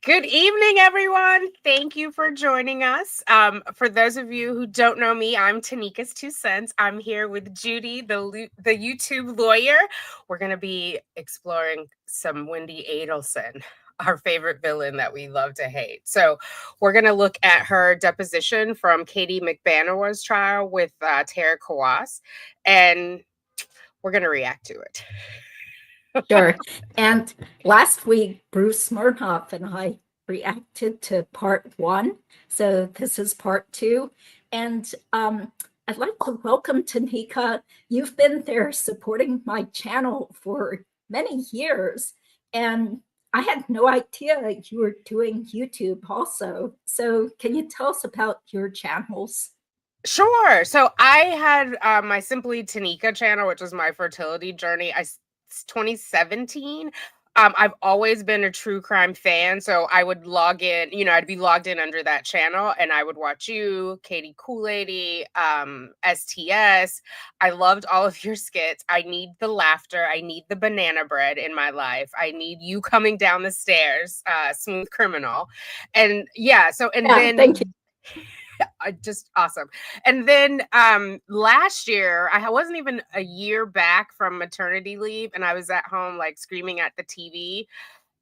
Good evening, everyone. Thank you for joining us. For those of you who don't know me, I'm Tanika's 2 cents. I'm here with Judy, the YouTube lawyer. We're going to be exploring some Wendi Adelson, our favorite villain that we love to hate. So we're going to look at her deposition from Katie McBanowa's trial with Tara Kawas, and we're going to react to it. Sure. And last week, Bruce Smirnoff and I reacted to part 1. So this is part 2. And I'd like to welcome Tanika. You've been there supporting my channel for many years. And I had no idea you were doing YouTube also. So can you tell us about your channels? Sure. So I had my Simply Tanika channel, which was my fertility journey. 2017. I've always been a true crime fan, so I would log in. I'd be logged in under that channel, and I would watch you, Katie Kool-Lady, STS. I loved all of your skits. I need the laughter. I need the banana bread in my life. I need you coming down the stairs, Smooth Criminal, and yeah. So and Yeah, then. thank you. Just awesome. And then last year, I wasn't even a year back from maternity leave, and I was at home like screaming at the TV.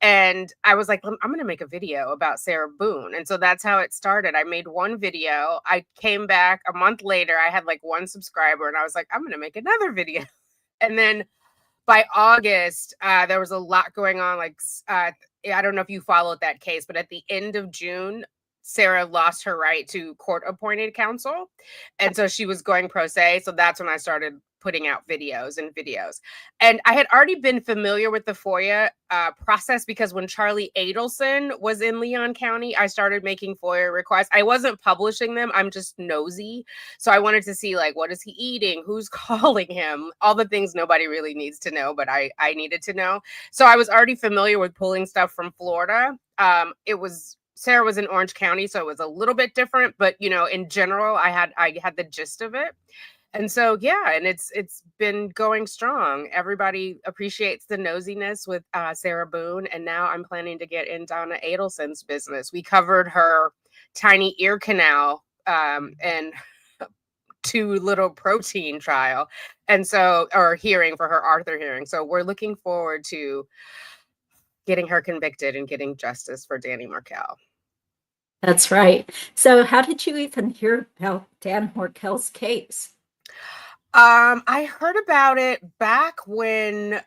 And I was like, I'm going to make a video about Sarah Boone. And so that's how it started. I made one video. I came back a month later. I had like 1 subscriber, and I was like, I'm going to make another video. And then by August, there was a lot going on. Like, I don't know if you followed that case, but at the end of June, Sarah lost her right to court-appointed counsel. And so she was going pro se. So that's when I started putting out videos. And I had already been familiar with the FOIA process because when Charlie Adelson was in Leon County, I started making FOIA requests. I wasn't publishing them. I'm just nosy. So I wanted to see, like, what is he eating? Who's calling him? All the things nobody really needs to know, but I needed to know. So I was already familiar with pulling stuff from Florida. Sarah was in Orange County, so it was a little bit different, but in general, I had the gist of it. And so, yeah, and it's been going strong. Everybody appreciates the nosiness with Sarah Boone, and now I'm planning to get in Donna Adelson's business. We covered her tiny ear canal and too little protein trial, and so, or hearing for her Arthur hearing. So we're looking forward to getting her convicted and getting justice for Danny Markel. That's right. So how did you even hear about Dan Markel's case? I heard about it back when,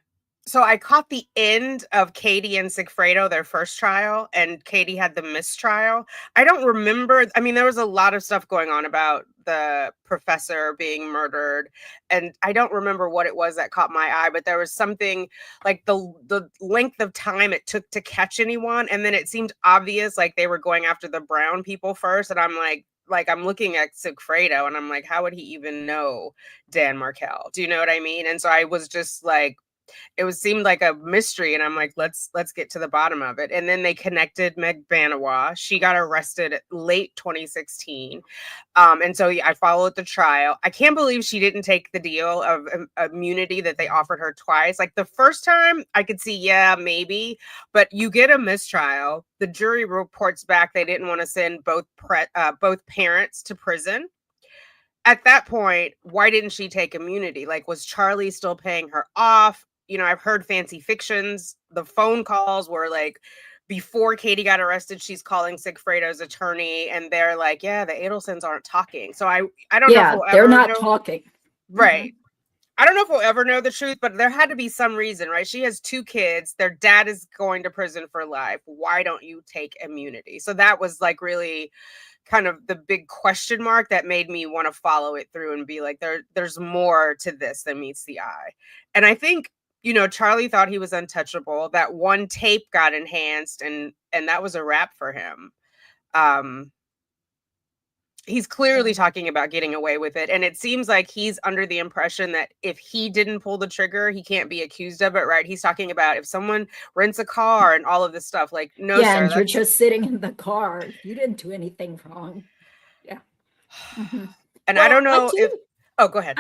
so I caught the end of Katie and Sigfredo, their first trial, and Katie had the mistrial. I don't remember. I mean, there was a lot of stuff going on about the professor being murdered, and I don't remember what it was that caught my eye, but there was something like the length of time it took to catch anyone, and then it seemed obvious like they were going after the brown people first, and I'm like I'm looking at Sigfredo and I'm like, how would he even know Dan Markel? Do you know what I mean? And so I was just like, seemed like a mystery, and I'm like, let's get to the bottom of it. And then they connected McBanowa. She got arrested late 2016, and so I followed the trial. I can't believe she didn't take the deal of immunity that they offered her twice. Like the first time, I could see, yeah, maybe, but you get a mistrial. The jury reports back they didn't want to send both parents to prison. At that point, why didn't she take immunity? Like, was Charlie still paying her off? I've heard fancy fictions. The phone calls were like, before Katie got arrested, she's calling Sigfredo's attorney, and they're like, yeah, the Adelsons aren't talking. So I don't know if we'll they're ever not know. talking. Right. I don't know if we'll ever know the truth, but there had to be some reason, right? She has 2 kids. Their dad is going to prison for life. Why don't you take immunity? So that was like really kind of the big question mark that made me want to follow it through and be like, there's more to this than meets the eye. And I think, Charlie thought he was untouchable. That one tape got enhanced, and that was a wrap for him. He's clearly talking about getting away with it. And it seems like he's under the impression that if he didn't pull the trigger, he can't be accused of it, right? He's talking about if someone rents a car and all of this stuff, like, no, yeah, sir. And you're just sitting in the car. You didn't do anything wrong. Yeah. Mm-hmm. And well, I don't know if... Oh, go ahead.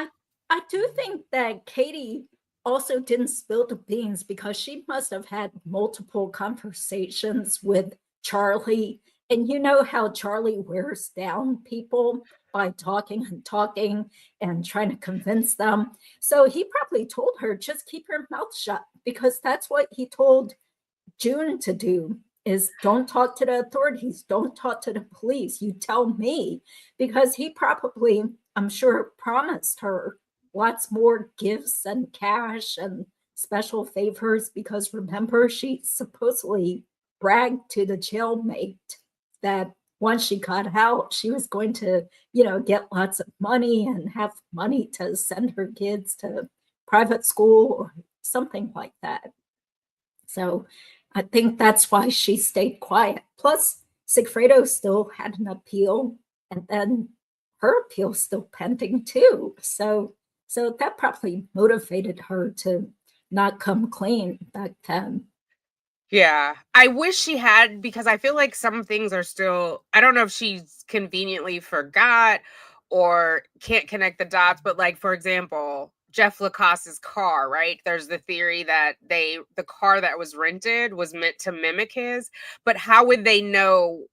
I do think that Katie also didn't spill the beans because she must have had multiple conversations with Charlie. And you know how Charlie wears down people by talking and talking and trying to convince them. So he probably told her, just keep your mouth shut, because that's what he told June to do, is don't talk to the authorities, don't talk to the police, you tell me. Because he probably, I'm sure, promised her lots more gifts and cash and special favors, because remember, she supposedly bragged to the jailmate that once she got out, she was going to, get lots of money and have money to send her kids to private school or something like that. So I think that's why she stayed quiet. Plus, Sigfredo still had an appeal, and then her appeal still pending too. So that probably motivated her to not come clean back then. Yeah, I wish she had, because I feel like some things are still, I don't know if she's conveniently forgot or can't connect the dots, but like, for example, Jeff Lacasse's car, right? There's the theory that the car that was rented was meant to mimic his, but how would they know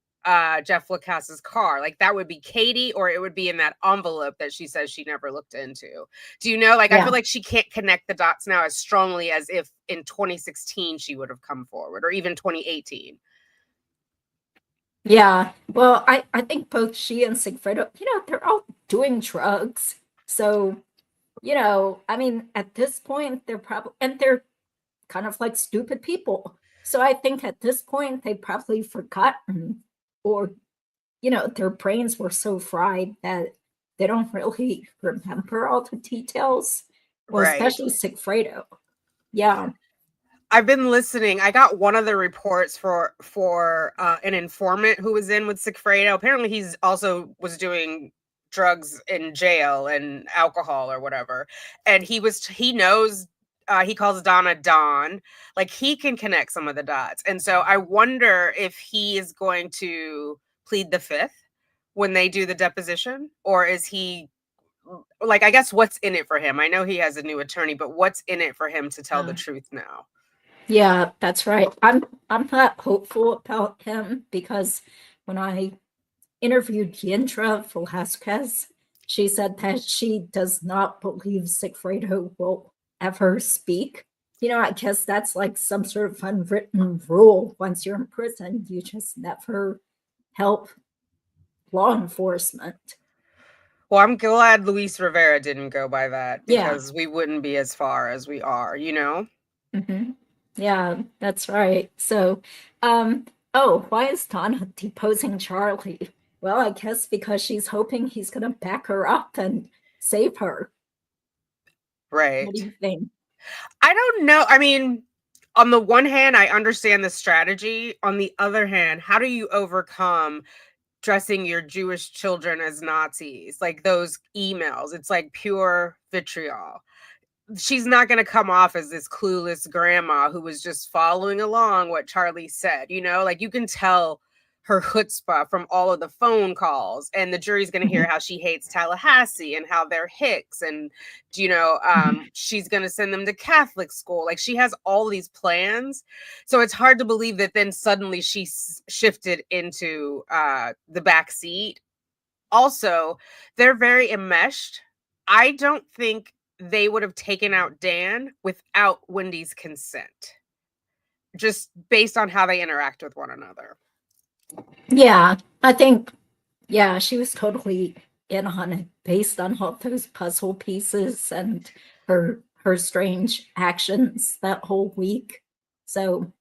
Jeff Lacasse's car? Like, that would be Katie, or it would be in that envelope that she says she never looked into. Do you know? Like, I feel like she can't connect the dots now as strongly as if in 2016 she would have come forward, or even 2018. Yeah, well, I think both she and Sigfredo, they're all doing drugs. So, I mean, at this point, they're probably, and they're kind of like stupid people. So I think at this point, they probably forgotten, or, their brains were so fried that they don't really remember all the details. Well, Right. especially Sigfredo. Yeah. I've been listening. I got one of the reports for an informant who was in with Sigfredo. Apparently, he's also was doing drugs in jail and alcohol or whatever. And he knows. He calls Donna Dawn. Like, he can connect some of the dots. And so I wonder if he is going to plead the fifth when they do the deposition, or is he, like, I guess, what's in it for him? I know he has a new attorney, but what's in it for him to tell the truth now? Yeah, that's right. I'm not hopeful about him, because when I interviewed Yindra Velasquez, she said that she does not believe Sigfredo will ever speak. I guess that's like some sort of unwritten rule. Once you're in prison, you just never help law enforcement. Well, I'm glad Luis Rivera didn't go by that, Yeah. because we wouldn't be as far as we are, Mm-hmm. Yeah, that's right. So, why is Donna deposing Charlie? Well, I guess because she's hoping he's going to back her up and save her. Right. What do you think? I don't know. I mean, on the one hand, I understand the strategy. On the other hand, how do you overcome dressing your Jewish children as Nazis? Like, those emails, it's like pure vitriol. She's not going to come off as this clueless grandma who was just following along what Charlie said, like, you can tell her chutzpah from all of the phone calls, and the jury's going to hear how she hates Tallahassee and how they're Hicks, and she's going to send them to Catholic school. Like, she has all these plans, so it's hard to believe that then suddenly she shifted into the back seat. Also, they're very enmeshed. I don't think they would have taken out Dan without Wendy's consent, just based on how they interact with one another. Yeah, I think, she was totally in on it based on all those puzzle pieces and her strange actions that whole week. So,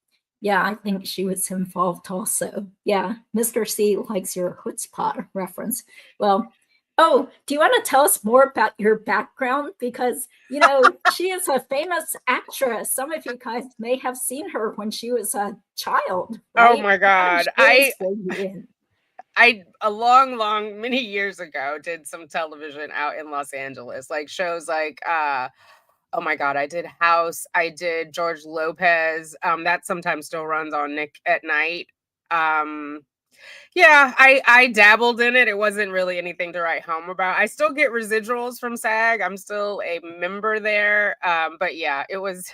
yeah, I think she was involved also. Yeah, Mr. C likes your chutzpah reference. Well, do you want to tell us more about your background? Because, she is a famous actress. Some of you guys may have seen her when she was a child, right? Oh my God. I many years ago did some television out in Los Angeles, like shows like oh my God, I did House, I did George Lopez. That sometimes still runs on Nick at Night. Yeah, I dabbled in it. It wasn't really anything to write home about. I still get residuals from SAG. I'm still a member there. But yeah, it was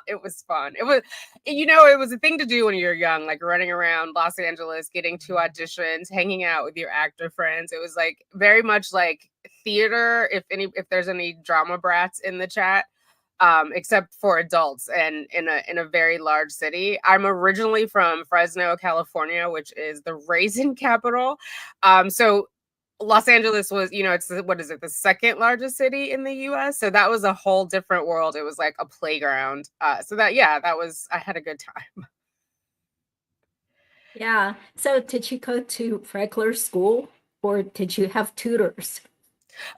It was fun. It was a thing to do when you're young, like running around Los Angeles, getting to auditions, hanging out with your actor friends. It was like very much like theater, if there's any drama brats in the chat, except for adults and in a very large city. I'm originally from Fresno, California, which is the raisin capital. So Los Angeles was, it's what is it, the second largest city in the US. So that was a whole different world. It was like a playground. I had a good time. Yeah. So did you go to regular school or did you have tutors?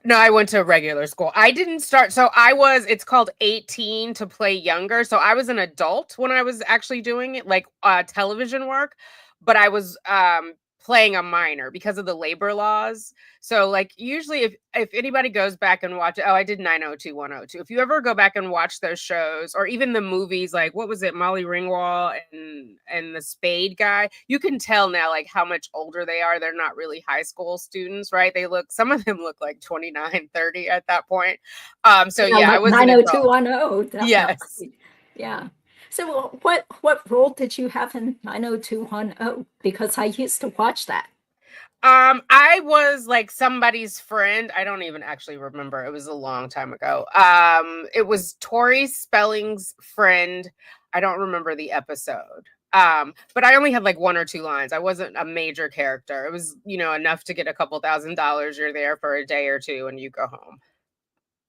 No, I went to regular school. I didn't start. It's called 18 to play younger. So I was an adult when I was actually doing it, like television work, but I was playing a minor because of the labor laws. So like usually if anybody goes back and watch, I did 90210. If you ever go back and watch those shows or even the movies, like what was it, Molly Ringwald and the Spade guy, you can tell now like how much older they are. They're not really high school students, right? Some of them look like 29, 30 at that point. I was an adult. 90210, definitely. Yes. Yeah. So what role did you have in 90210? Because I used to watch that. I was like somebody's friend. I don't even actually remember. It was a long time ago. It was Tori Spelling's friend. I don't remember the episode. But I only had like one or two lines. I wasn't a major character. It was, enough to get a couple $1,000. You're there for a day or two and you go home.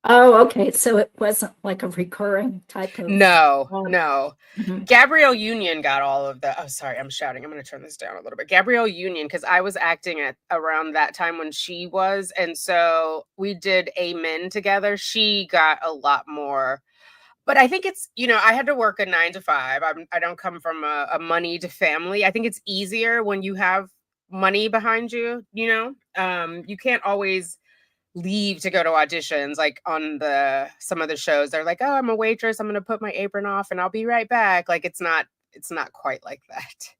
Oh, okay. So it wasn't like a recurring type of. No. Mm-hmm. Gabrielle Union got all of the. Oh, sorry, I'm shouting. I'm going to turn this down a little bit. Gabrielle Union, because I was acting at around that time when she was, and so we did Amen together. She got a lot more, but I think it's I had to work a 9 to 5. I don't come from a moneyed family. I think it's easier when you have money behind you. You can't always leave to go to auditions. Like on some of the shows, they're like, oh, I'm a waitress, I'm gonna put my apron off and I'll be right back. Like it's not quite like that.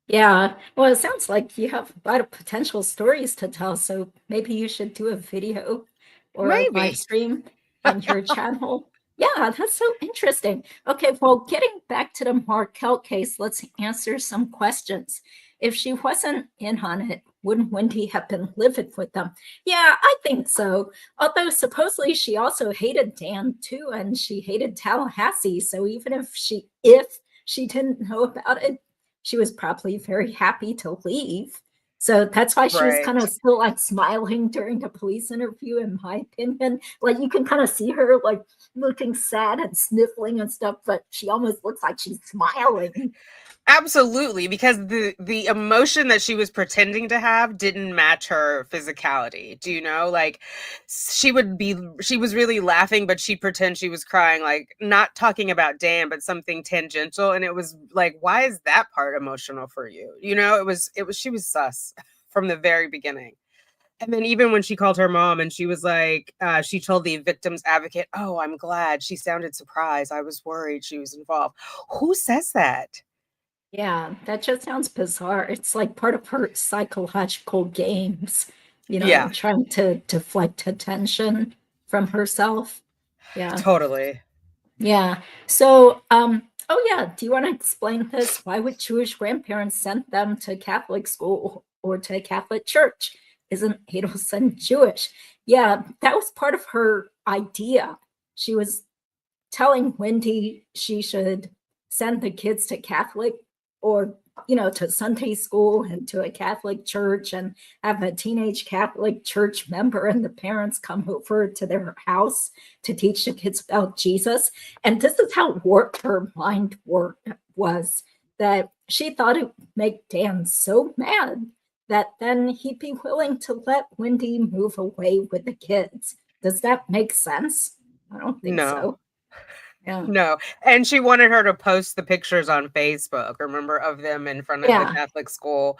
Yeah. Well, it sounds like you have a lot of potential stories to tell, so maybe you should do a video or a live stream on your channel. Yeah, that's so interesting. Okay, well, getting back to the Markel case, let's answer some questions. If she wasn't in on it, wouldn't Wendi have been livid with them? Yeah, I think so. Although supposedly she also hated Dan too, and she hated Tallahassee. So even if she didn't know about it, she was probably very happy to leave. So that's why she was kind of still like smiling during the police interview, in my opinion. Like you can kind of see her like looking sad and sniffling and stuff, but she almost looks like she's smiling. Absolutely, because the emotion that she was pretending to have didn't match her physicality. Do you know? Like she was really laughing, but she'd pretend she was crying, like not talking about Dan, but something tangential. And it was like, why is that part emotional for you? She was sus from the very beginning. And then even when she called her mom and she was like, she told the victim's advocate, oh, I'm glad. She sounded surprised. I was worried she was involved. Who says that? Yeah, that just sounds bizarre. It's like part of her psychological games, trying to deflect attention from herself. Yeah. Totally. Yeah. So, oh yeah, do you want to explain this? Why would Jewish grandparents send them to Catholic school or to a Catholic church? Isn't Adelson Jewish? Yeah, that was part of her idea. She was telling Wendi she should send the kids to Catholic or to Sunday school and to a Catholic church and have a teenage Catholic church member and the parents come over to their house to teach the kids about Jesus. And this is how warped her mind was, that she thought it would make Dan so mad that then he'd be willing to let Wendi move away with the kids. Does that make sense? I don't think so. Yeah. No. And she wanted her to post the pictures on Facebook, remember, of them in front of the Catholic school.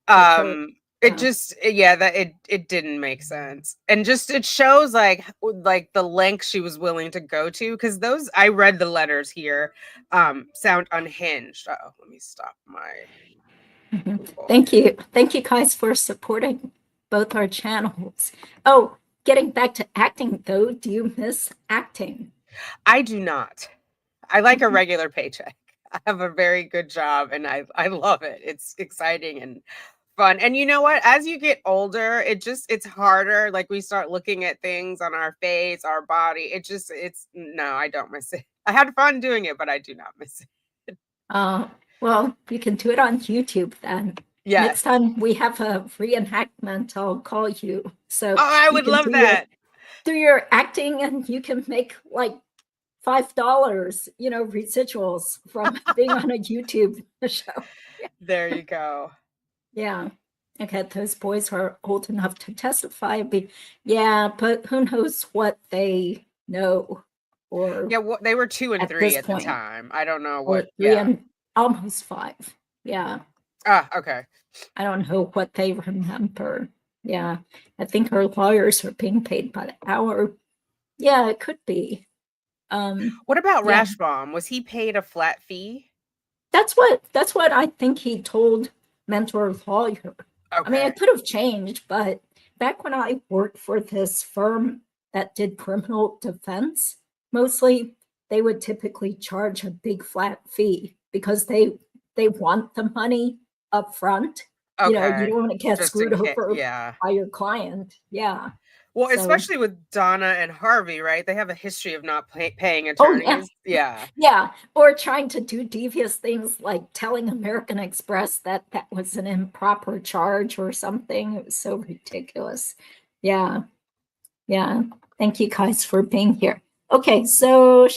It didn't make sense. And just it shows like the length she was willing to go to, because I read the letters here, sound unhinged. Oh, let me stop my Thank you guys for supporting both our channels. Oh, getting back to acting though, do you miss acting? I do not. I like a regular paycheck. I have a very good job and I love it. It's exciting and fun. And you know what? As you get older, it's harder. Like we start looking at things on our face, our body. It's no, I don't miss it. I had fun doing it, but I do not miss it. Well, you can do it on YouTube then. Yes. Next time we have a reenactment, I'll call you. So Oh, I would love that. Do your acting and you can make like $5, residuals from being on a YouTube show. There you go. Yeah. Okay, those boys are old enough to testify. Yeah, but who knows what they know? Or Yeah, they were 2 and 3 at the point. time. I don't know Or what. 3 and almost 5. Yeah. Ah, okay. I don't know what they remember. Yeah, I think our lawyers are being paid by the hour. Yeah, it could be. What about Rashbaum? Was he paid a flat fee? That's what I think he told Mentor Lawyer. Okay. I mean, it could have changed, but back when I worked for this firm that did criminal defense, mostly they would typically charge a big flat fee because they want the money up front. Okay. You don't want to get Just screwed over yeah. by your client. Yeah. Well, especially with Donna and Harvey, right? They have a history of not paying Oh, attorneys. Yeah. Yeah. Or trying to do devious things like telling American Express that was an improper charge or something. It was so ridiculous. Yeah. Yeah. Thank you guys for being here. Okay. So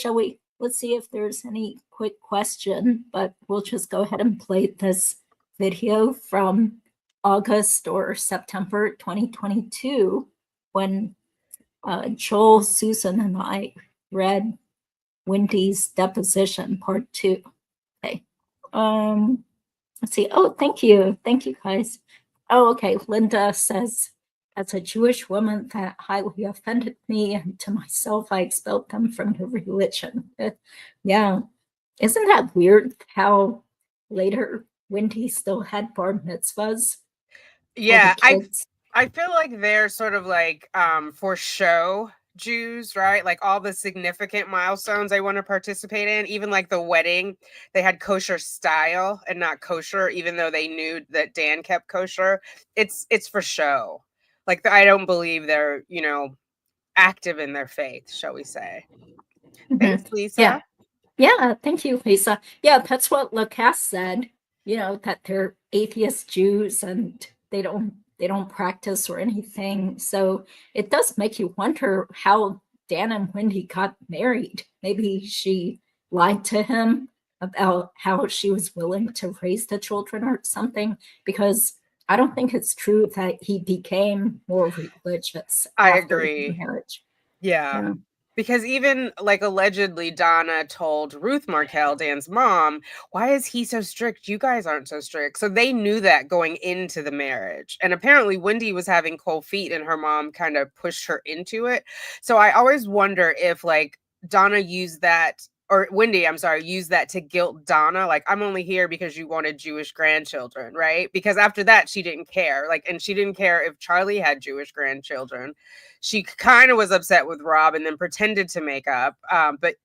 let's see if there's any quick question, but we'll just go ahead and play this video from August or September 2022 when Joel, Susan, and I read Wendy's deposition part 2. Okay. Let's see. Oh, thank you. Thank you, guys. Oh, okay. Linda says, as a Jewish woman, that highly offended me, and to myself, I expelled them from the religion. Yeah. Isn't that weird how later Wendy still had bar mitzvahs? Yeah, I feel like they're sort of like for show Jews, right? Like all the significant milestones they want to participate in, even like the wedding, they had kosher style and not kosher, even though they knew that Dan kept kosher. It's for show. Like I don't believe they're, active in their faith, shall we say. Thanks, Lisa. Yeah, thank you, Lisa. Yeah, that's what Lacasse said, that they're atheist Jews and they don't practice or anything. So it does make you wonder how Dan and Wendy got married. Maybe she lied to him about how she was willing to raise the children or something, because I don't think it's true that he became more religious after the marriage. Yeah. Because even like allegedly Donna told Ruth Markel, Dan's mom, why is he so strict? You guys aren't so strict. So they knew that going into the marriage. And apparently Wendy was having cold feet and her mom kind of pushed her into it. So I always wonder if like Donna used that, or Wendy, I'm sorry, used that to guilt Donna. Like, I'm only here because you wanted Jewish grandchildren, right? Because after that, she didn't care. Like, and she didn't care if Charlie had Jewish grandchildren. She kind of was upset with Rob and then pretended to make up. But,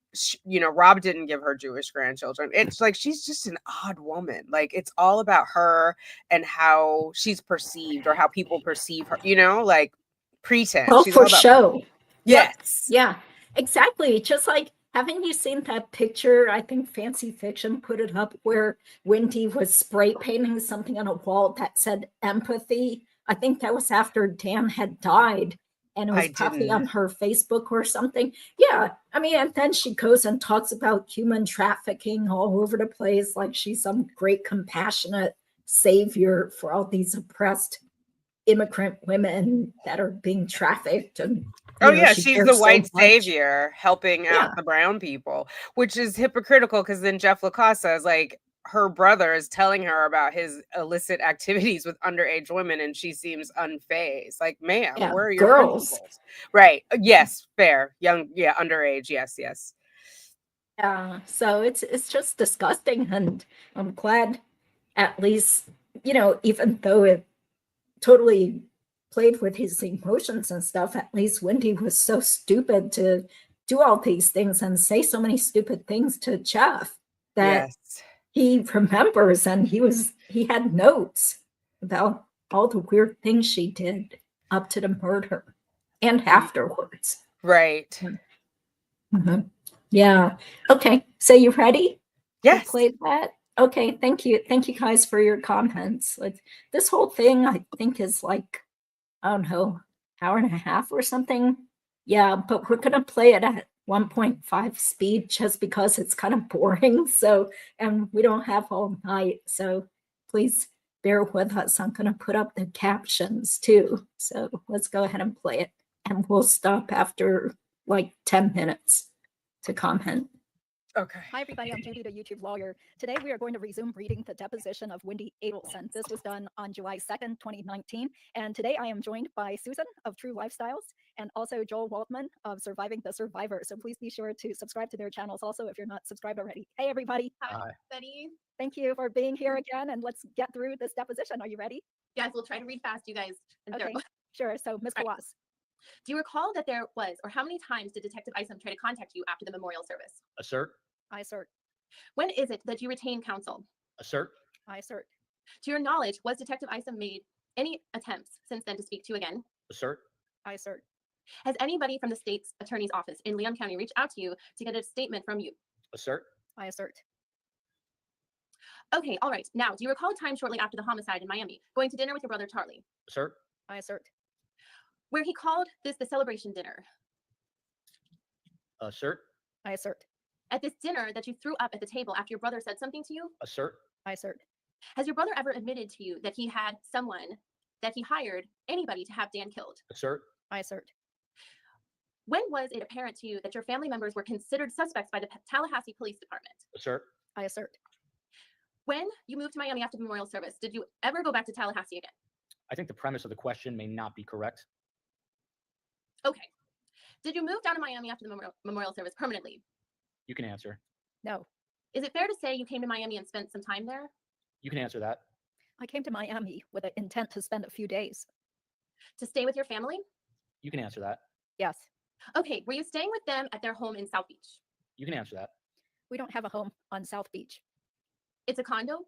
Rob didn't give her Jewish grandchildren. It's like she's just an odd woman. Like, it's all about her and how she's perceived or how people perceive her, like pretense. Well, she's for all about show. Yes. Yeah, exactly. Just like, haven't you seen that picture? I think Fancy Fiction put it up where Wendy was spray painting something on a wall that said empathy. I think that was after Dan had died. And it was probably on her Facebook or something. Yeah, I mean, and then she goes and talks about human trafficking all over the place, like she's some great compassionate savior for all these oppressed immigrant women that are being trafficked. And she's the white savior helping out the brown people, which is hypocritical because then Jeff Lacasse says, like, her brother is telling her about his illicit activities with underage women and she seems unfazed. Like, ma'am, where are your girls? principles? Right. Yes, fair. Young, underage. Yes. Yeah. So it's just disgusting. And I'm glad at least, even though it totally played with his emotions and stuff, at least Wendy was so stupid to do all these things and say so many stupid things to Jeff that Yes. he remembers, and he had notes about all the weird things she did up to the murder and afterwards. Right. Mhm. Yeah. Okay. So you ready to Yes. play that? Okay. Thank you. Thank you guys for your comments. Like, this whole thing, I think, is like, I don't know, hour and a half or something. Yeah, but we're gonna play it at 1.5 speed just because it's kind of boring. So, and we don't have all night. So please bear with us. I'm gonna put up the captions too. So let's go ahead and play it. And we'll stop after like 10 minutes to comment. Okay. Hi, everybody. I'm Judy, the YouTube lawyer. Today, we are going to resume reading the deposition of Wendi Adelson. This was done on July 2nd, 2019. And today, I am joined by Susan of True Lifestyles and also Joel Waldman of Surviving the Survivor. So please be sure to subscribe to their channels also if you're not subscribed already. Hey, everybody. Hi, everybody. Thank you for being here again. And let's get through this deposition. Are you ready? Yes, we'll try to read fast, you guys. Okay, sure. So, Ms. All right. Kawas. Do you recall that there was, or how many times did Detective Isom try to contact you after the memorial service? Assert. I assert. When is it that you retain counsel? Assert. I assert. To your knowledge, was Detective Isom made any attempts since then to speak to you again? Assert. I assert. Has anybody from the state's attorney's office in Leon County reached out to you to get a statement from you? Assert. I assert. Okay, all right. Now, do you recall a time shortly after the homicide in Miami, going to dinner with your brother Charlie, Assert. I assert. where he called this the celebration dinner? Assert. I assert. At this dinner that you threw up at the table after your brother said something to you, Assert. I assert. has your brother ever admitted to you that he had someone, that he hired anybody to have Dan killed? Assert. I assert. When was it apparent to you that your family members were considered suspects by the Tallahassee Police Department? Assert. I assert. When you moved to Miami after the memorial service, did you ever go back to Tallahassee again? I think the premise of the question may not be correct. Okay. Did you move down to Miami after the memorial service permanently? You can answer. No. Is it fair to say you came to Miami and spent some time there? You can answer that. I came to Miami with an intent to spend a few days. To stay with your family? You can answer that. Yes. Okay, were you staying with them at their home in South Beach? You can answer that. We don't have a home on South Beach. It's a condo?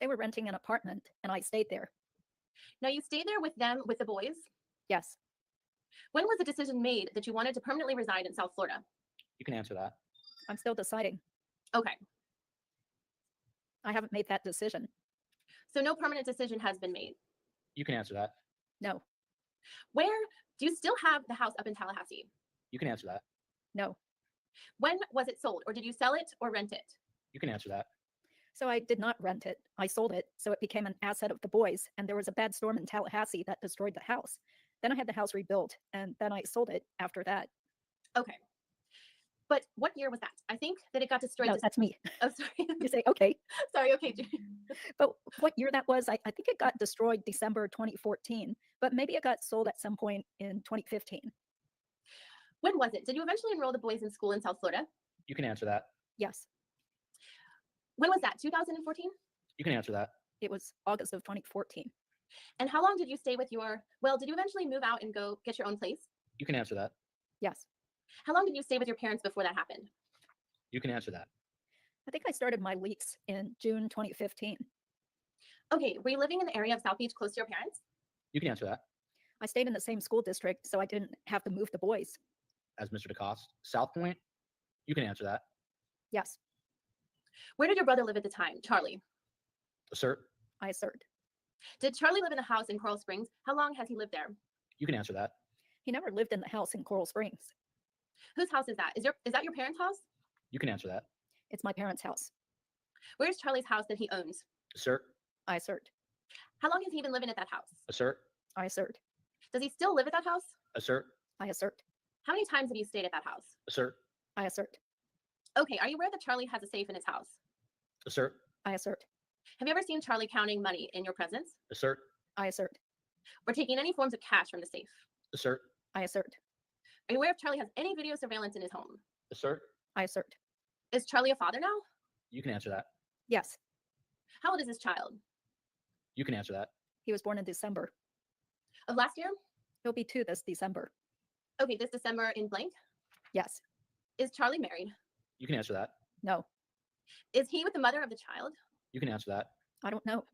They were renting an apartment and I stayed there. Now you stayed there with them, with the boys? Yes. When was the decision made that you wanted to permanently reside in South Florida? You can answer that. I'm still deciding. Okay, I haven't made that decision. so no permanent decision has been made. You can answer that. No. Where do you still have the house up in Tallahassee? You can answer that. No. When was it sold, or did you sell it or rent it? You can answer that. So I did not rent it. I sold it. So it became an asset of the boys. And there was a bad storm in Tallahassee that destroyed the house. Then I had the house rebuilt and then I sold it after that. Okay. But what year was that? I think that it got destroyed. No, that's me. Oh, sorry. You say, okay. Sorry. Okay. Judy. But what year that was, I think it got destroyed December 2014, but maybe it got sold at some point in 2015. When was it? Did you eventually enroll the boys in school in South Florida? You can answer that. Yes, When was that? 2014? You can answer that. it was August of 2014. And how long did you stay with your, well, did you eventually move out and go get your own place? You can answer that. Yes, How long did you stay with your parents before that happened? You can answer that. I think I started my lease in June 2015. Okay. Were you living in the area of South Beach close to your parents? You can answer that. I stayed in the same school district, so I didn't have to move the boys. As Mr. DeCoste. South Point. You can answer that. Yes, Where did your brother live at the time? Charlie. Assert. I assert. Did Charlie live in the house in Coral Springs? How long has he lived there? You can answer that. He never lived in the house in Coral Springs. Whose house is that? Is that your parents' house? You can answer that. It's my parents' house. Where's Charlie's house that he owns? Assert. I assert. How long has he been living at that house? Assert. I assert. Does he still live at that house? Assert. I assert. How many times have you stayed at that house? Assert. I assert. Okay, are you aware that Charlie has a safe in his house? Assert. I assert. Have you ever seen Charlie counting money in your presence Assert. I assert. or taking any forms of cash from the safe? Assert. I assert. Are you aware if Charlie has any video surveillance in his home? Assert. I assert. Is Charlie a father now? You can answer that. Yes, How old is his child? You can answer that. he was born in December. Of last year? He'll be 2 this December. Okay, this December in blank? Yes. Is Charlie married? You can answer that. No. Is he with the mother of the child? You can answer that. I don't know.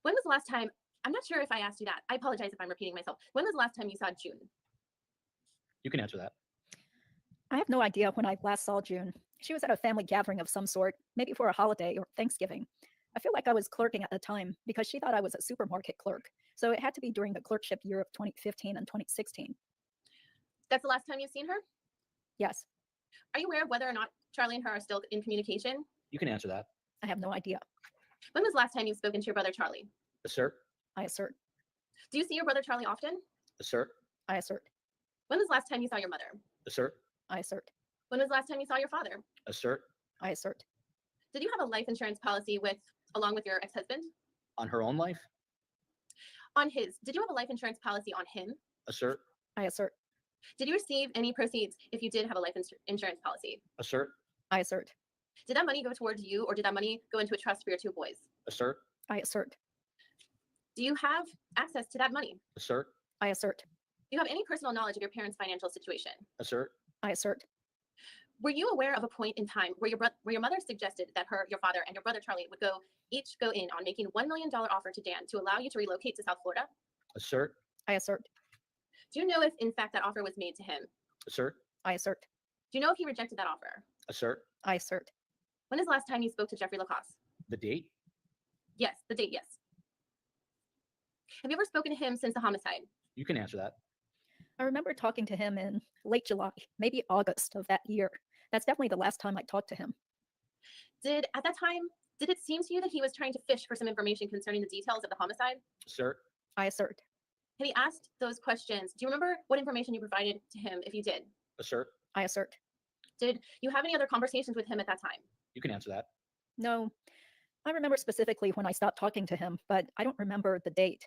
When was the last time? I'm not sure if I asked you that. I apologize if I'm repeating myself. When was the last time you saw June? You can answer that. I have no idea when I last saw June. She was at a family gathering of some sort, maybe for a holiday or Thanksgiving. I feel like I was clerking at the time because she thought I was a supermarket clerk. So it had to be during the clerkship year of 2015 and 2016. That's the last time you've seen her? Yes. Are you aware of whether or not Charlie and her are still in communication? You can answer that. I have no idea. When was the last time you've spoken to your brother Charlie? Assert. I assert. Do you see your brother Charlie often? Assert. I assert. When was the last time you saw your mother? Assert. I assert. When was the last time you saw your father? Assert. I assert. Did you have a life insurance policy along with your ex-husband? On her own life? On his. Did you have a life insurance policy on him? Assert. I assert. Did you receive any proceeds if you did have a life insurance policy? Assert. I assert. Did that money go towards you, or did that money go into a trust for your two boys? Assert. I assert. Do you have access to that money? Assert. I assert. Do you have any personal knowledge of your parents' financial situation? Assert. I assert. Were you aware of a point in time where your mother suggested that your father, and your brother Charlie would each go in on making $1 million offer to Dan to allow you to relocate to South Florida? Assert. I assert. Do you know if, in fact, that offer was made to him? Assert. I assert. Do you know if he rejected that offer? Assert. I assert. When is the last time you spoke to Jeffrey Lacoste? The date? Yes, the date, yes. Have you ever spoken to him since the homicide? You can answer that. I remember talking to him in late July, maybe August of that year. That's definitely the last time I talked to him. At that time, did it seem to you that he was trying to fish for some information concerning the details of the homicide? Assert. I assert. Had he asked those questions? Do you remember what information you provided to him if you did? Assert. I assert. Did you have any other conversations with him at that time? You can answer that. No, I remember specifically when I stopped talking to him, but I don't remember the date.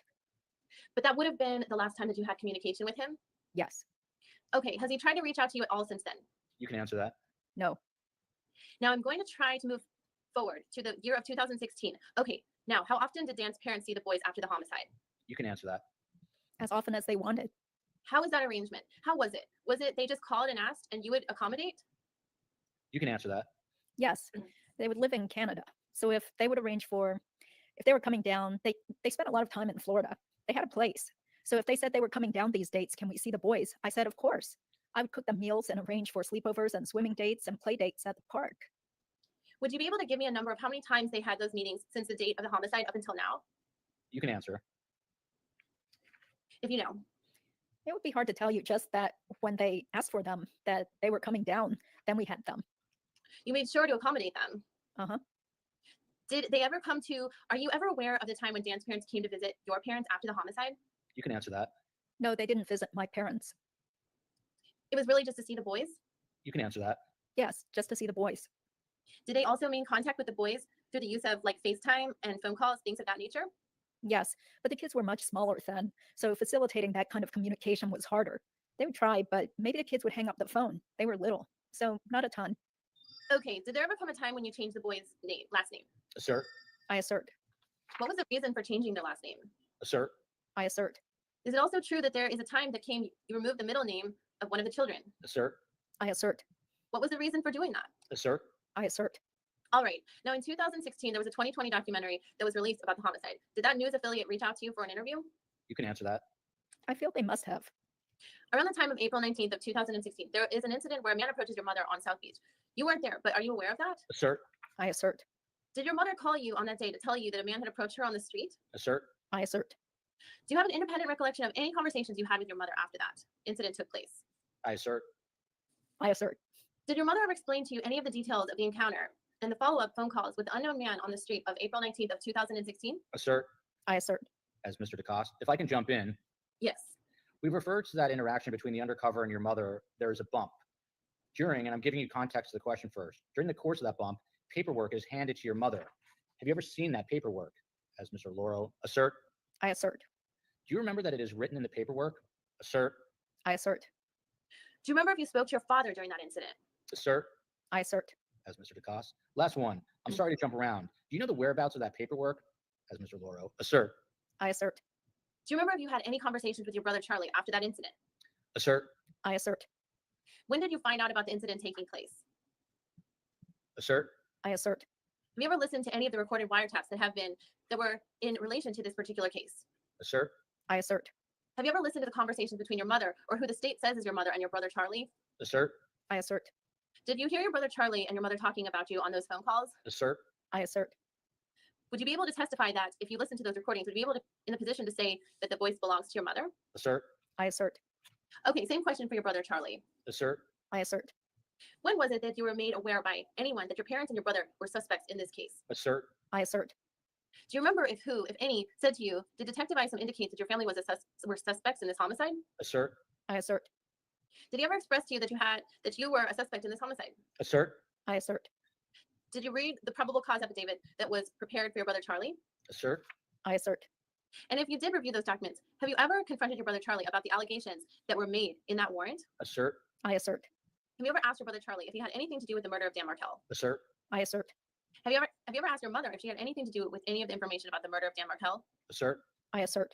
But that would have been the last time that you had communication with him? Yes. Okay, has he tried to reach out to you at all since then? You can answer that. No. Now I'm going to try to move forward to the year of 2016. Okay, now how often did Dan's parents see the boys after the homicide? You can answer that. As often as they wanted. How was that arrangement? How was it? Was it they just called and asked and you would accommodate? You can answer that. Yes. They would live in Canada. So if they would arrange if they were coming down, they spent a lot of time in Florida. They had a place. So if they said they were coming down these dates, can we see the boys? I said, of course. I would cook them meals and arrange for sleepovers and swimming dates and play dates at the park. Would you be able to give me a number of how many times they had those meetings since the date of the homicide up until now? You can answer. If you know. It would be hard to tell you, just that when they asked for them, that they were coming down, then we had them. You made sure to accommodate them. Uh-huh. Did they ever are you ever aware of the time when Dan's parents came to visit your parents after the homicide? You can answer that. No, they didn't visit my parents. It was really just to see the boys? You can answer that. Yes, just to see the boys. Did they also maintain contact with the boys through the use of like FaceTime and phone calls, things of that nature? Yes, but the kids were much smaller then, so facilitating that kind of communication was harder. They would try, but maybe the kids would hang up the phone. They were little, so not a ton. Okay, did there ever come a time when you changed the boys' last name? Assert. I assert. What was the reason for changing their last name? Assert. I assert. Is it also true that there is a time that you removed the middle name of one of the children? Assert. I assert. What was the reason for doing that? Assert. I assert. All right. Now, in 2016, there was a 2020 documentary that was released about the homicide. Did that news affiliate reach out to you for an interview? You can answer that. I feel they must have. Around the time of April 19th of 2016, there is an incident where a man approaches your mother on South Beach. You weren't there, but are you aware of that? Assert. I assert. Did your mother call you on that day to tell you that a man had approached her on the street? Assert. I assert. Do you have an independent recollection of any conversations you had with your mother after that incident took place? I assert. I assert. Did your mother ever explain to you any of the details of the encounter and the follow-up phone calls with the unknown man on the street of April 19th of 2016? Assert. I assert. As Mr. DeCoste. If I can jump in, Yes. we referred to that interaction between the undercover and your mother. There is a bump. During, and I'm giving you context to the question first, during the course of that bump, paperwork is handed to your mother. Have you ever seen that paperwork? As Mr. Loro. Assert. I assert. Do you remember that it is written in the paperwork? Assert. I assert. Do you remember if you spoke to your father during that incident? Assert. I assert. As Mr. DeCoste. Last one. I'm sorry to jump around. Do you know the whereabouts of that paperwork? As Mr. Loro. Assert. I assert. Do you remember if you had any conversations with your brother Charlie after that incident? Assert. I assert. When did you find out about the incident taking place? Assert. I assert. Have you ever listened to any of the recorded wiretaps that were in relation to this particular case? Assert. I assert. Have you ever listened to the conversations between your mother, or who the state says is your mother, and your brother Charlie? Assert. I assert. Did you hear your brother Charlie and your mother talking about you on those phone calls? Assert. I assert. Would you be able to testify that if you listen to those recordings, would you be able to, in a position to say that the voice belongs to your mother? Assert. I assert. Okay, same question for your brother Charlie. Assert. I assert. When was it that you were made aware by anyone that your parents and your brother were suspects in this case? Assert. I assert. Do you remember if who, if any, said to you, did Detective Isom indicate that your family were suspects in this homicide? Assert. I assert. Did he ever express to you that you were a suspect in this homicide? Assert. I assert. Did you read the probable cause affidavit that was prepared for your brother Charlie? Assert. I assert. And if you did review those documents, have you ever confronted your brother Charlie about the allegations that were made in that warrant? Assert. I assert. Have you ever asked your brother Charlie if he had anything to do with the murder of Dan Markel? Assert. I assert. Have you ever asked your mother if she had anything to do with any of the information about the murder of Dan Markel? Assert. I assert.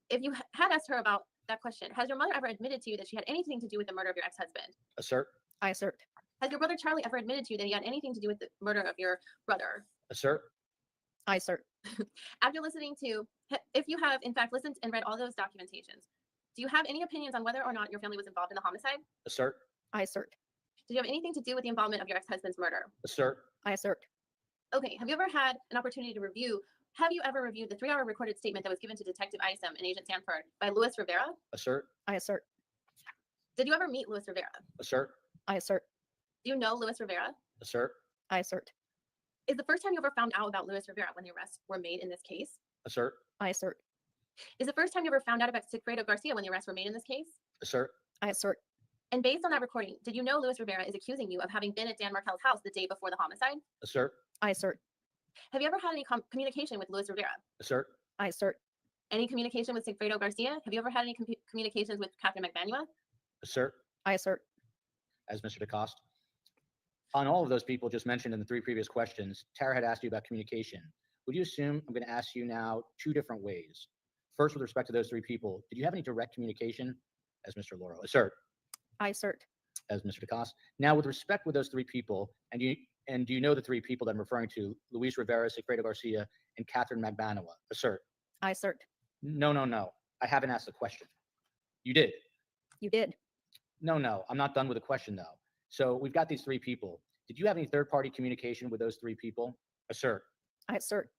If you had asked her about that question, has your mother ever admitted to you that she had anything to do with the murder of your ex-husband? Assert. I assert. Has your brother Charlie ever admitted to you that he had anything to do with the murder of your brother? Assert. I assert. After listening to, if you have in fact listened and read all those documentations, do you have any opinions on whether or not your family was involved in the homicide? Assert. I assert. Did you have anything to do with the involvement of your ex-husband's murder? Assert. I assert. Okay, have you ever had an opportunity to have you ever reviewed the 3-hour recorded statement that was given to Detective Isom and Agent Sanford by Louis Rivera? Assert. I assert. Did you ever meet Louis Rivera? Assert. I assert. Do you know Louis Rivera? Assert. I assert. Is the first time you ever found out about Louis Rivera when the arrests were made in this case? Assert. I assert. Is the first time you ever found out about Sigfredo Garcia when the arrests were made in this case? Assert. I assert. And based on that recording, did you know Louis Rivera is accusing you of having been at Dan Markel's house the day before the homicide? Assert. I assert. Have you ever had any communication with Louis Rivera? Assert. I assert. Any communication with Sigfredo Garcia? Have you ever had any communications with Catherine McManua? Assert. I assert. As Mr. DeCoste. On all of those people just mentioned in the 3 previous questions, Tara had asked you about communication. Would you assume I'm going to ask you now 2 different ways? First, with respect to those 3 people, did you have any direct communication? As Mr. Laurel. Assert. I assert. As Mr. DeCoste. Now, with respect with those 3 people, and do you know the 3 people that I'm referring to, Luis Rivera, Sigfredo Garcia, and Catherine McManua? Assert. I assert. No, no, no. I haven't asked the question. You did. You did. No, no. I'm not done with the question, though. So we've got these 3 people. Did you have any third-party communication with those 3 people? Assert. I assert.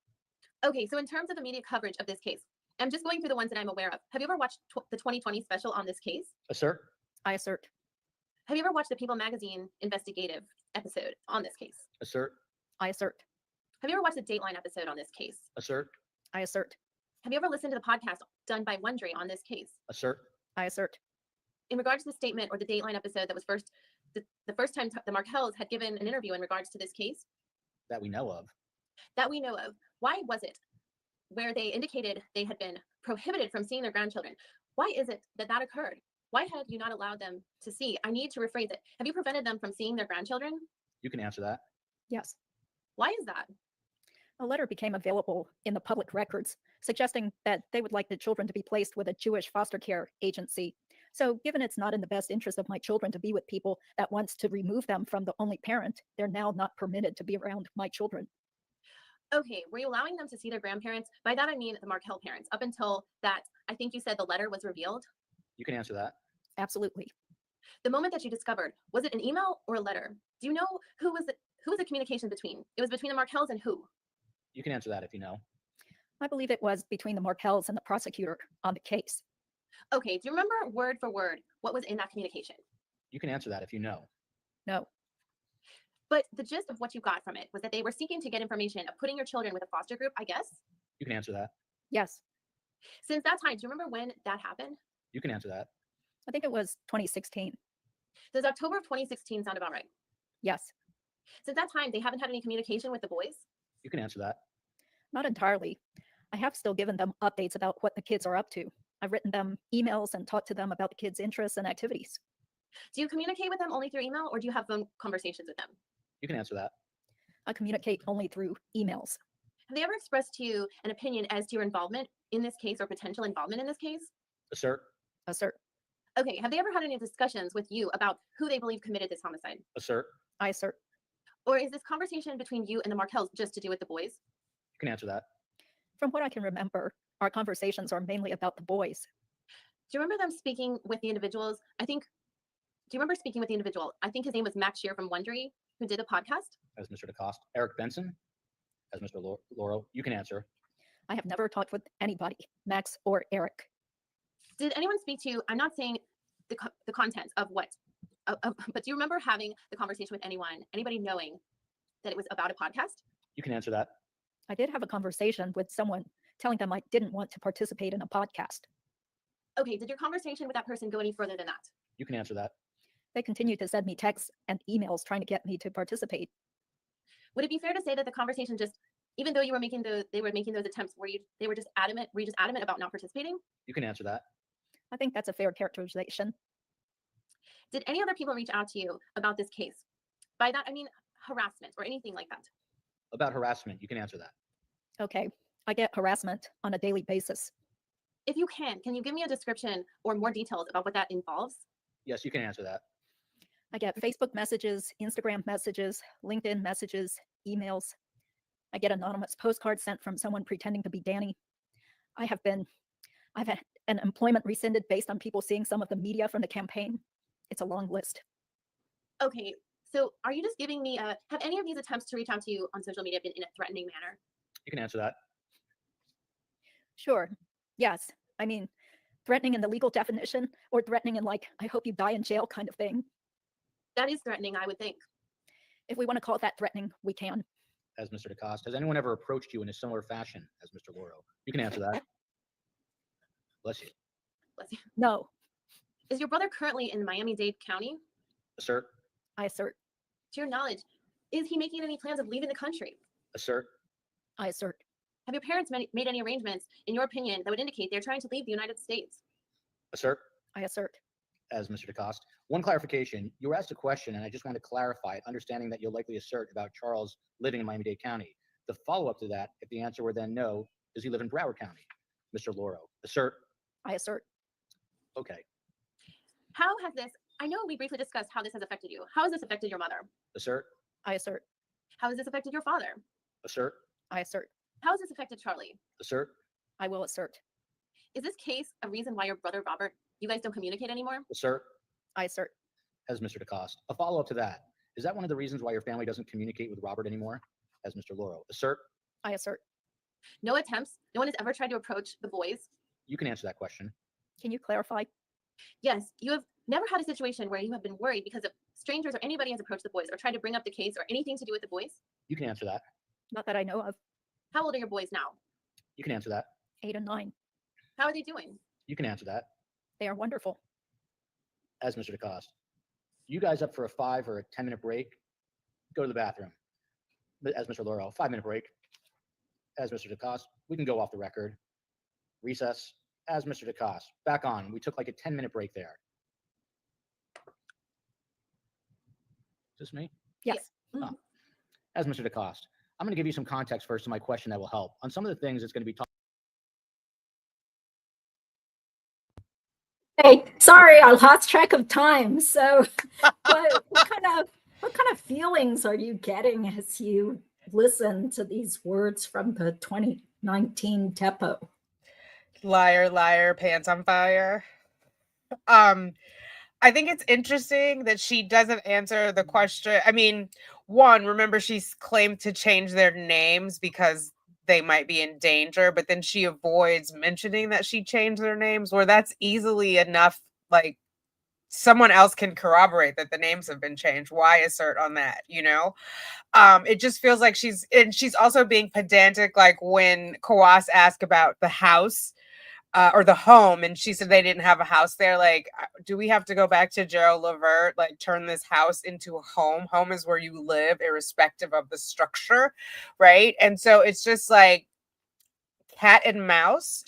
Okay, so in terms of the media coverage of this case, I'm just going through the ones that I'm aware of. Have you ever watched the 2020 special on this case? Assert. I assert. Have you ever watched the People magazine investigative episode on this case? Assert. I assert. Have you ever watched the Dateline episode on this case? Assert. I assert. Have you ever listened to the podcast done by Wondery on this case? Assert. I assert. In regards to the statement or the Dateline episode that was the first time the Markels had given an interview in regards to this case That we know of. why was it where they indicated they had been prohibited from seeing their grandchildren? Why is it that occurred? Why had you not allowed them to see? I need to rephrase it. Have you prevented them from seeing their grandchildren? You can answer that. Yes. Why is that? A letter became available in the public records suggesting that they would like the children to be placed with a Jewish foster care agency. So given it's not in the best interest of my children to be with people that wants to remove them from the only parent, they're now not permitted to be around my children. Okay, were you allowing them to see their grandparents? By that I mean the Markel parents, up until that, I think you said the letter was revealed. You can answer that. Absolutely. The moment that you discovered, was it an email or a letter? Do you know who was the communication between? It was between the Markels and who? You can answer that if you know. I believe it was between the Markels and the prosecutor on the case. Okay, do you remember word for word what was in that communication? You can answer that if you know. No. But the gist of what you got from it was that they were seeking to get information of putting your children with a foster group, I guess? You can answer that. Yes. Since that time, do you remember when that happened? You can answer that. I think it was 2016. Does October of 2016 sound about right? Yes. Since that time, they haven't had any communication with the boys? You can answer that. Not entirely. I have still given them updates about what the kids are up to. I've written them emails and talked to them about the kids' interests and activities. Do you communicate with them only through email, or do you have phone conversations with them? You can answer that. I communicate only through emails. Have they ever expressed to you an opinion as to your involvement in this case or potential involvement in this case? Assert. Assert. Okay, have they ever had any discussions with you about who they believe committed this homicide? Assert. I assert. Or is this conversation between you and the Markels just to do with the boys? You can answer that. From what I can remember, our conversations are mainly about the boys. Do you remember them speaking with the individuals? Do you remember speaking with the individual? I think his name was Max Shear from Wondery, who did a podcast. As Mr. DeCoste. Eric Benson. As Mr. Laurel. You can answer. I have never talked with anybody, Max or Eric. Did anyone speak to you? I'm not saying the contents of what, but do you remember having the conversation with anybody knowing that it was about a podcast? You can answer that. I did have a conversation with someone telling them I didn't want to participate in a podcast. Okay, did your conversation with that person go any further than that? You can answer that. They continued to send me texts and emails trying to get me to participate. Would it be fair to say that the conversation just, even though they were making those attempts, were you just adamant about not participating? You can answer that. I think that's a fair characterization. Did any other people reach out to you about this case? By that, I mean harassment or anything like that. About harassment, you can answer that. Okay, I get harassment on a daily basis. If you can you give me a description or more details about what that involves? Yes, you can answer that. I get Facebook messages, Instagram messages, LinkedIn messages, emails. I get anonymous postcards sent from someone pretending to be Danny. I've had an employment rescinded based on people seeing some of the media from the campaign. It's a long list. Okay, so are you just giving me have any of these attempts to reach out to you on social media been in a threatening manner? You can answer that. Sure. Yes. I mean, threatening in the legal definition or threatening in like, I hope you die in jail kind of thing. That is threatening, I would think. If we want to call that threatening, we can. As Mr. DeCoste. Has anyone ever approached you in a similar fashion as Mr. Laurel? You can answer that. Bless you. Bless you. No, Is your brother currently in Miami-Dade County? Assert. I assert. To your knowledge, is he making any plans of leaving the country? Assert. I assert. Have your parents made any arrangements, in your opinion, that would indicate they're trying to leave the United States? Assert. I assert. As Mr. DeCoste. One clarification. You were asked a question, and I just want to clarify it, understanding that you'll likely assert about Charles living in Miami-Dade County. The follow-up to that, if the answer were then no, does he live in Broward County? Mr. Laurel. Assert. I assert. Okay. How has this, I know we briefly discussed how this has affected you. How has this affected your mother? Assert. I assert. How has this affected your father? Assert. I assert. How has this affected Charlie? Assert. I will assert. Is this case a reason why your brother Robert, you guys don't communicate anymore? Assert. I assert. As Mr. DeCoste. A follow-up to that. Is that one of the reasons why your family doesn't communicate with Robert anymore? As Mr. Laurel. Assert. I assert. No attempts? No one has ever tried to approach the boys? You can answer that question. Can you clarify? Yes, you have never had a situation where you have been worried because of strangers or anybody has approached the boys or tried to bring up the case or anything to do with the boys? You can answer that. Not that I know of. How old are your boys now? You can answer that. 8 and 9. How are they doing? You can answer that. They are wonderful. As Mr. DeCoste. You guys up for a 5 or a 10-minute break? Go to the bathroom. As Mr. Laurel. 5-minute break. As Mr. DeCoste. We can go off the record. Recess. As Mr. DeCoste. Back on. We took like a 10-minute break there. Is this me? Yes. Oh. As Mr. DeCoste. I'm going to give you some context first to my question that will help. On some of the things it's going to be talked. Hey, sorry, I lost track of time. So what kind of feelings are you getting as you listen to these words from the 2019 Depo? Liar, liar, pants on fire. I think it's interesting that she doesn't answer the question. I mean, one, remember she's claimed to change their names because they might be in danger, but then she avoids mentioning that she changed their names, where that's easily enough. Like, someone else can corroborate that the names have been changed. Why assert on that? It just feels like she's also being pedantic. Like when Kawas asked about the house, or the home, and she said they didn't have a house there. Like, do we have to go back to Gerald Levert, like turn this house into a home? Home is where you live, irrespective of the structure, right? And so it's just like cat and mouse.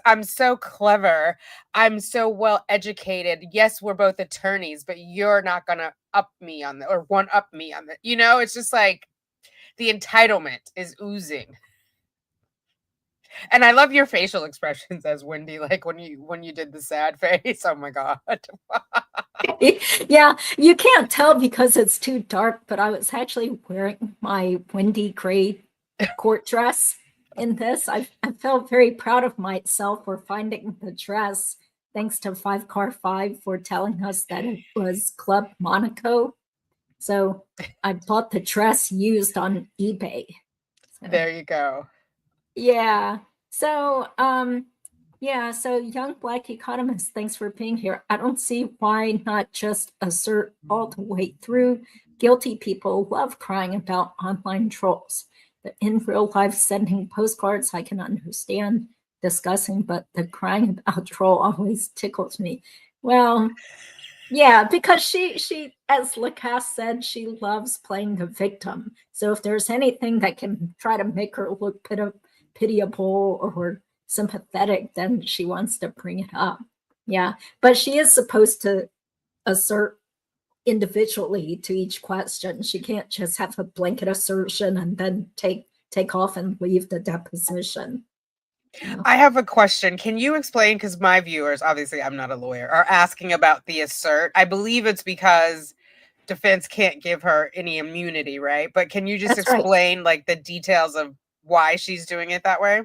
I'm so clever. I'm so well educated. Yes, we're both attorneys, but you're not gonna up me on that or one up me on that. It's just like the entitlement is oozing. And I love your facial expressions as Wendy, like when you did the sad face. Oh my God. Yeah, you can't tell because it's too dark, but I was actually wearing my Wendy gray court dress in this. I felt very proud of myself for finding the dress. Thanks to 5 Car 5 for telling us that it was Club Monaco. So I bought the dress used on eBay. So, There you go. yeah. So so young Black economist, thanks for being here. I don't see why not just assert all the way through. Guilty people love crying about online trolls. In real life, sending postcards, I can understand discussing, but the crying about troll always tickles me. Well, yeah, because she, as Lacasse said, she loves playing the victim. So if there's anything that can try to make her look pitiable or sympathetic, then she wants to bring it up. Yeah, but she is supposed to assert individually to each question. She can't just have a blanket assertion and then take off and leave the deposition. I have a question. Can you explain? Because my viewers, obviously I'm not a lawyer, are asking about the assert. I believe it's because defense can't give her any immunity, right? But can you just That's right. explain like the details of why she's doing it that way?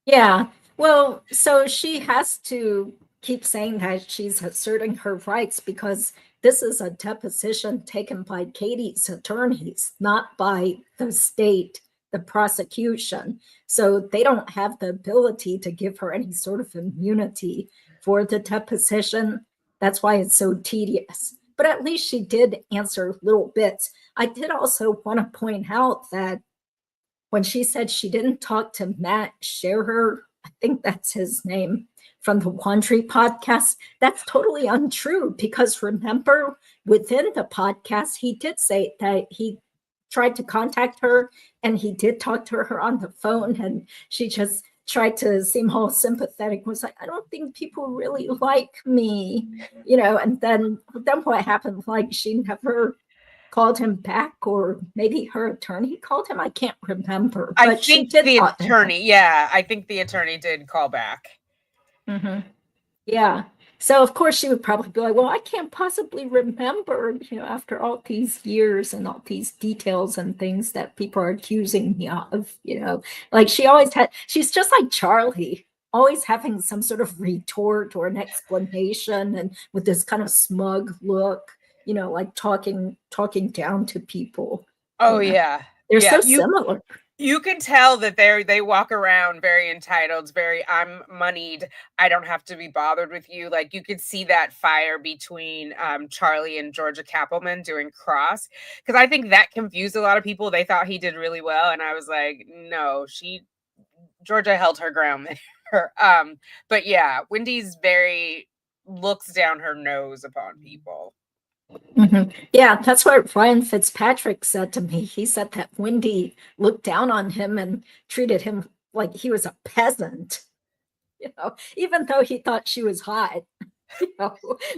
Yeah. Well, so she has to keep saying that she's asserting her rights because this is a deposition taken by Katie's attorneys, not by the state, the prosecution. So they don't have the ability to give her any sort of immunity for the deposition. That's why it's so tedious. But at least she did answer little bits. I did also want to point out that when she said she didn't talk to Matt Scherer, I think that's his name, from the Laundry podcast, that's totally untrue because remember, within the podcast, he did say that he tried to contact her and he did talk to her on the phone and she just tried to seem all sympathetic, was like, I don't think people really like me, and then what happened? Like she never called him back, or maybe her attorney called him. I can't remember, I but she think did the talk to him. attorney, yeah, I think the attorney did call back. Mm-hmm. Yeah. So of course she would probably be like, well, I can't possibly remember, after all these years and all these details and things that people are accusing me of, like she's just like Charlie, always having some sort of retort or an explanation and with this kind of smug look, like talking down to people. Oh yeah. They're Yeah, so similar. You can tell that they walk around very entitled, very I'm moneyed. I don't have to be bothered with you. Like you could see that fire between Charlie and Georgia Kappelman doing Cross, because I think that confused a lot of people. They thought he did really well, and I was like, no, Georgia held her ground there. But yeah, Wendy's very looks down her nose upon people. Mm-hmm. Yeah, that's what Ryan Fitzpatrick said to me. He said that Wendy looked down on him and treated him like he was a peasant, even though he thought she was hot,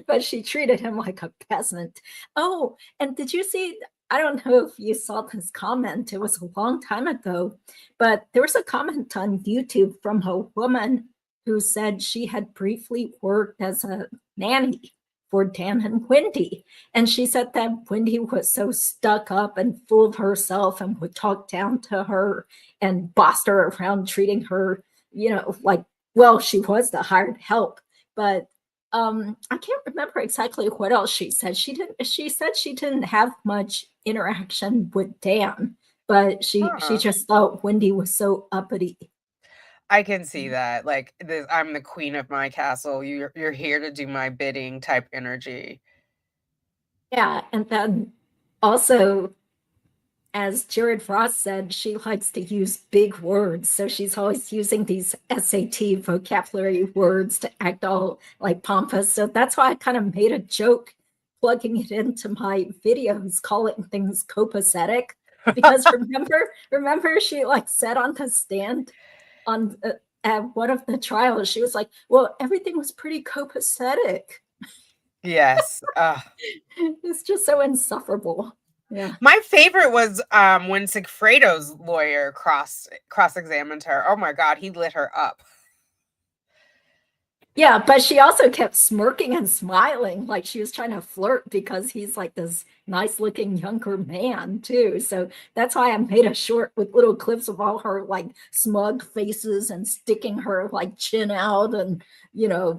but she treated him like a peasant. Oh, and did you see? I don't know if you saw this comment. It was a long time ago, but there was a comment on YouTube from a woman who said she had briefly worked as a nanny for Dan and Wendy. And she said that Wendy was so stuck up and full of herself and would talk down to her and bossed her around, treating her, like, well, she was the hired help. But I can't remember exactly what else she said. She said she didn't have much interaction with Dan, but she just thought Wendy was so uppity. I can see that. Like I'm the queen of my castle. You're here to do my bidding type energy. Yeah, and then also, as Jared Ross said, she likes to use big words. So she's always using these SAT vocabulary words to act all like pompous. So that's why I kind of made a joke plugging it into my videos, calling things copacetic. Because remember she like said on the stand at one of the trials, she was like, well, everything was pretty copacetic. Yes. It's just so insufferable. Yeah. My favorite was when Sigfredo's lawyer cross-examined her. Oh my God, he lit her up. Yeah, but she also kept smirking and smiling like she was trying to flirt because he's like this nice looking younger man too. So that's why I made a short with little clips of all her like smug faces and sticking her like chin out and,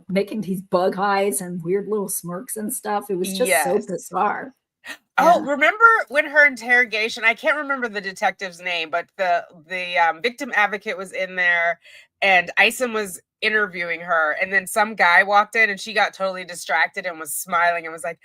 making these bug eyes and weird little smirks and stuff. It was just so Yes. bizarre. Oh, Yeah. remember when her interrogation, I can't remember the detective's name, but the victim advocate was in there and Isom was interviewing her, and then some guy walked in and she got totally distracted and was smiling and was like,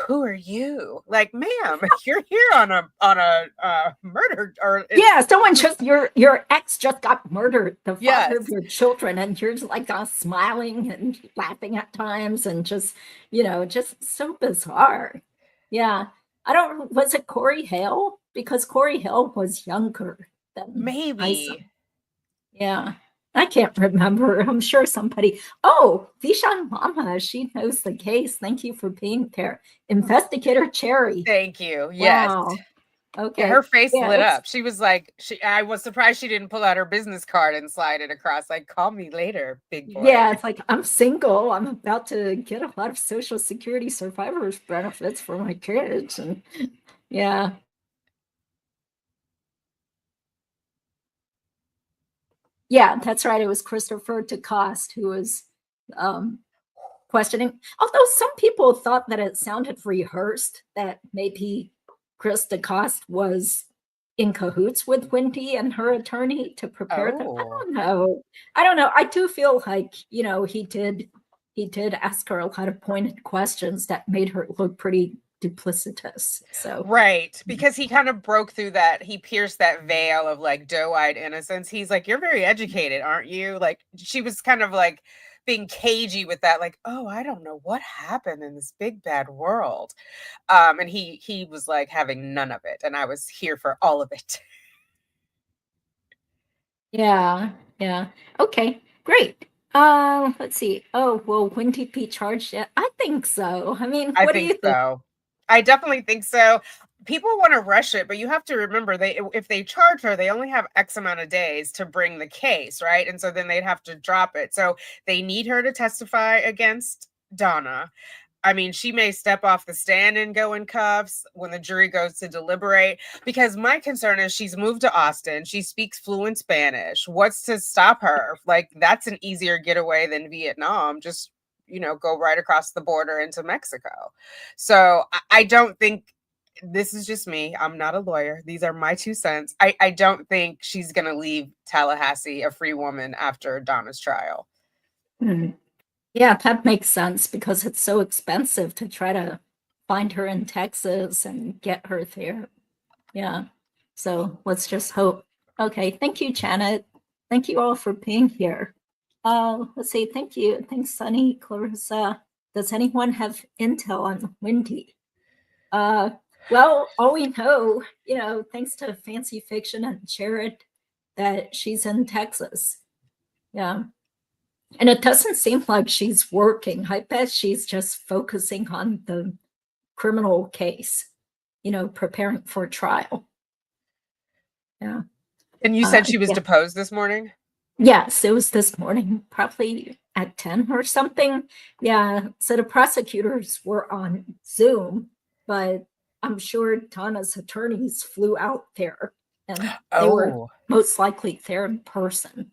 "Who are you?" Like, "Ma'am, you're here on a murder or Yeah, someone just your ex just got murdered, the father Yes. of your children, and you're just like smiling and laughing at times and just, just so bizarre. Yeah. Was it Corey Hale? Because Corey Hale was younger than maybe." Isom. Yeah. I can't remember. I'm sure somebody. Oh, Vishan Mama, she knows the case. Thank you for being there. Investigator Cherry. Thank you. Yes. Wow. Okay. Yeah, her face Yeah, lit it's- up. She was like, I was surprised she didn't pull out her business card and slide it across. Like, "Call me later, big boy." Yeah, it's like I'm single. I'm about to get a lot of Social Security survivors benefits for my kids. And yeah. Yeah, that's right. It was Christopher DeCoste who was questioning. Although some people thought that it sounded rehearsed, that maybe Chris DeCoste was in cahoots with Wendi and her attorney to prepare them. I don't know. I do feel like, he did ask her a lot of pointed questions that made her look pretty duplicitous. So Right, because he kind of broke through that. He pierced that veil of like doe-eyed innocence. He's like, "You're very educated, aren't you?" Like, she was kind of like being cagey with that, like, "Oh, I don't know what happened in this big bad world." And he was like having none of it, and I was here for all of it. yeah, yeah. Okay, great. Let's see. Oh, will Wendi be charged yet? I think so. I mean, I what do you think think? so. I definitely think so. People want to rush it, but you have to remember if they charge her, they only have X amount of days to bring the case, right? And so then they'd have to drop it. So they need her to testify against Donna. I mean, she may step off the stand and go in cuffs when the jury goes to deliberate, because my concern is she's moved to Austin. She speaks fluent Spanish. What's to stop her? Like, that's an easier getaway than Vietnam. Just, go right across the border into Mexico. So I don't think, this is just me. I'm not a lawyer. These are my 2 cents. I don't think she's going to leave Tallahassee a free woman after Donna's trial. Hmm. Yeah, that makes sense because it's so expensive to try to find her in Texas and get her there. Yeah. So let's just hope. Okay. Thank you, Janet. Thank you all for being here. Let's see. Thank you. Thanks, Sunny, Clarissa. Does anyone have intel on Wendi? Well, all we know, thanks to Fancy Fiction and Jared, that she's in Texas. Yeah. And it doesn't seem like she's working. I bet she's just focusing on the criminal case, preparing for trial. Yeah. And you said she was Yeah. deposed this morning? Yes, it was this morning, probably at 10 or something. Yeah. So the prosecutors were on Zoom, but I'm sure Donna's attorneys flew out there and they were most likely there in person.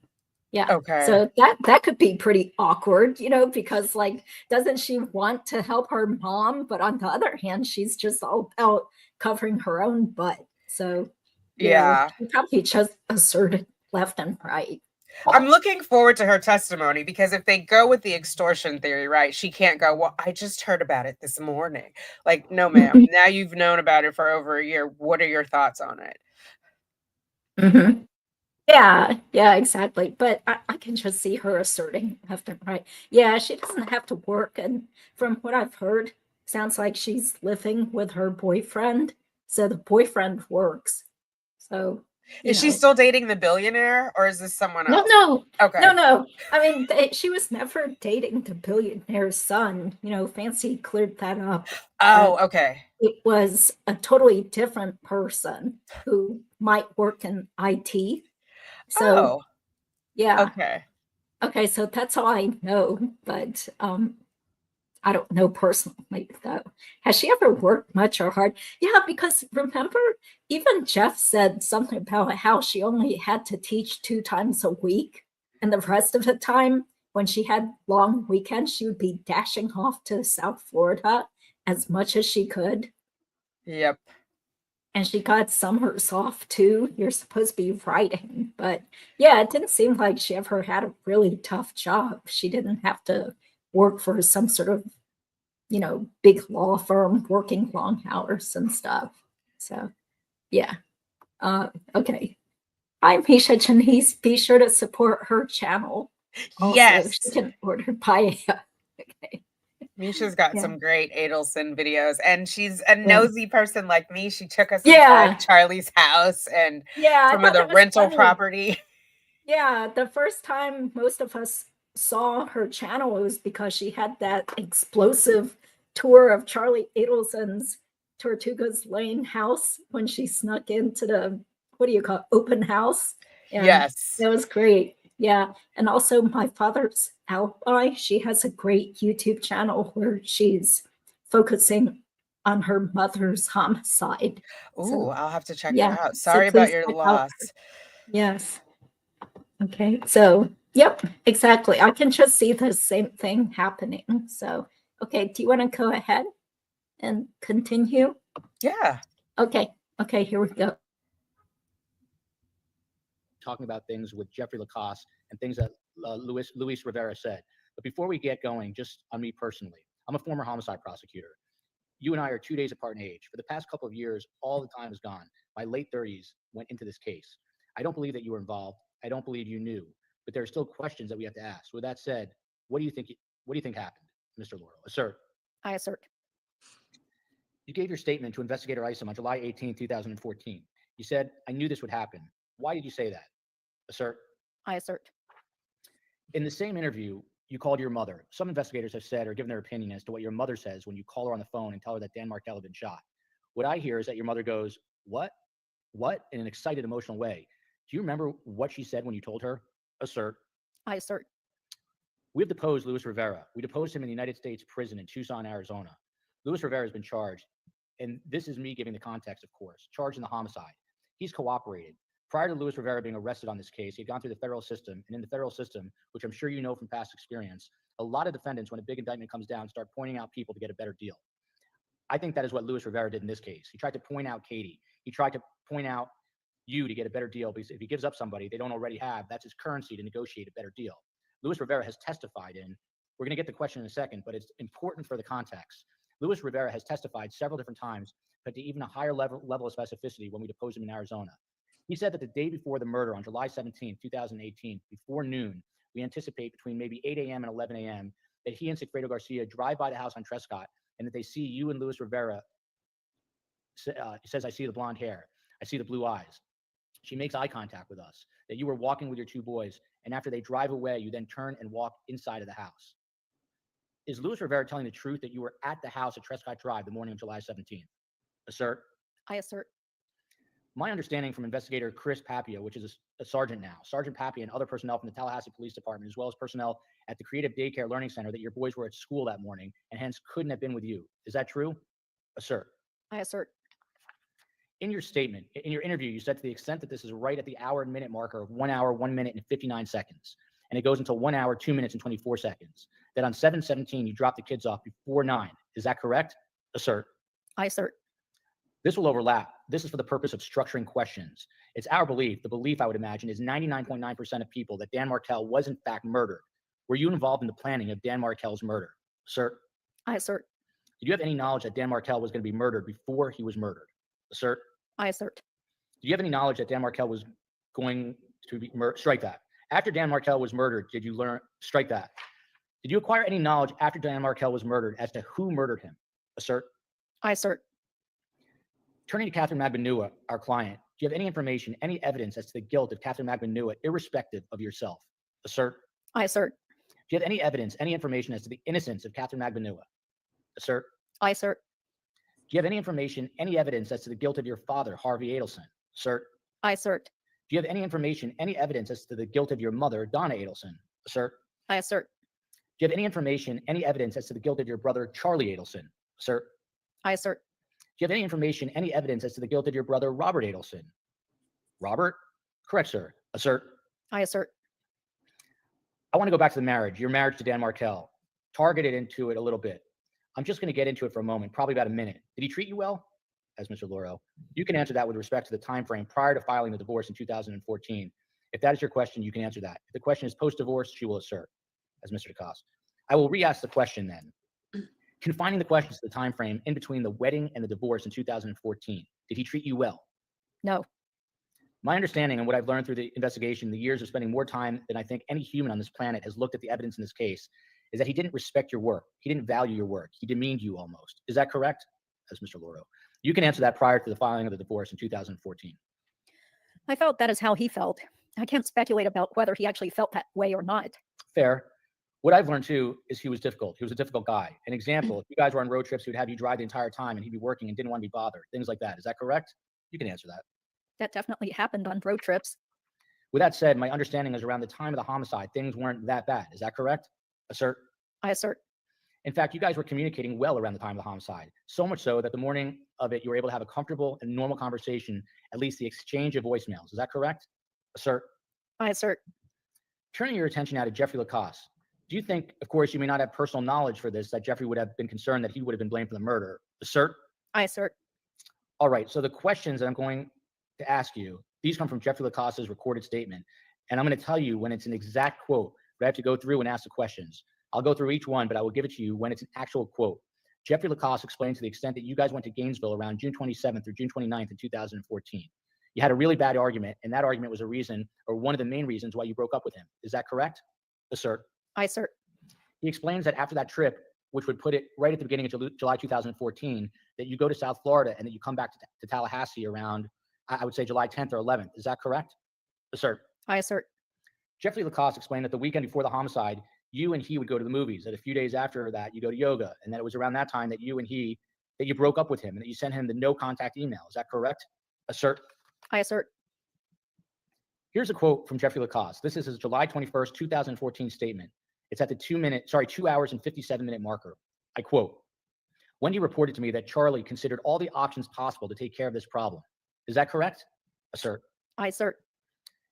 Yeah. Okay. So that could be pretty awkward, because like, doesn't she want to help her mom? But on the other hand, she's just all about covering her own butt. So yeah, she probably just asserted left and right. I'm looking forward to her testimony, because if they go with the extortion theory, right, she can't go, "Well, I just heard about it this morning." Like, no, ma'am. Now you've known about it for over a year. What are your thoughts on it? Mm-hmm. Yeah, exactly. But I can just see her asserting left and right. Yeah, she doesn't have to work. And from what I've heard, sounds like she's living with her boyfriend. So the boyfriend works. So Is she know. still dating the billionaire, or is this someone No, else? no, Okay. no. I mean, she was never dating the billionaire's son. Fancy cleared that up. Oh, okay. It was a totally different person who might work in IT. So, Oh, yeah. okay. Okay, so that's all I know, but I don't know personally though. Has she ever worked much or hard? Yeah, because remember, even Jeff said something about how she only had to teach 2 times a week, and the rest of the time, when she had long weekends, she would be dashing off to South Florida as much as she could. Yep. And she got summers off too. You're supposed to be writing, but yeah, it didn't seem like she ever had a really tough job. She didn't have to work for some sort of, big law firm working long hours and stuff. So, yeah. Okay. Hi, Misha Janice. Be sure to support her channel. Also, Yes. she can order paella. Okay. Misha's got Yeah. some great Adelson videos, and she's a nosy person like me. She took us Yeah. inside Charlie's house and Yeah. I some of thought the that was rental funny. property. Yeah, the first time most of us saw her channel, it was because she had that explosive tour of Charlie Adelson's Tortugas Lane house when she snuck into the, what do you call it, open house. And Yes. that was great. Yeah. And also my father's alibi. She has a great YouTube channel where she's focusing on her mother's homicide. Ooh, So, I'll have to check yeah. it out. So Sorry about please your check out loss. Yes. Okay, so yep, exactly. I can just see the same thing happening. So, okay, do you want to go ahead and continue? Yeah. Okay, here we go. Talking about things with Jeffrey Lacoste and things that Luis Rivera said. But before we get going, just on me personally, I'm a former homicide prosecutor. You and I are 2 days apart in age. For the past couple of years, all the time is gone. My late 30s went into this case. I don't believe that you were involved. I don't believe you knew, but there are still questions that we have to ask. With that said, what do you think happened, Mr. Laurel? Assert. I assert. You gave your statement to investigator Isom on July 18, 2014. You said, I knew this would happen. Why did you say that? Assert. I assert. In the same interview, you called your mother. Some investigators have said or given their opinion as to what your mother says when you call her on the phone and tell her that Dan Markel had been shot. What I hear is that your mother goes, what? What? In an excited, emotional way. Do you remember what she said when you told her? Assert. I assert. We have deposed Luis Rivera. We deposed him in the United States prison in Tucson, Arizona. Luis Rivera has been charged, and this is me giving the context, of course, charged in the homicide. He's cooperated. Prior to Luis Rivera being arrested on this case, he had gone through the federal system, and in the federal system, which I'm sure you know from past experience, a lot of defendants, when a big indictment comes down, start pointing out people to get a better deal. I think that is what Luis Rivera did in this case. He tried to point out Katie. He tried to point out you to get a better deal, because if he gives up somebody they don't already have, that's his currency to negotiate a better deal. Luis Rivera has testified in, we're going to get the question in a second, but it's important for the context. Luis Rivera has testified several different times, but to even a higher level of specificity when we deposed him in Arizona. He said that the day before the murder on July 17, 2018, before noon, we anticipate between maybe 8 a.m. and 11 a.m. that he and Sigfredo Garcia drive by the house on Trescott and that they see you and Luis Rivera. He says, I see the blonde hair. I see the blue eyes. She makes eye contact with us, that you were walking with your 2 boys, and after they drive away, you then turn and walk inside of the house. Is Luis Rivera telling the truth that you were at the house at Trescott Drive the morning of July 17th? Assert. I assert. My understanding from investigator Chris Papia, which is a sergeant now, Sergeant Papia and other personnel from the Tallahassee Police Department, as well as personnel at the Creative Daycare Learning Center, that your boys were at school that morning and hence couldn't have been with you. Is that true? Assert. I assert. In your statement, in your interview, you said to the extent that this is right at the hour and minute marker of 1 hour, 1 minute and 59 seconds, and it goes until 1 hour, 2 minutes and 24 seconds, that on 7/17, you dropped the kids off before 9. Is that correct? Assert. I assert. This will overlap. This is for the purpose of structuring questions. It's our belief, the belief I would imagine is 99.9% of people, that Dan Markel was in fact murdered. Were you involved in the planning of Dan Markel's murder? Assert. I assert. Did you have any knowledge that Dan Markel was going to be murdered before he was murdered? Assert. I assert. Do you have any knowledge that Dan Markel was going to be murdered? Strike that. After Dan Markel was murdered, did you learn? Strike that. Did you acquire any knowledge after Dan Markel was murdered as to who murdered him? Assert. I assert. Turning to Catherine Magbanua, our client, you have any information, any evidence as to the guilt of Catherine Magbanua, irrespective of yourself? Assert. I assert. Do you have any evidence, any information as to the innocence of Catherine Magbanua? Assert. I assert. Do you have any information, any evidence as to the guilt of your father, Harvey Adelson? Assert. I assert. Do you have any information, any evidence as to the guilt of your mother, Donna Adelson? Assert. I assert. Do you have any information, any evidence as to the guilt of your brother, Charlie Adelson? Assert. I assert. Do you have any information, any evidence as to the guilt of your brother, Robert Adelson? Robert? Correct, sir. Assert. I assert. I want to go back to the marriage, your marriage to Dan Markel. Targeted into it a little bit. I'm just going to get into it for a moment, probably about a minute. Did he treat you well? As Mr. Loro. You can answer that with respect to the time frame prior to filing the divorce in 2014. If that is your question, you can answer that. If the question is post-divorce, she will assert, as Mr. DeCoste. I will re-ask the question then. Confining the questions to the time frame in between the wedding and the divorce in 2014, did he treat you well? No. My understanding and what I've learned through the investigation, the years of spending more time than I think any human on this planet has looked at the evidence in this case, is that he didn't respect your work. He didn't value your work. He demeaned you almost. Is that correct? As Mr. Loro. You can answer that prior to the filing of the divorce in 2014. I felt that is how he felt. I can't speculate about whether he actually felt that way or not. Fair. What I've learned too is he was difficult. He was a difficult guy. An example, if you guys were on road trips, he would have you drive the entire time and he'd be working and didn't want to be bothered. Things like that. Is that correct? You can answer that. That definitely happened on road trips. With that said, my understanding is around the time of the homicide, things weren't that bad. Is that correct? Assert. I assert. In fact, you guys were communicating well around the time of the homicide. So much so that the morning of it, you were able to have a comfortable and normal conversation, at least the exchange of voicemails. Is that correct? Assert. I assert. Turning your attention now to Jeffrey Lacoste. Do you think, of course, you may not have personal knowledge for this, that Jeffrey would have been concerned that he would have been blamed for the murder? Assert. I assert. All right. So the questions that I'm going to ask you, these come from Jeffrey Lacoste's recorded statement. And I'm going to tell you when it's an exact quote, but I have to go through and ask the questions. I'll go through each one, but I will give it to you when it's an actual quote. Jeffrey Lacoste explained to the extent that you guys went to Gainesville around June 27th through June 29th in 2014. You had a really bad argument, and that argument was a reason, or one of the main reasons why you broke up with him. Is that correct? Assert. I assert. He explains that after that trip, which would put it right at the beginning of July 2014, that you go to South Florida and that you come back to Tallahassee around, I would say, July 10th or 11th. Is that correct? Assert. I assert. Jeffrey Lacoste explained that the weekend before the homicide, you and he would go to the movies. That a few days after that, you go to yoga, and that it was around that time that you broke up with him, and that you sent him the no contact email. Is that correct? Assert. I assert. Here's a quote from Jeffrey Lacoste. This is his July 21st, 2014 statement. It's at the 2 hours and 57-minute marker. I quote, Wendi reported to me that Charlie considered all the options possible to take care of this problem. Is that correct? Assert. I assert.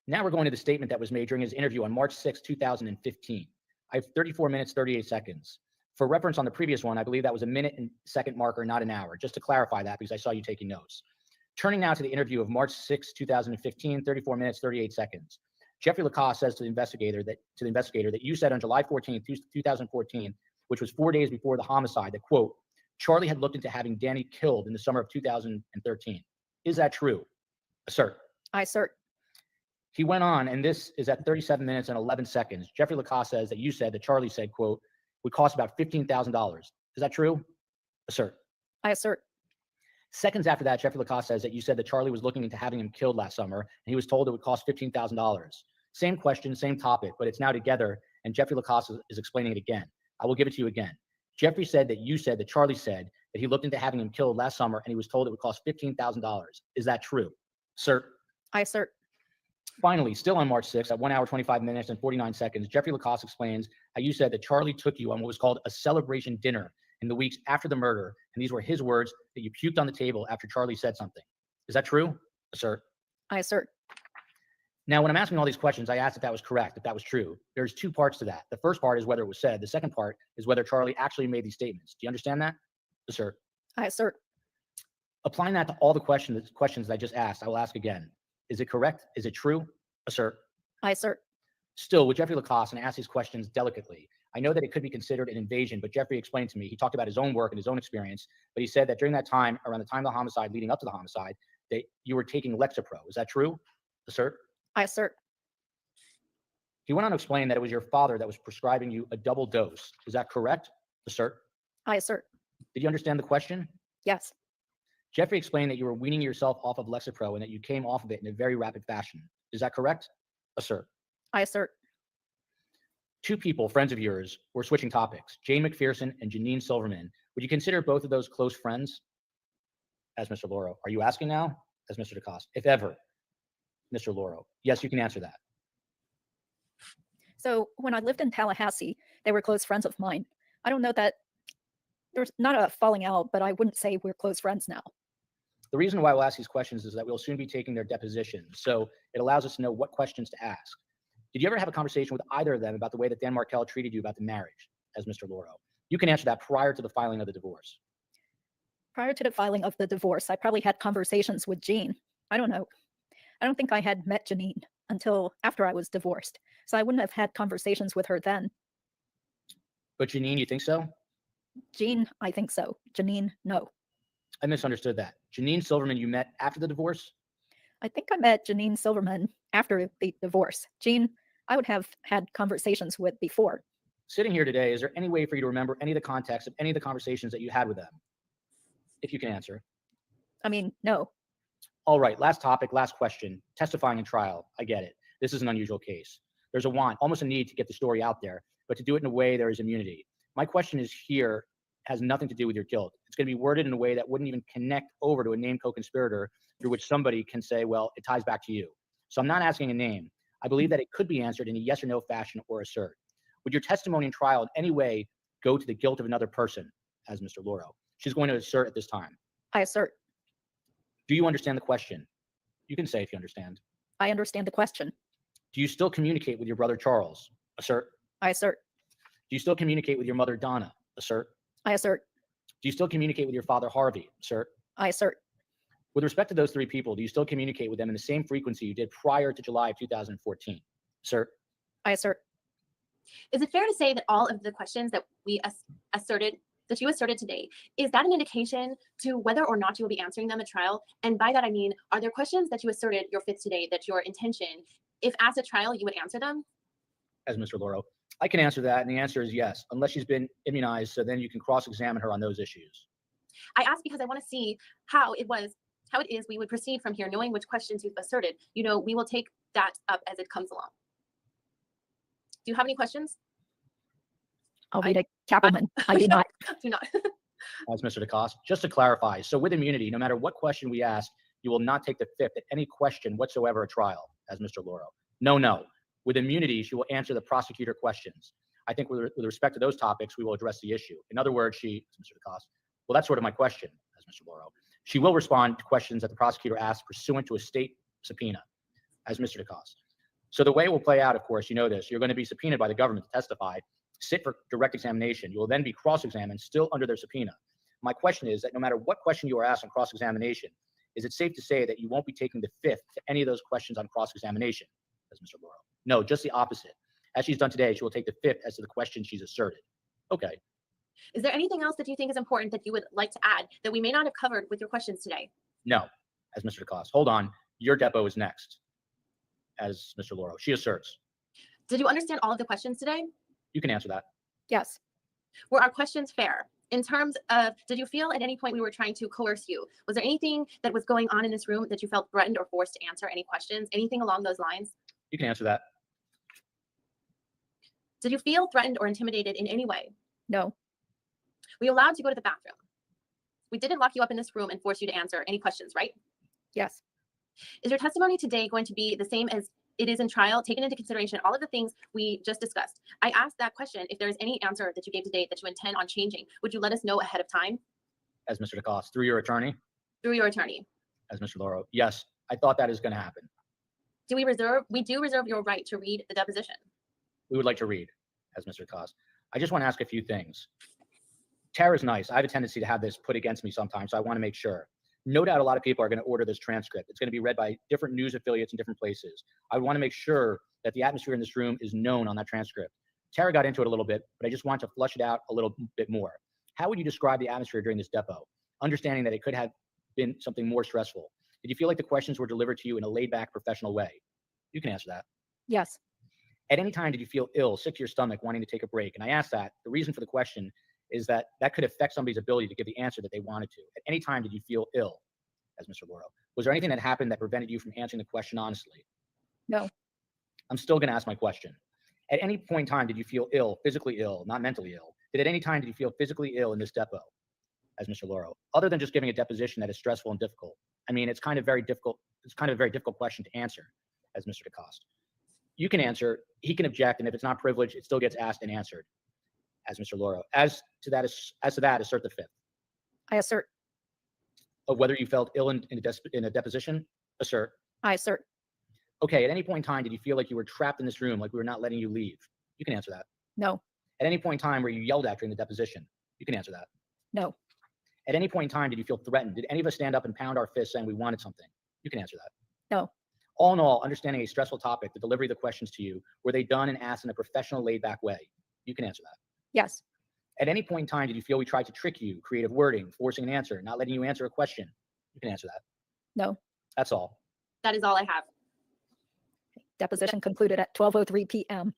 Now we're going to the statement that was made during his interview on March 6, 2015. I have 34 minutes, 38 seconds. For reference on the previous one, I believe that was a minute and second marker, not an hour, just to clarify that because I saw you taking notes. Turning now to the interview of March 6, 2015, 34 minutes, 38 seconds. Jeffrey Lacoste says to the investigator that you said on July 14, 2014, which was 4 days before the homicide, that, quote, Charlie had looked into having Danny killed in the summer of 2013. Is that true? Assert. I assert. He went on, and this is at 37 minutes and 11 seconds. Jeffrey Lacoste says that you said that Charlie said, quote, would cost about $15,000. Is that true? Assert. I assert. Seconds after that, Jeffrey Lacoste says that you said that Charlie was looking into having him killed last summer, and he was told it would cost $15,000. Same question, same topic, but it's now together, and Jeffrey Lacoste is explaining it again. I will give it to you again. Jeffrey said that Charlie said that he looked into having him killed last summer, and he was told it would cost $15,000. Is that true? Assert. I assert. Finally, still on March 6th, at 1 hour, 25 minutes and 49 seconds, Jeffrey Lacoste explains how you said that Charlie took you on what was called a celebration dinner in the weeks after the murder, and these were his words, that you puked on the table after Charlie said something. Is that true? Assert. I assert. Now, when I'm asking all these questions, I asked if that was correct, if that was true. There's two parts to that. The first part is whether it was said. The second part is whether Charlie actually made these statements. Do you understand that? Assert. I assert. Applying that to all the questions that I just asked, I will ask again. Is it correct? Is it true? Assert. I assert. Still, with Jeffrey Lacoste, and I ask these questions delicately, I know that it could be considered an invasion, but Jeffrey explained to me, he talked about his own work and his own experience, but he said that during that time, around the time of the homicide, leading up to the homicide, that you were taking Lexapro. Is that true? Assert. I assert. He went on to explain that it was your father that was prescribing you a double dose. Is that correct? Assert. I assert. Did you understand the question? Yes. Jeffrey explained that you were weaning yourself off of Lexapro and that you came off of it in a very rapid fashion. Is that correct? Assert. I assert. Two people, friends of yours, were switching topics, Jane McPherson and Janine Silverman. Would you consider both of those close friends? As Mr. Loro. Are you asking now? As Mr. DeCoste. If ever, Mr. Loro. Yes, you can answer that. So when I lived in Tallahassee, they were close friends of mine. I don't know that there's not a falling out, but I wouldn't say we're close friends now. The reason why we'll ask these questions is that we'll soon be taking their depositions. So it allows us to know what questions to ask. Did you ever have a conversation with either of them about the way that Dan Markel treated you about the marriage, as Mr. Loro? You can answer that prior to the filing of the divorce. Prior to the filing of the divorce, I probably had conversations with Jean. I don't know. I don't think I had met Janine until after I was divorced. So I wouldn't have had conversations with her then. But Janine, you think so? Jean, I think so. Janine, no. I misunderstood that. Janine Silverman, you met after the divorce? I think I met Janine Silverman after the divorce. Jean, I would have had conversations with before. Sitting here today, is there any way for you to remember any of the context of any of the conversations that you had with them? If you can answer. I mean, no. All right, last topic, last question. Testifying in trial. I get it. This is an unusual case. There's a want, almost a need to get the story out there, but to do it in a way there is immunity. My question is here has nothing to do with your guilt. It's going to be worded in a way that wouldn't even connect over to a named co-conspirator through which somebody can say, well, it ties back to you. So I'm not asking a name. I believe that it could be answered in a yes or no fashion or assert. Would your testimony in trial in any way go to the guilt of another person, as Mr. Loro? She's going to assert at this time. I assert. Do you understand the question? You can say if you understand. I understand the question. Do you still communicate with your brother Charles? Assert. I assert. Do you still communicate with your mother Donna? Assert. I assert. Do you still communicate with your father Harvey? Assert. I assert. With respect to those three people, do you still communicate with them in the same frequency you did prior to July of 2014? Assert. I assert. Is it fair to say that all of the questions that we asserted, that you asserted today, is that an indication to whether or not you will be answering them at trial? And by that, I mean, are there questions that you asserted your fifth today that your intention, if asked at trial, you would answer them? As Mr. Loro, I can answer that. And the answer is yes, unless she's been immunized. So then you can cross-examine her on those issues. I ask because I want to see how it is we would proceed from here, knowing which questions you've asserted. You know, we will take that up as it comes along. Do you have any questions? I'll read a Kappelman. I do not. Do not. As Mr. DeCoste, just to clarify, so with immunity, no matter what question we ask, you will not take the fifth at any question whatsoever at trial, as Mr. Loro. No. With immunity, she will answer the prosecutor questions. I think with respect to those topics, we will address the issue. In other words, Mr. DeCoste, well, that's sort of my question, as Mr. Loro. She will respond to questions that the prosecutor asks pursuant to a state subpoena, as Mr. DeCoste. So the way it will play out, of course, you know this, you're going to be subpoenaed by the government to testify, sit for direct examination. You will then be cross-examined still under their subpoena. My question is that no matter what question you are asked on cross-examination, is it safe to say that you won't be taking the fifth to any of those questions on cross-examination, as Mr. Loro? No, just the opposite. As she's done today, she will take the fifth as to the question she's asserted. Okay. Is there anything else that you think is important that you would like to add that we may not have covered with your questions today? No, as Mr. DeCoste. Hold on. Your depo is next, as Mr. Loro. She asserts. Did you understand all of the questions today? You can answer that. Yes. Were our questions fair? In terms of, did you feel at any point we were trying to coerce you? Was there anything that was going on in this room that you felt threatened or forced to answer any questions? Anything along those lines? You can answer that. Did you feel threatened or intimidated in any way? No. Were you allowed to go to the bathroom? We didn't lock you up in this room and force you to answer any questions, right? Yes. Is your testimony today going to be the same as it is in trial, taking into consideration all of the things we just discussed? I asked that question. If there's any answer that you gave today that you intend on changing, would you let us know ahead of time? As Mr. DeCoste, through your attorney? Through your attorney. As Mr. Loro, yes, I thought that is going to happen. We do reserve your right to read the deposition. We would like to read, as Mr. DeCoste. I just want to ask a few things. Tara's nice. I have a tendency to have this put against me sometimes, so I want to make sure. No doubt a lot of people are going to order this transcript. It's going to be read by different news affiliates in different places. I want to make sure that the atmosphere in this room is known on that transcript. Tara got into it a little bit, but I just want to flush it out a little bit more. How would you describe the atmosphere during this depo, understanding that it could have been something more stressful? Did you feel like the questions were delivered to you in a laid-back, professional way? You can answer that. Yes. At any time, did you feel ill, sick to your stomach, wanting to take a break? And I asked that. The reason for the question is that that could affect somebody's ability to give the answer that they wanted to. At any time, did you feel ill, as Mr. Loro. Was there anything that happened that prevented you from answering the question honestly? No. I'm still going to ask my question. At any point in time, did you feel ill, physically ill, not mentally ill? Did you feel physically ill in this depo, as Mr. Loro? Other than just giving a deposition that is stressful and difficult. I mean, it's kind of very difficult. It's kind of a very difficult question to answer, as Mr. DeCoste. You can answer, he can object, and if it's not privileged, it still gets asked and answered, as Mr. Loro. As to that, assert the fifth. I assert. Of whether you felt ill in a deposition, assert. I assert. Okay, at any point in time, did you feel like you were trapped in this room, like we were not letting you leave? You can answer that. No. At any point in time where you yelled at during the deposition? You can answer that. No. At any point in time, did you feel threatened? Did any of us stand up and pound our fists saying we wanted something? You can answer that. No. All in all, understanding a stressful topic, the delivery of the questions to you, were they done and asked in a professional, laid-back way? You can answer that. Yes. At any point in time, did you feel we tried to trick you, creative wording, forcing an answer, not letting you answer a question? You can answer that. No. That's all. That is all I have. Deposition concluded at 12:03 p.m.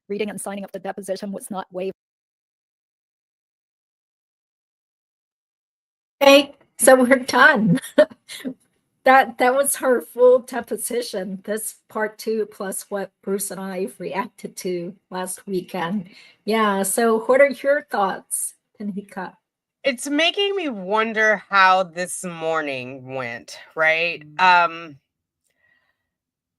Reading and signing of the deposition was not waived. Okay, so we're done. That was her full deposition. This part 2 plus what Bruce and I reacted to last weekend. Yeah, so what are your thoughts, Tanika? It's making me wonder how this morning went, right?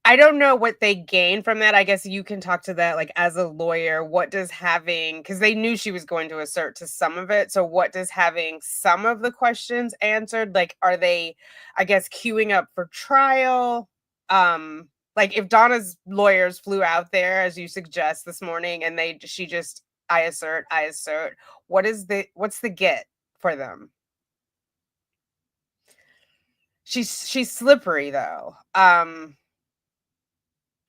I don't know what they gained from that. I guess you can talk to that, like, as a lawyer. What does having, because they knew she was going to assert to some of it. So what does having some of the questions answered? Like, are they, I guess, queuing up for trial? Like, if Donna's lawyers flew out there, as you suggest this morning, and she just, I assert, what's the get for them? She's slippery though.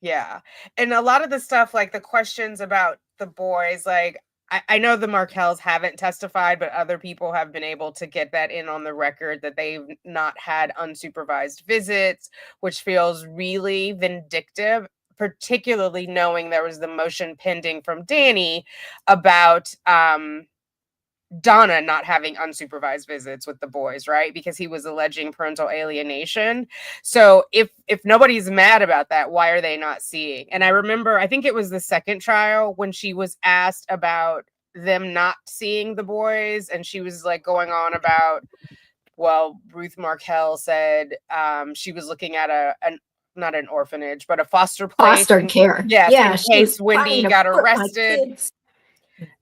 Yeah. And a lot of the stuff, like the questions about the boys, like I know the Markels haven't testified, but other people have been able to get that in on the record that they've not had unsupervised visits, which feels really vindictive, particularly knowing there was the motion pending from Danny about Donna not having unsupervised visits with the boys, right? Because he was alleging parental alienation. So if nobody's mad about that, why are they not seeing? And I remember, I think it was the second trial when she was asked about them not seeing the boys, and she was like going on about, well, Ruth Markel said she was looking at not an orphanage, but a foster place. Foster care. Yes, Yeah, in she case was trying Wendi to got put my arrested. kids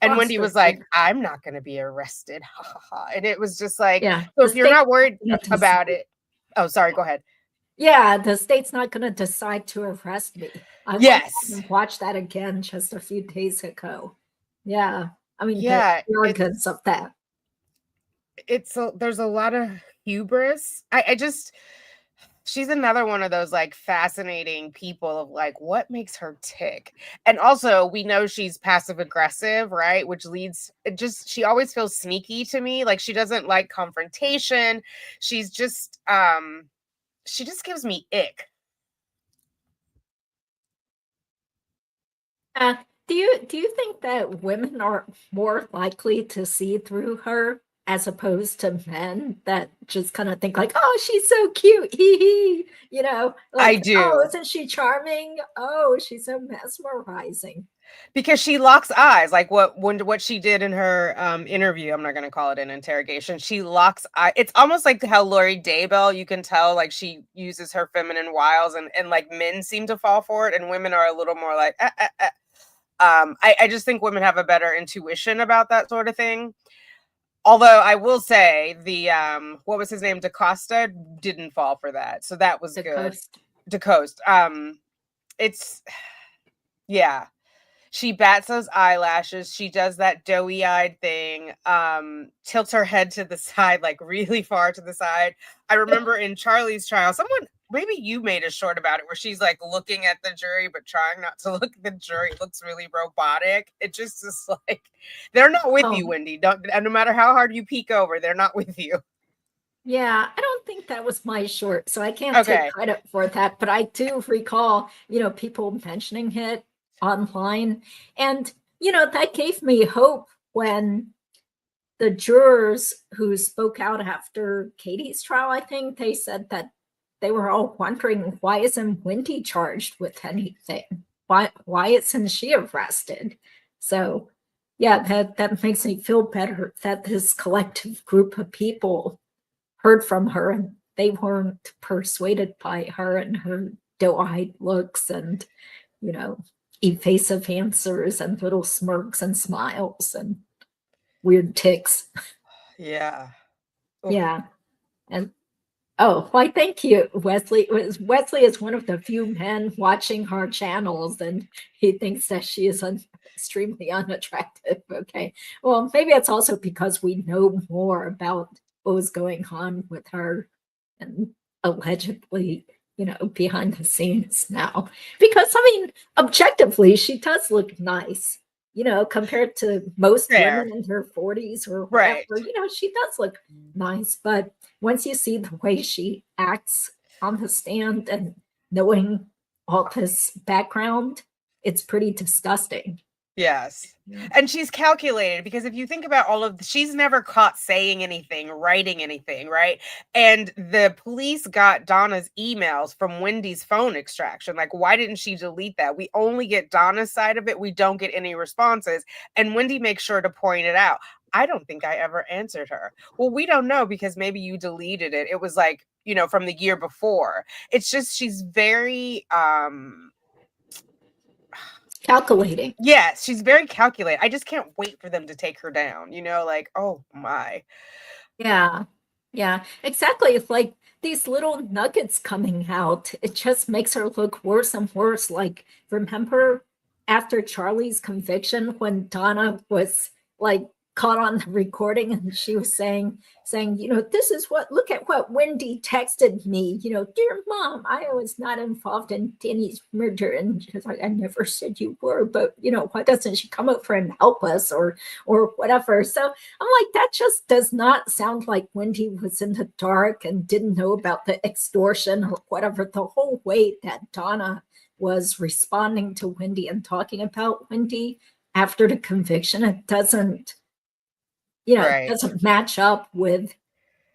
And foster Wendi was like, care. I'm not going to be arrested. Ha, ha, ha. And it was just like, Yeah, so the if you're state not worried not gonna about it. Oh, sorry, go ahead. Yeah, the state's not going to decide to arrest me. I went Yes. back and watched that again just a few days ago. Yeah, I mean, Yeah, the arrogance of that. there's a lot of hubris. I just, she's another one of those like fascinating people of like, what makes her tick? And also we know she's passive aggressive, right? Which leads, she always feels sneaky to me. Like she doesn't like confrontation. She's just, she just gives me ick. Do you think that women are more likely to see through her as opposed to men that just kind of think like, oh, she's so cute, hee hee, you know? Like, I do. Oh, isn't she charming? Oh, she's so mesmerizing. Because she locks eyes, like what she did in her interview. I'm not going to call it an interrogation. She locks eye. It's almost like how Lori Daybell, you can tell like she uses her feminine wiles, and like men seem to fall for it, and women are a little more like. I just think women have a better intuition about that sort of thing. Although I will say the what was his name, DaCosta, didn't fall for that, so that was good. DaCosta. It's yeah. She bats those eyelashes. She does that doughy-eyed thing, tilts her head to the side, like really far to the side. I remember in Charlie's trial, maybe you made a short about it, where she's like looking at the jury, but trying not to look at the jury. It looks really robotic. It just is like, they're not with you, Wendi. No matter how hard you peek over, they're not with you. Yeah, I don't think that was my short, so I can't take credit for that. But I do recall, people mentioning it online. And, that gave me hope when the jurors who spoke out after Katie's trial, I think they said that they were all wondering, why isn't Wendi charged with anything? Why isn't she arrested? So yeah, that makes me feel better that this collective group of people heard from her and they weren't persuaded by her and her doe-eyed looks and, evasive answers and little smirks and smiles and weird tics. Yeah. Oof. Yeah. And why, thank you, Wesley. Wesley is one of the few men watching our channels, and he thinks that she is extremely unattractive. Okay. Well, maybe it's also because we know more about what was going on with her and allegedly, behind the scenes now. Because, objectively, she does look nice, compared to most Fair. women in her 40s or Right. whatever. She does look nice. But once you see the way she acts on the stand and knowing all this background, it's pretty disgusting. Yes. Yeah. And she's calculated, because if you think about she's never caught saying anything, writing anything, right? And the police got Donna's emails from Wendi's phone extraction. Like, why didn't she delete that? We only get Donna's side of it. We don't get any responses. And Wendi makes sure to point it out. I don't think I ever answered her. Well, we don't know, because maybe you deleted it. It was like, from the year before. It's just, she's very, calculating. yes, she's very calculated. I just can't wait for them to take her down, like, oh my. Yeah, exactly. It's like these little nuggets coming out. It just makes her look worse and worse. Like, remember after Charlie's conviction when Donna was like caught on the recording and she was saying, this is look at what Wendi texted me, dear mom, I was not involved in Danny's murder. And she's like, I never said you were, but why doesn't she come over and help us or whatever? So I'm like, that just does not sound like Wendi was in the dark and didn't know about the extortion or whatever. The whole way that Donna was responding to Wendi and talking about Wendi after the conviction, it doesn't, Right. it doesn't match up with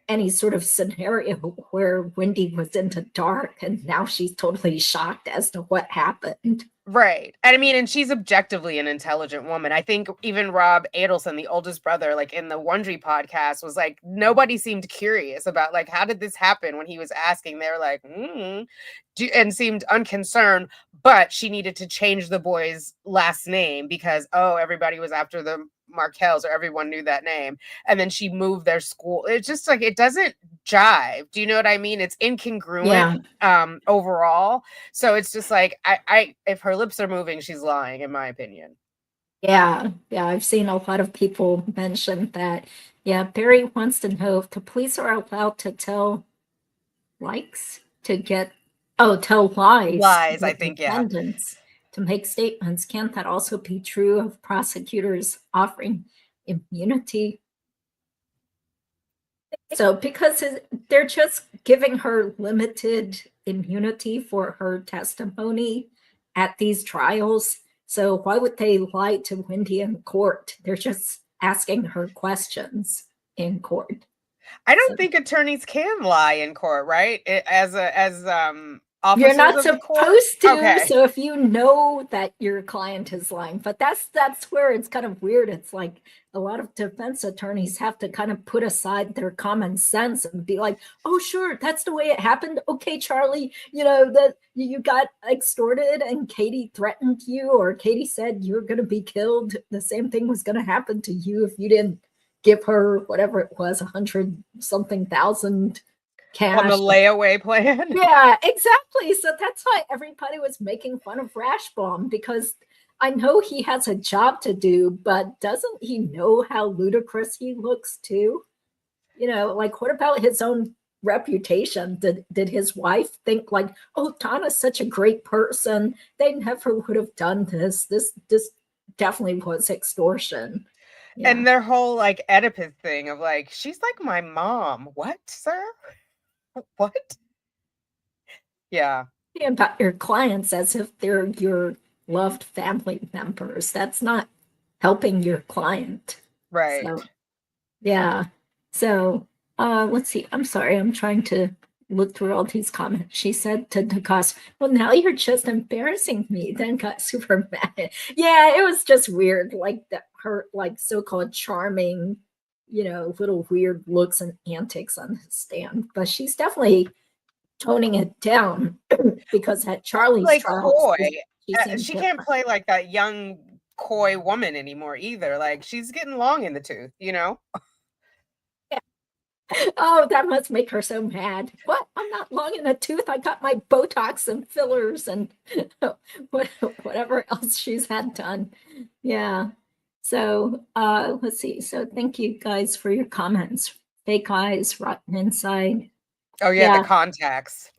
any sort of scenario where Wendi was in the dark and now she's totally shocked as to what happened. Right. And she's objectively an intelligent woman. I think even Rob Adelson, the oldest brother, like in the Wondery podcast, was like, nobody seemed curious about like, how did this happen? When he was asking, they were like, and seemed unconcerned, but she needed to change the boy's last name because, everybody was after the Markels, or everyone knew that name. And then she moved their school. It's just like, it doesn't jive. Do you know what I mean? It's incongruent overall. So it's just like, I if her lips are moving, she's lying, in my opinion. Yeah. I've seen a lot of people mention that. Yeah, Barry wants to know if the police are allowed to tell lies. Lies, I think, yeah. To make statements. Can't that also be true of prosecutors offering immunity? So because they're just giving her limited immunity for her testimony at these trials. So why would they lie to Wendi in court? They're just asking her questions in court. I don't think attorneys can lie in court, right? You're not supposed to. Okay. So if you know that your client is lying, but that's where it's kind of weird. It's like a lot of defense attorneys have to kind of put aside their common sense and be like, oh, sure, that's the way it happened. Okay, Charlie, that you got extorted and Katie threatened you, or Katie said you're going to be killed. The same thing was going to happen to you if you didn't give her whatever it was, 100-something thousand cash on the layaway plan. Yeah, exactly. So that's why everybody was making fun of Rashbaum, because I know he has a job to do, but doesn't he know how ludicrous he looks too? Like, what about his own reputation? Did his wife think like, oh, Donna's such a great person, they never would have done this. This definitely was extortion. Yeah. And their whole like Oedipus thing of like, she's like my mom. What, sir? What? Yeah. About your clients as if they're your loved family members. That's not helping your client. Right. So, Yeah. So let's see. I'm sorry. I'm trying to look through all these comments. She said to Nakas, well, now you're just embarrassing me. Then got super mad. Yeah, it was just weird. Like that her like so-called charming, little weird looks and antics on the stand. But she's definitely toning it down because at Charlie's Like trial, coy. she seemed She different. can't play like that young coy woman anymore either. Like she's getting long in the tooth, Oh, that must make her so mad. What? I'm not long in the tooth. I got my Botox and fillers and whatever else she's had done. Yeah. So let's see. So thank you guys for your comments. Fake eyes, rotten inside. Oh yeah, Yeah. the contacts.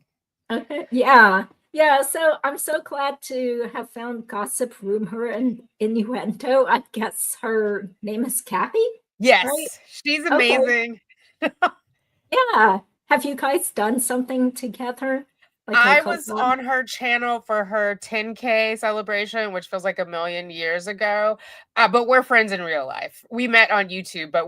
Okay. Yeah. Yeah. So I'm so glad to have found gossip, rumor, and innuendo. I guess her name is Kathy. Yes, Right? she's Okay. amazing. Yeah. Have you guys done something together? Like I a was collab? on her channel for her 10K celebration, which feels like a million years ago. But we're friends in real life. We met on YouTube, but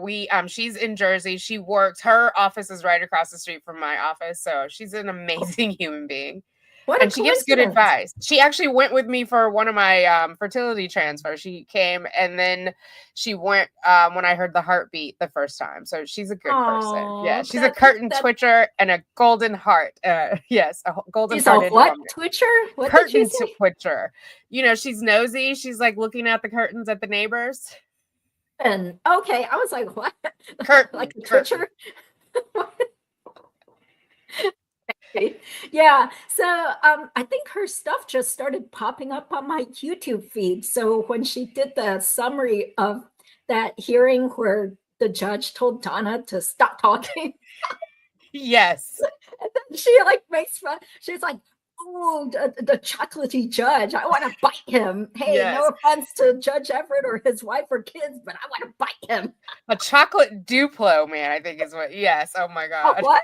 she's in Jersey. She works, her office is right across the street from my office. So she's an amazing human being. What a And she gives good coincidence. advice. She actually went with me for one of my fertility transfers. She came and then she went when I heard the heartbeat the first time. So she's a good person. Yeah, Aw, she's a curtain that- twitcher and a golden heart. Yes, a golden She's a hearted what woman. twitcher? What did you Curtain say? twitcher. She's nosy. She's like looking at the curtains at the neighbors. And okay, I was like, what? Curtain, Like a curtain. twitcher? Yeah. So I think her stuff just started popping up on my YouTube feed. So when she did the summary of that hearing where the judge told Donna to stop talking, Yes. and then she like makes fun. She's like, "Oh, the chocolatey judge! I want to bite him." Hey, Yes. no offense to Judge Everett or his wife or kids, but I want to bite him. A chocolate Duplo man, I think is what. Yes. Oh my God. What?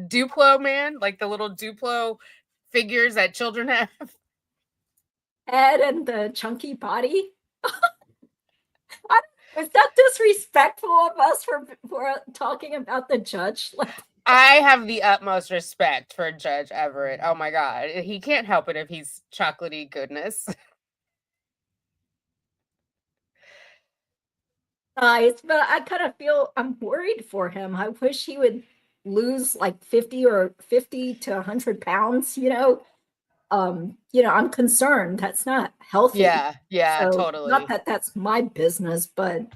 Duplo man, like the little Duplo figures that children have. Head and the chunky body. Is that disrespectful of us for talking about the judge? Like, I have the utmost respect for Judge Everett. Oh my God. He can't help it if he's chocolatey goodness. nice, but I kind of feel I'm worried for him. I wish he would lose like 50 to 100 pounds, I'm concerned. That's not healthy. Yeah, So, totally. not that that's my business, but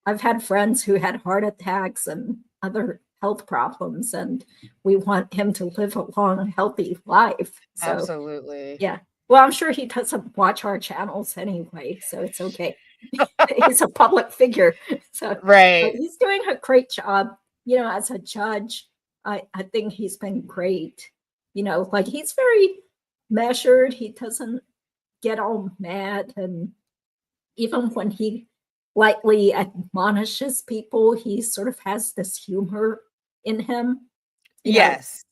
I've had friends who had heart attacks and other health problems, and we want him to live a long, healthy life. So, Absolutely. yeah. Well, I'm sure he doesn't watch our channels anyway, so it's okay. He's a public figure, so Right. but he's doing a great job. As a judge, I think he's been great. Like he's very measured. He doesn't get all mad, and even when he lightly admonishes people, he sort of has this humor in him. Yes.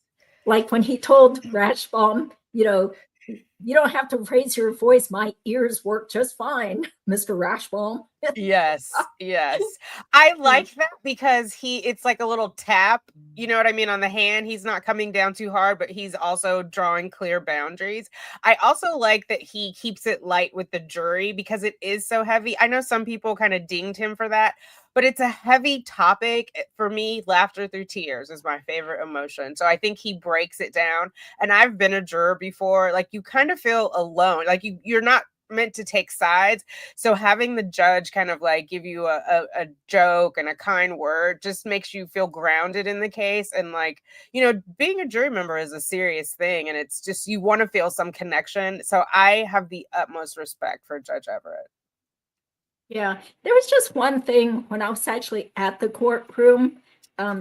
Like when he told Rashbaum, you don't have to raise your voice. My ears work just fine, Mr. Rashbaum. Yes. I like that because it's like a little tap, you know what I mean, on the hand. He's not coming down too hard, but he's also drawing clear boundaries. I also like that he keeps it light with the jury because it is so heavy. I know some people kind of dinged him for that, but it's a heavy topic. For me, laughter through tears is my favorite emotion. So I think he breaks it down. And I've been a juror before. Like you kind of feel alone. Like you're not meant to take sides. So having the judge kind of like give you a joke and a kind word just makes you feel grounded in the case. And like, being a jury member is a serious thing. And it's just, you want to feel some connection. So I have the utmost respect for Judge Everett. Yeah, there was just one thing when I was actually at the courtroom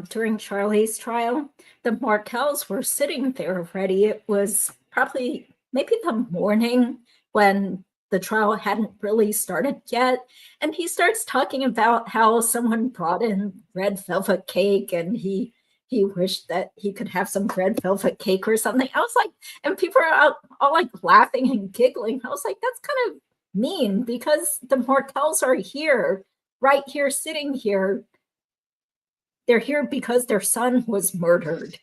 during Charlie's trial. The Markels were sitting there ready. It was probably maybe the morning when the trial hadn't really started yet. And he starts talking about how someone brought in red velvet cake and he wished that he could have some red velvet cake or something. I was like, and people are all like laughing and giggling. I was like, that's kind of mean because the Markels are here right here, sitting here, they're here because their son was murdered.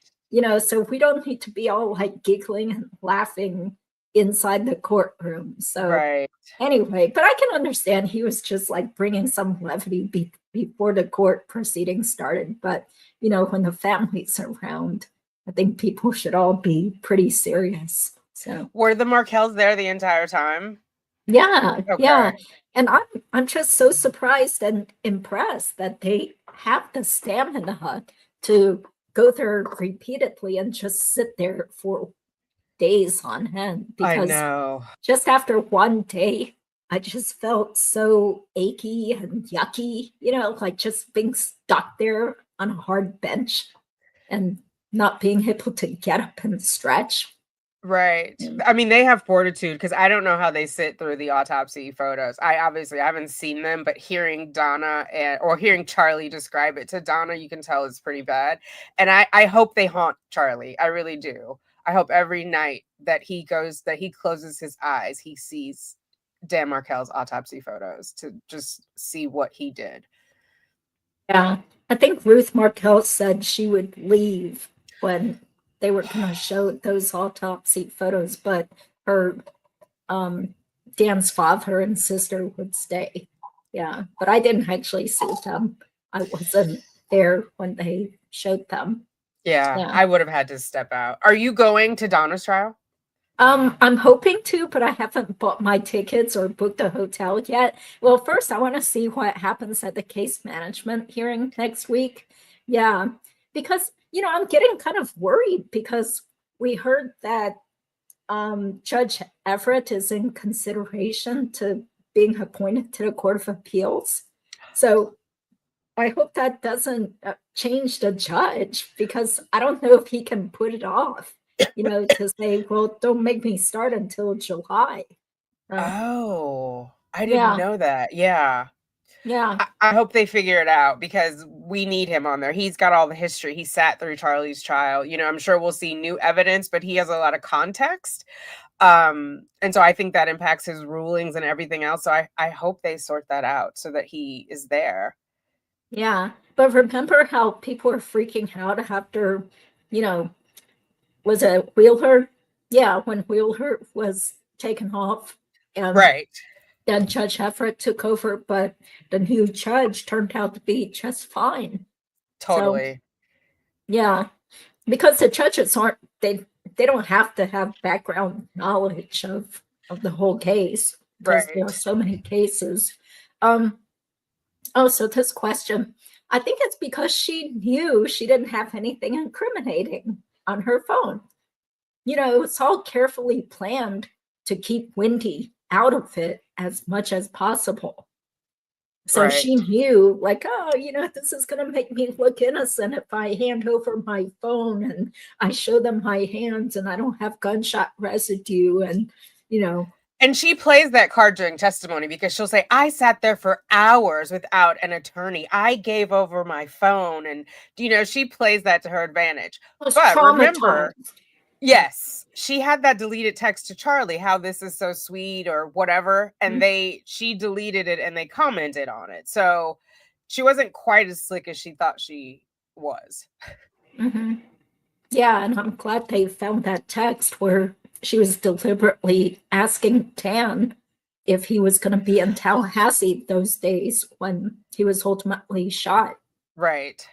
So we don't need to be all like giggling and laughing inside the courtroom. So Right. anyway, but I can understand he was just like bringing some levity before the court proceedings started. But, when the family's around, I think people should all be pretty serious. So Were the Markels there the entire time? yeah, yeah. Okay. And I'm just so surprised and impressed that they have the stamina to go there repeatedly and just sit there for days on end. I Because know. just after one day, I just felt so achy and yucky, like just being stuck there on a hard bench and not being able to get up and stretch. Right. Yeah. I mean, they have fortitude because I don't know how they sit through the autopsy photos. I haven't seen them, but hearing Donna or hearing Charlie describe it to Donna, you can tell it's pretty bad. And I hope they haunt Charlie. I really do. I hope every night that he closes his eyes, he sees Dan Markel's autopsy photos to just see what he did. Yeah. I think Ruth Markel said she would leave when they were going to show those autopsy photos, but her Dan's father and sister would stay. Yeah, but I didn't actually see them. I wasn't there when they showed them. Yeah, Yeah. I would have had to step out. Are you going to Donna's trial? I'm hoping to, but I haven't bought my tickets or booked a hotel yet. Well, first I want to see what happens at the case management hearing next week. Yeah, because I'm getting kind of worried because we heard that Judge Everett is in consideration to being appointed to the Court of Appeals. So I hope that doesn't change the judge, because I don't know if he can put it off, to say, well, don't make me start until July. Oh, I didn't Yeah. know that. Yeah. Yeah. I hope they figure it out because we need him on there. He's got all the history. He sat through Charlie's trial. I'm sure we'll see new evidence, but he has a lot of context. And so I think that impacts his rulings and everything else. So I hope they sort that out so that he is there. Yeah. But remember how people were freaking out after, was it Wheeler? Yeah, when Wheeler was taken off. And Right. then Judge Everett took over, but the new judge turned out to be just fine. Totally. So, yeah, because the judges they don't have to have background knowledge of the whole case, because there are Right. so many cases. So this question, I think it's because she knew she didn't have anything incriminating on her phone. It's all carefully planned to keep Wendi out of it as much as possible. So Right. she knew, like, oh, this is going to make me look innocent if I hand over my phone and I show them my hands and I don't have gunshot residue. And, And she plays that card during testimony because she'll say, I sat there for hours without an attorney. I gave over my phone. And, she plays that to her advantage. was But remember, traumatized. yes, she had that deleted text to Charlie, how this is so sweet or whatever. And she deleted it and they commented on it. So she wasn't quite as slick as she thought she was. Mm-hmm. Yeah, and I'm glad they found that text where she was deliberately asking Dan if he was going to be in Tallahassee those days when he was ultimately shot. Right.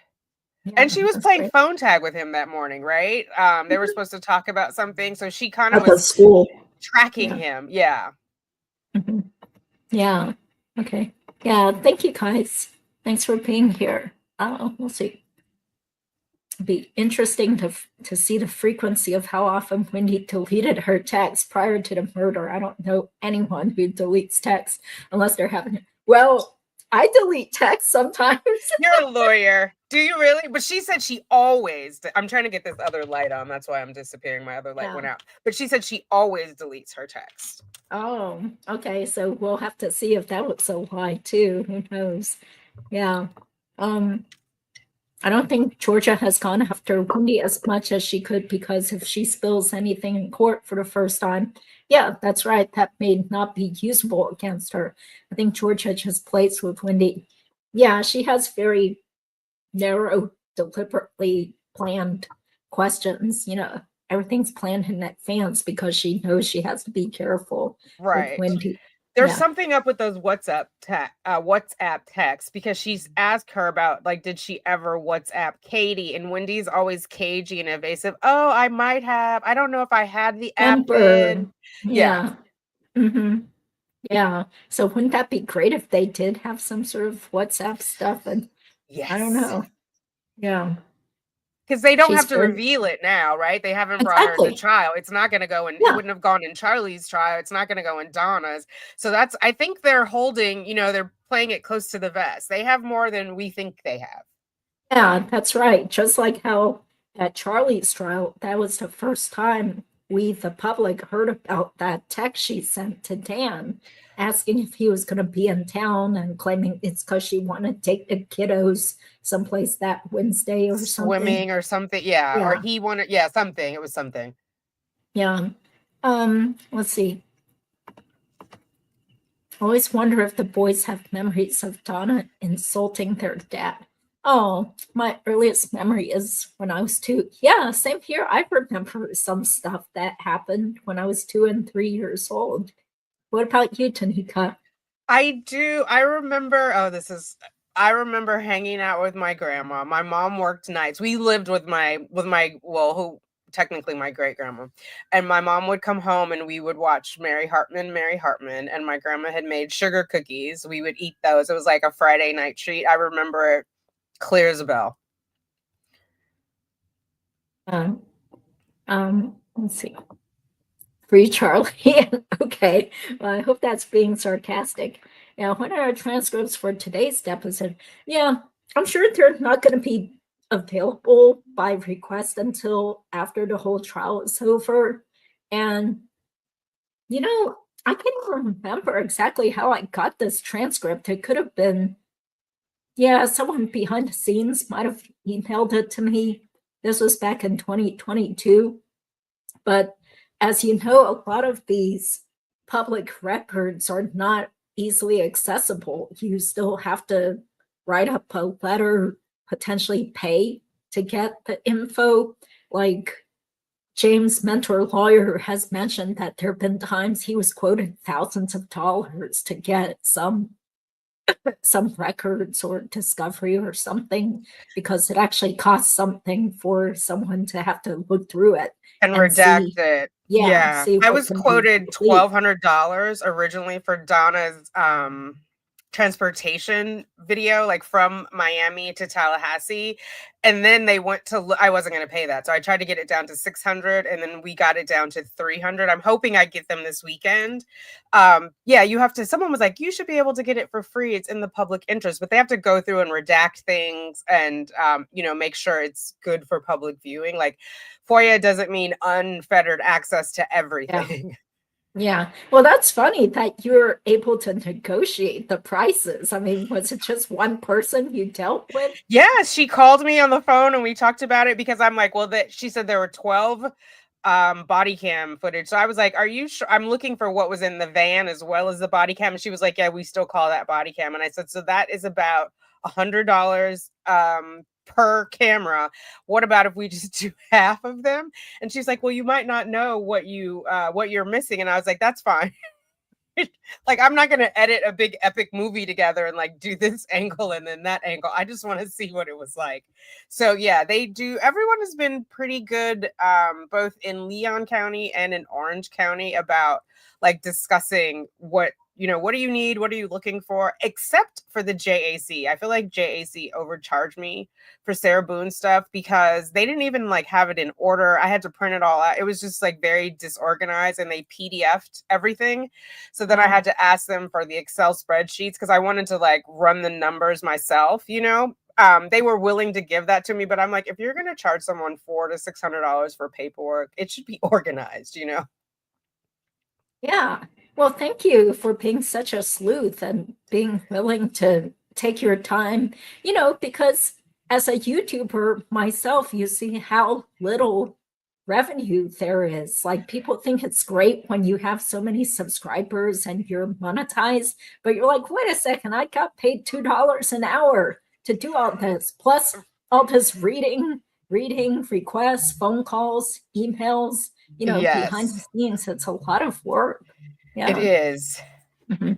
Yeah, And she was that's playing great. phone tag with him that morning, right? They were supposed to talk about something. So she kind of At the was school. tracking him. Yeah. Mhm. Yeah. Okay. Yeah. Thank you, guys. Thanks for being here. We'll see. It'd be interesting to see the frequency of how often Wendi deleted her text prior to the murder. I don't know anyone who deletes text unless they're having. Well, I delete text sometimes. You're a lawyer. Do you really? But she said she always. I'm trying to get this other light on. That's why I'm disappearing. My other light went out. But she said she always deletes her text. Oh, okay. So we'll have to see if that was a lie too. Who knows? Yeah. I don't think Georgia has gone after Wendi as much as she could, because if she spills anything in court for the first time, yeah, that's right, that may not be usable against her. I think Georgia just plays with Wendi Yeah, she has very narrow, deliberately planned questions. Everything's planned in advance because she knows she has to be careful with Right. Wendi. There's Yeah. something up with those WhatsApp texts because she's asked her about like, did she ever WhatsApp Katie? And Wendy's always cagey and evasive. Oh, I might have. I don't know if I had the app Ember. then. Yeah. Yeah. So wouldn't that be great if they did have some sort of WhatsApp stuff? And I don't Yes. know. Yeah. Because they don't She's have to very reveal it now, right? They haven't brought her to exactly. trial. It's not going to go in. It Yeah. wouldn't have gone in Charlie's trial. It's not going to go in Donna's. So I think they're holding, they're playing it close to the vest. They have more than we think they have. Yeah, that's right. Just like how at Charlie's trial, that was the first time we, the public, heard about that text she sent to Dan asking if he was going to be in town and claiming it's because she wanted to take the kiddos someplace that Wednesday or something. Swimming or something. Yeah. Or he wanted, something. It was something. Yeah. Let's see. I always wonder if the boys have memories of Donna insulting their dad. Oh, my earliest memory is when I was 2. Yeah, same here. I remember some stuff that happened when I was 2 and 3 years old. What about you, Tanika? I do. I remember, I remember hanging out with my grandma. My mom worked nights. We lived with who technically my great grandma, and my mom would come home and we would watch Mary Hartman, and my grandma had made sugar cookies. We would eat those. It was like a Friday night treat. I remember it clear as a bell. Let's see. Free Charlie. Okay. Well, I hope that's being sarcastic. Now, what are our transcripts for today's deposition? Yeah, I'm sure they're not going to be available by request until after the whole trial is over. And, I can't remember exactly how I got this transcript. It could have been, someone behind the scenes might have emailed it to me. This was back in 2022. But as you know, a lot of these public records are not easily accessible. You still have to write up a letter, potentially pay to get the info. Like James, mentor lawyer, has mentioned that there have been times he was quoted thousands of dollars to get some records or discovery or something, because it actually costs something for someone to have to look through it and redact see, it. yeah. I was quoted $1,200 originally for Donna's transportation video, like from Miami to Tallahassee, and then they went to I wasn't going to pay that, so I tried to get it down to $600, and then we got it down to $300. I'm hoping I get them this weekend. You have to, someone was like, you should be able to get it for free, it's in the public interest, but they have to go through and redact things and make sure it's good for public viewing. Like FOIA doesn't mean unfettered access to everything. Yeah. Well, that's funny that you're able to negotiate the prices. I mean, was it just one person you dealt with? Yeah, she called me on the phone and we talked about it, because I'm like, well, she said there were 12 body cam footage. So I was like, are you sure? I'm looking for what was in the van as well as the body cam. And she was like, yeah, we still call that body cam. And I said, so that is about $100 per camera. What about if we just do half of them? And she's like, well, you might not know what you're missing. And I was like, that's fine. Like, I'm not going to edit a big epic movie together and like do this angle and then that angle. I just want to see what it was like. So yeah, they do. Everyone has been pretty good, both in Leon County and in Orange County, about like discussing what do you need? What are you looking for? Except for the JAC. I feel like JAC overcharged me for Sarah Boone stuff because they didn't even like have it in order. I had to print it all out. It was just like very disorganized, and they PDF'd everything. So then I had to ask them for the Excel spreadsheets because I wanted to like run the numbers myself, They were willing to give that to me, but I'm like, if you're going to charge someone $400 to $600 for paperwork, it should be organized, Yeah. Well, thank you for being such a sleuth and being willing to take your time, because as a YouTuber myself, you see how little revenue there is. Like, people think it's great when you have so many subscribers and you're monetized, but you're like, wait a second, I got paid $2 an hour to do all this, plus all this reading requests, phone calls, emails, behind the Yes, scenes. It's a lot of work. it Yeah. is. Mhm.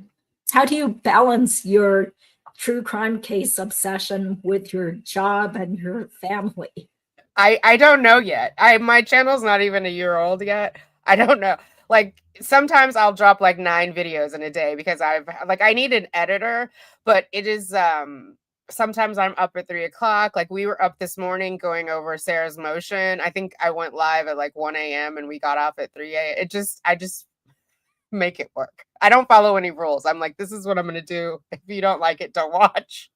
How do you balance your true crime case obsession with your job and your family? I don't know yet. My channel's not even a year old yet. I don't know. Like, sometimes I'll drop like 9 videos in a day because I need an editor, but it is sometimes I'm up at 3 o'clock. Like, we were up this morning going over Sarah's motion. I think I went live at like 1 a.m. and we got off at 3 a.m. I just make it work. I don't follow any rules. I'm like, this is what I'm gonna do. If you don't like it, don't watch.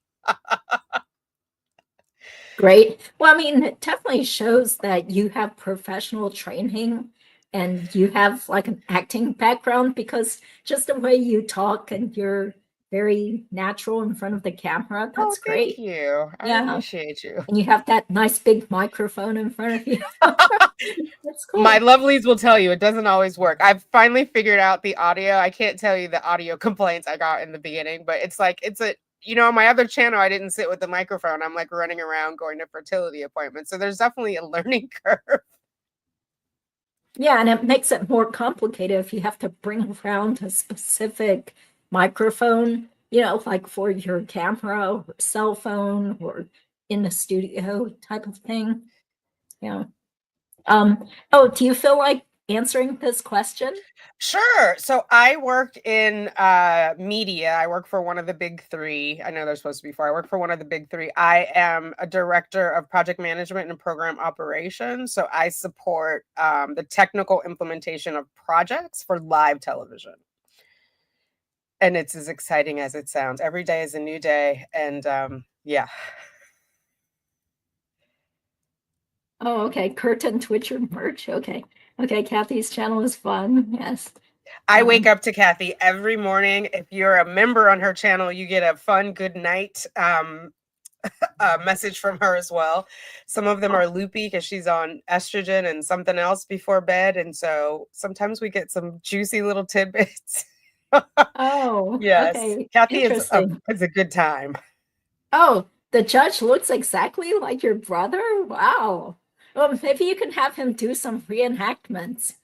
Great. Well, I mean, it definitely shows that you have professional training and you have like an acting background, because just the way you talk and you're very natural in front of the camera, Oh, that's thank great. you. I Yeah. appreciate you. And you have that nice big microphone in front of you. That's cool. My lovelies will tell you it doesn't always work. I've finally figured out the audio. I can't tell you the audio complaints I got in the beginning, but it's my other channel, I didn't sit with the microphone. I'm like running around going to fertility appointments. So there's definitely a learning curve. Yeah, and it makes it more complicated if you have to bring around a specific microphone, like for your camera or cell phone or in the studio type of thing. Yeah. Oh, do you feel like answering this question? Sure. So I work in media. I work for one of the big 3. I know they're supposed to be 4. I work for one of the big 3. I am a director of project management and program operations. So I support the technical implementation of projects for live television. And it's as exciting as it sounds. Every day is a new day. And yeah. Oh, okay. Curtain Twitcher merch. Okay. Okay, Kathy's channel is fun. Yes. I wake up to Kathy every morning. If you're a member on her channel, you get a fun good night message from her as well. Some of them are loopy because she's on estrogen and something else before bed. And so sometimes we get some juicy little tidbits. Oh, Yes. okay. Kathy is Interesting. a good time. Oh, the judge looks exactly like your brother? Wow. Well, maybe you can have him do some reenactments,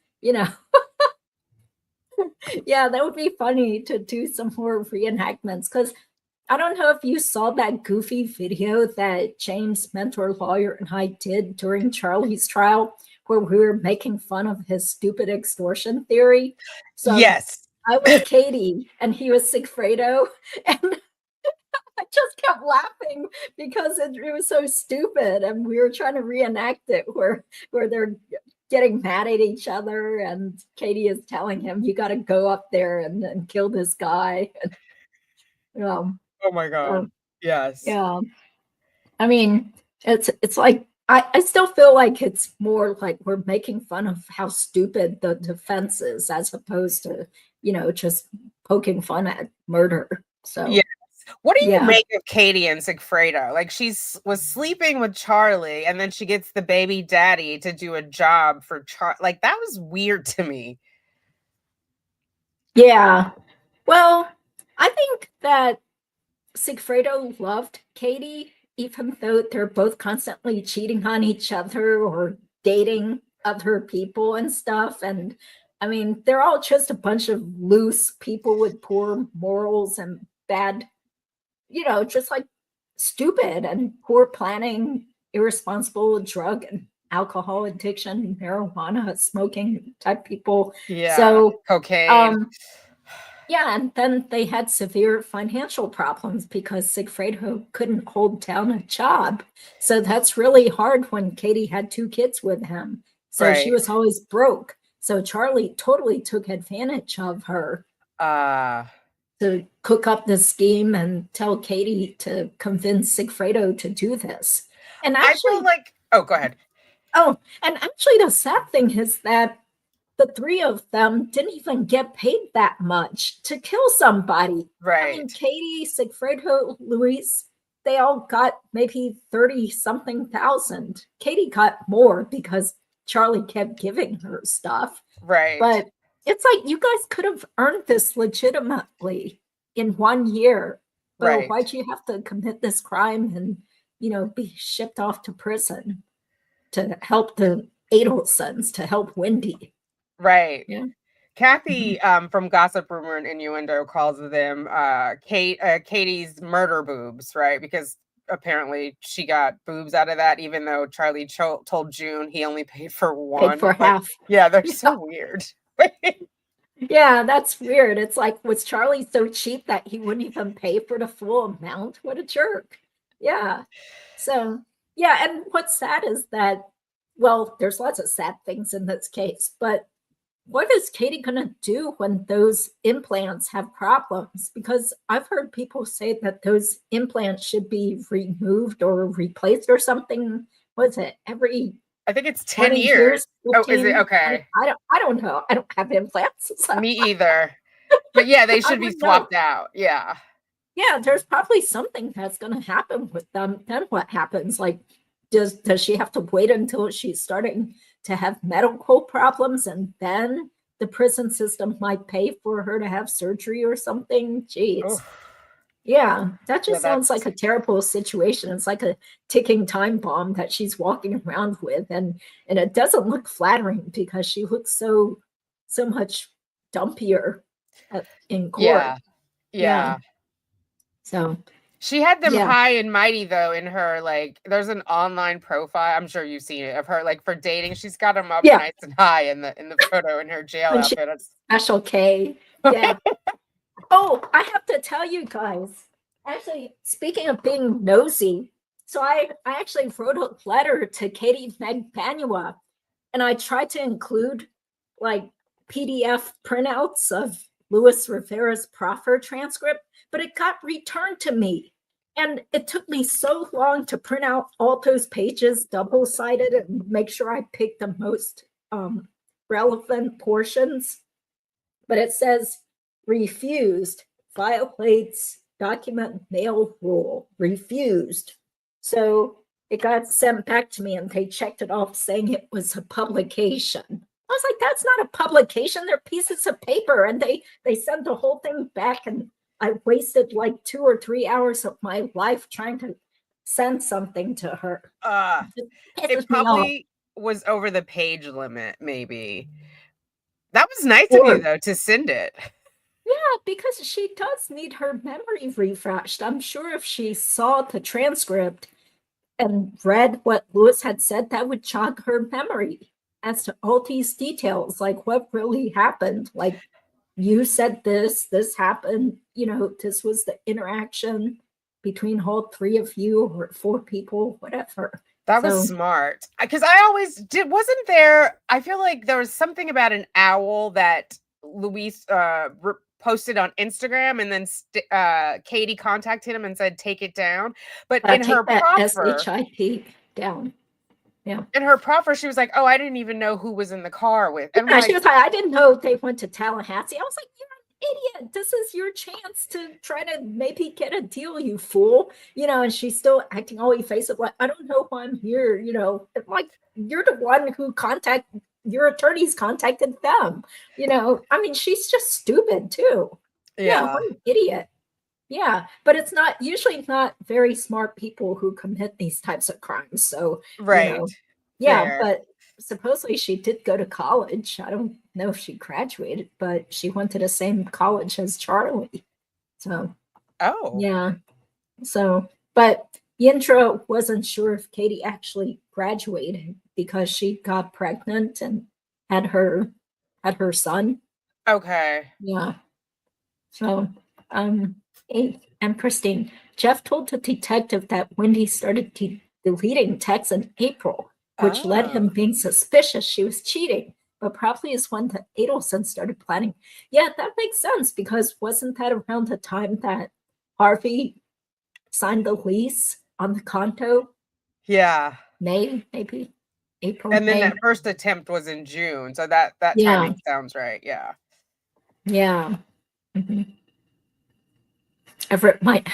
Yeah, that would be funny to do some more reenactments, because I don't know if you saw that goofy video that James, mentor lawyer, and I did during Charlie's trial, where we were making fun of his stupid extortion theory. So Yes. I was Katie and he was Sigfredo, and I just kept laughing because it was so stupid, and we were trying to reenact it where they're getting mad at each other, and Katie is telling him, "You got to go up there and kill this guy." Oh my God. Yes. Yeah. I mean, it's like I still feel like it's more like we're making fun of how stupid the defense is, as opposed to just poking fun at murder. So Yeah. What do you yeah. make of Katie and Sigfredo? Like, was sleeping with Charlie, and then she gets the baby daddy to do a job for Charlie. Like, that was weird to me. Yeah. Well, I think that Sigfredo loved Katie, even though they're both constantly cheating on each other or dating other people and stuff. And I mean, they're all just a bunch of loose people with poor morals and bad, just like stupid and poor planning, irresponsible drug and alcohol addiction, marijuana smoking type people. Yeah. So cocaine. yeah, and then they had severe financial problems because Sigfredo couldn't hold down a job. So that's really hard when Katie had 2 kids with him. So she Right. was always broke. So Charlie totally took advantage of her to cook up the scheme and tell Katie to convince Sigfredo to do this. And I actually, feel like, oh, go ahead. oh, and actually the sad thing is that the 3 of them didn't even get paid that much to kill somebody. I mean, Right. Katie, Sigfredo, Luis, they all got maybe 30 something thousand. Katie got more because Charlie kept giving her stuff. Right. But it's like, you guys could have earned this legitimately in 1 year. So Right. why'd you have to commit this crime and, be shipped off to prison to help the Adelsons, to help Wendi? Right. Yeah. Kathy from Gossip Rumor and Innuendo calls them Katie's murder boobs, right? Because apparently she got boobs out of that, even though Charlie told June he only paid for one. Paid for half. Yeah, they're so weird. Yeah, that's weird. It's like, was Charlie so cheap that he wouldn't even pay for the full amount? What a jerk. Yeah. So, yeah, and what's sad is that, well, there's lots of sad things in this case, but what is Katie going to do when those implants have problems? Because I've heard people say that those implants should be removed or replaced or something. What's it? I think it's 10 20 years. 15? Oh, is it? Okay. I don't know. I don't have implants. So. Me either. But yeah, they should be wouldn't know. swapped out. Yeah. Yeah, there's probably something that's going to happen with them. Then what happens? Like, does she have to wait until she's starting to have medical problems, and then the prison system might pay for her to have surgery or something? Jeez. Oof. Yeah, that just Yeah, sounds like a terrible situation. It's like a ticking time bomb that she's walking around with, and it doesn't look flattering because she looks so much dumpier in court. Yeah. So She had them Yeah. high and mighty though in her, like, there's an online profile, I'm sure you've seen it, of her, like, for dating. She's got them up Yeah. nice and high in the photo in her jail When she- outfit. Special K. Yeah. Oh, I have to tell you guys. Actually, speaking of being nosy, so I actually wrote a letter to Katie Magbanua, and I tried to include like PDF printouts of Luis Rivera's proffer transcript, but it got returned to me. And it took me so long to print out all those pages double-sided and make sure I picked the most relevant portions. But it says refused, violates document mail rule, refused. So it got sent back to me and they checked it off saying it was a publication. I was like, that's not a publication. They're pieces of paper. And they sent the whole thing back, and I wasted like 2 or 3 hours of my life trying to send something to her. It probably was over the page limit, maybe. That was nice of you though to send it. Yeah, because she does need her memory refreshed. I'm sure if she saw the transcript and read what Lewis had said, that would jog her memory as to all these details, like what really happened. Like, you said this happened, this was the interaction between all 3 of you or 4 people, whatever. That was smart. Because I always did, wasn't there, I feel like there was something about an owl that Luis posted on Instagram, and then Katie contacted him and said, take it down. But in her proffer, SHIP down. Yeah. In her proffer, she was like, oh, I didn't even know who was in the car with. And yeah, she was like, I didn't know they went to Tallahassee. I was like, you're an idiot. This is your chance to try to maybe get a deal, you fool. And she's still acting all evasive, like, I don't know why I'm here. Like, you're the one who your attorneys contacted them. I mean, she's just stupid too. Yeah, what an idiot. Yeah, but it's usually not very smart people who commit these types of crimes. So, right. Yeah, Fair. but supposedly she did go to college. I don't know if she graduated, but she went to the same college as Charlie. So, yeah. So, but Yintra wasn't sure if Katie actually graduated because she got pregnant and had her son. Okay. Yeah. So, and Christine, Jeff told the detective that Wendi started deleting texts in April, which led him being suspicious she was cheating, but probably is when the Adelson started planning. Yeah, that makes sense, because wasn't that around the time that Harvey signed the lease on the condo? Yeah. May, maybe April. And then May. that first attempt was in June. So that Yeah. timing sounds right. Yeah. Yeah. Mm-hmm. Everett might.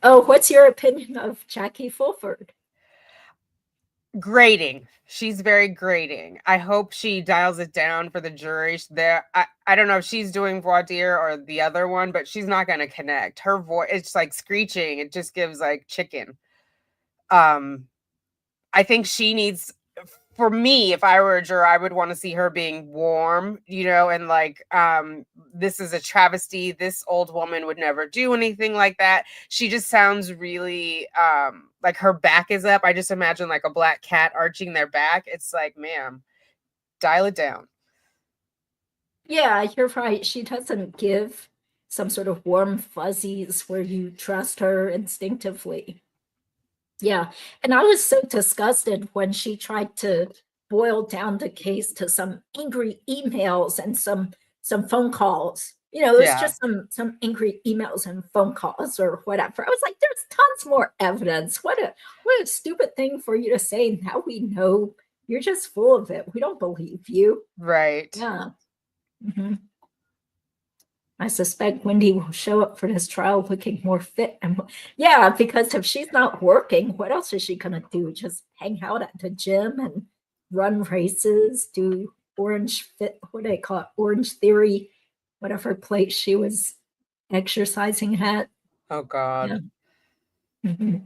Oh, what's your opinion of Jackie Fulford? Grating. She's very grating. I hope she dials it down for the jury. I don't know if she's doing voir dire or the other one, but she's not going to connect. Her voice, it's like screeching. It just gives like chicken. I think she needs, for me, if I were a juror, I would want to see her being warm, and like, this is a travesty. This old woman would never do anything like that. She just sounds really, like her back is up. I just imagine like a black cat arching their back. It's like, ma'am, dial it down. Yeah, you're right. She doesn't give some sort of warm fuzzies where you trust her instinctively. Yeah, and I was so disgusted when she tried to boil down the case to some angry emails and some phone calls. It's Yeah. just some angry emails and phone calls or whatever. I was like, there's tons more evidence. What a stupid thing for you to say. Now we know you're just full of it. We don't believe you. Right. Yeah. I suspect Wendi will show up for this trial looking more fit. And yeah, because if she's not working, what else is she gonna do? Just hang out at the gym and run races, do Orange Fit, what do they call it? Orange Theory, whatever place she was exercising at. Oh God. Yeah.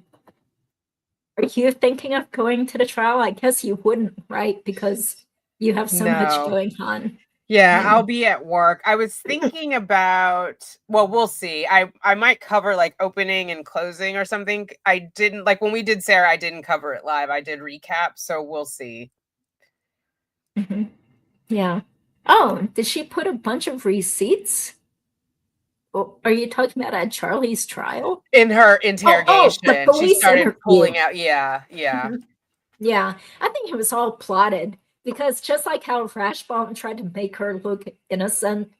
Are you thinking of going to the trial? I guess you wouldn't, right? Because you have so much No. going on. Yeah, Yeah. I'll be at work. I was thinking about, well, we'll see. I might cover like opening and closing or something. I didn't, like when we did Sarah, I didn't cover it live. I did recap, so we'll see. Yeah. Oh, did she put a bunch of receipts? Oh, are you talking about at Charlie's trial? In her interrogation, the she police started interview. pulling out. Yeah. Yeah, I think it was all plotted because just like how Rashbaum tried to make her look innocent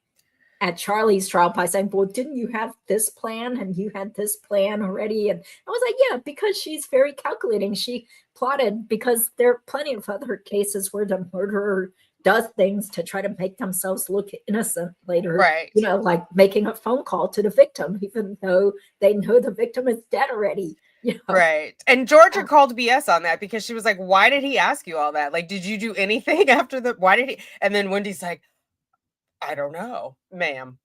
at Charlie's trial by saying, well, didn't you have this plan and you had this plan already? And I was like, yeah, because she's very calculating. She plotted because there are plenty of other cases where the murderer does things to try to make themselves look innocent later. Right. Like making a phone call to the victim, even though they know the victim is dead already. Right. And Georgia called BS on that because she was like, why did he ask you all that? Like, did you do anything after why did he? And then Wendy's like, I don't know, ma'am.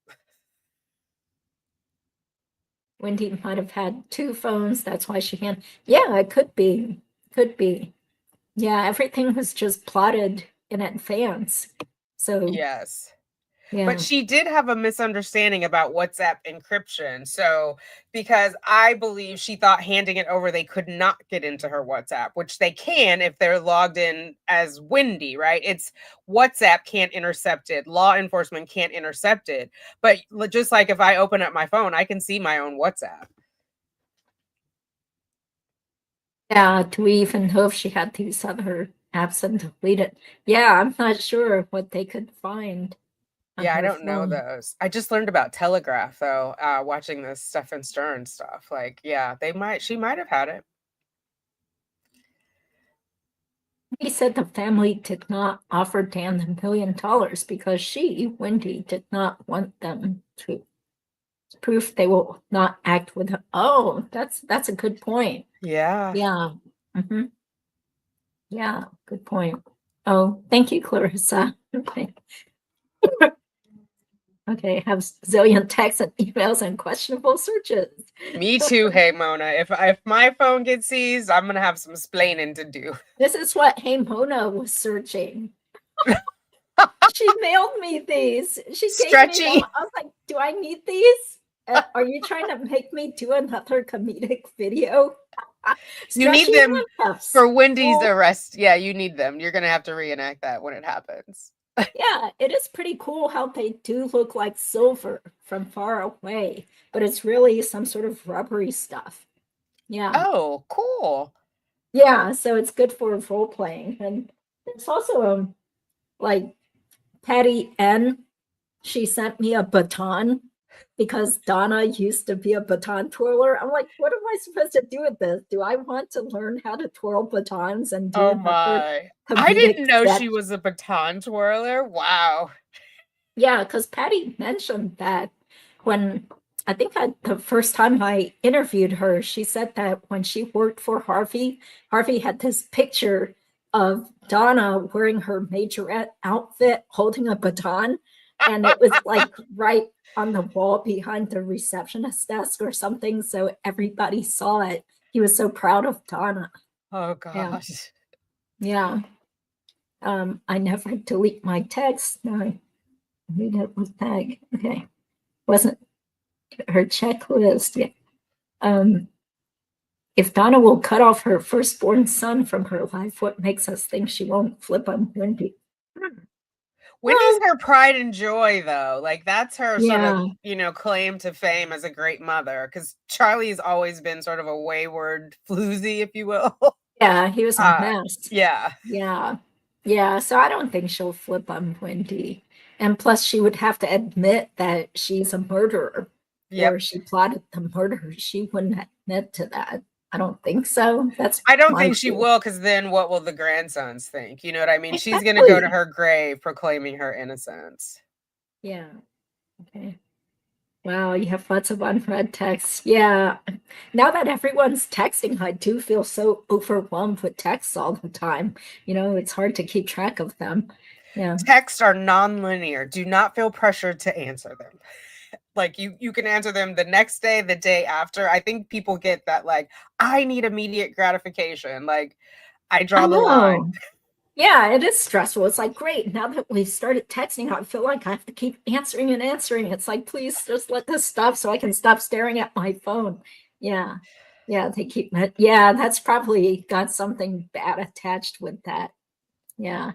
Wendi might have had two phones. That's why she had. Yeah, it could be. Yeah, everything was just plotted in advance. So yes. Yeah. But she did have a misunderstanding about WhatsApp encryption. So, because I believe she thought handing it over, they could not get into her WhatsApp, which they can if they're logged in as Wendi, right? It's WhatsApp can't intercept it. Law enforcement can't intercept it. But just like if I open up my phone, I can see my own WhatsApp. Yeah, do we even know if she had these other apps and deleted? Yeah, I'm not sure what they could find. Yeah, I don't know those. I just learned about Telegraph though, watching this Stephen Stern stuff. Like, yeah, she might have had it. He said the family did not offer Dan $1 million because she, Wendi, did not want them to. Proof they will not act with her. Oh, that's a good point. Yeah. Yeah. Yeah, good point. Oh, thank you, Clarissa. Okay, have zillion texts and emails and questionable searches. Me too, hey Mona. If my phone gets seized, I'm gonna have some splaining to do. This is what Hey Mona was searching. She mailed me these. She gave me them. I was like, do I need these? Are you trying to make me do another comedic video? You need them for Wendy's arrest. Yeah, you need them. You're gonna have to reenact that when it happens. Yeah, it is pretty cool how they do look like silver from far away, but it's really some sort of rubbery stuff. Yeah. Oh, cool. Yeah, so it's good for role playing. And it's also like Patty N, she sent me a baton because Donna used to be a baton twirler. I'm like, what am I supposed to do with this? Do I want to learn how to twirl batons and do my. I didn't know she was a baton twirler. Wow. Yeah, because Patty mentioned that when I think the first time I interviewed her, she said that when she worked for Harvey, Harvey had this picture of Donna wearing her majorette outfit, holding a baton, and it was like right on the wall behind the receptionist desk or something. So everybody saw it. He was so proud of Donna. Oh gosh. Yeah. I never delete my text. No, I read it with tag. Okay. Wasn't her checklist. Yeah. If Donna will cut off her firstborn son from her life, what makes us think she won't flip on Wendi? Wendy's her pride and joy, though. Like, that's her sort Yeah. of, claim to fame as a great mother. Because Charlie's always been sort of a wayward floozy, if you will. Yeah, he was a mess. Yeah. Yeah. So I don't think she'll flip on Wendi. And plus, she would have to admit that she's a murderer. Yep. Or she plotted the murder. She wouldn't admit to that. I don't think so. I don't my think she view. will, because then what will the grandsons think? You know what I mean? She's going to Exactly. go to her grave proclaiming her innocence. Yeah. Okay. Wow, you have lots of unread texts. Yeah. Now that everyone's texting, I do feel so overwhelmed with texts all the time. It's hard to keep track of them. Yeah. Texts are non-linear. Do not feel pressured to answer them. Like, you can answer them the next day, the day after. I think people get that, like, I need immediate gratification. Like, I draw the line. Yeah, it is stressful. It's like, great, now that we've started texting, I feel like I have to keep answering and answering. It's like, please just let this stop so I can stop staring at my phone. Yeah, they keep it. Yeah, that's probably got something bad attached with that. Yeah.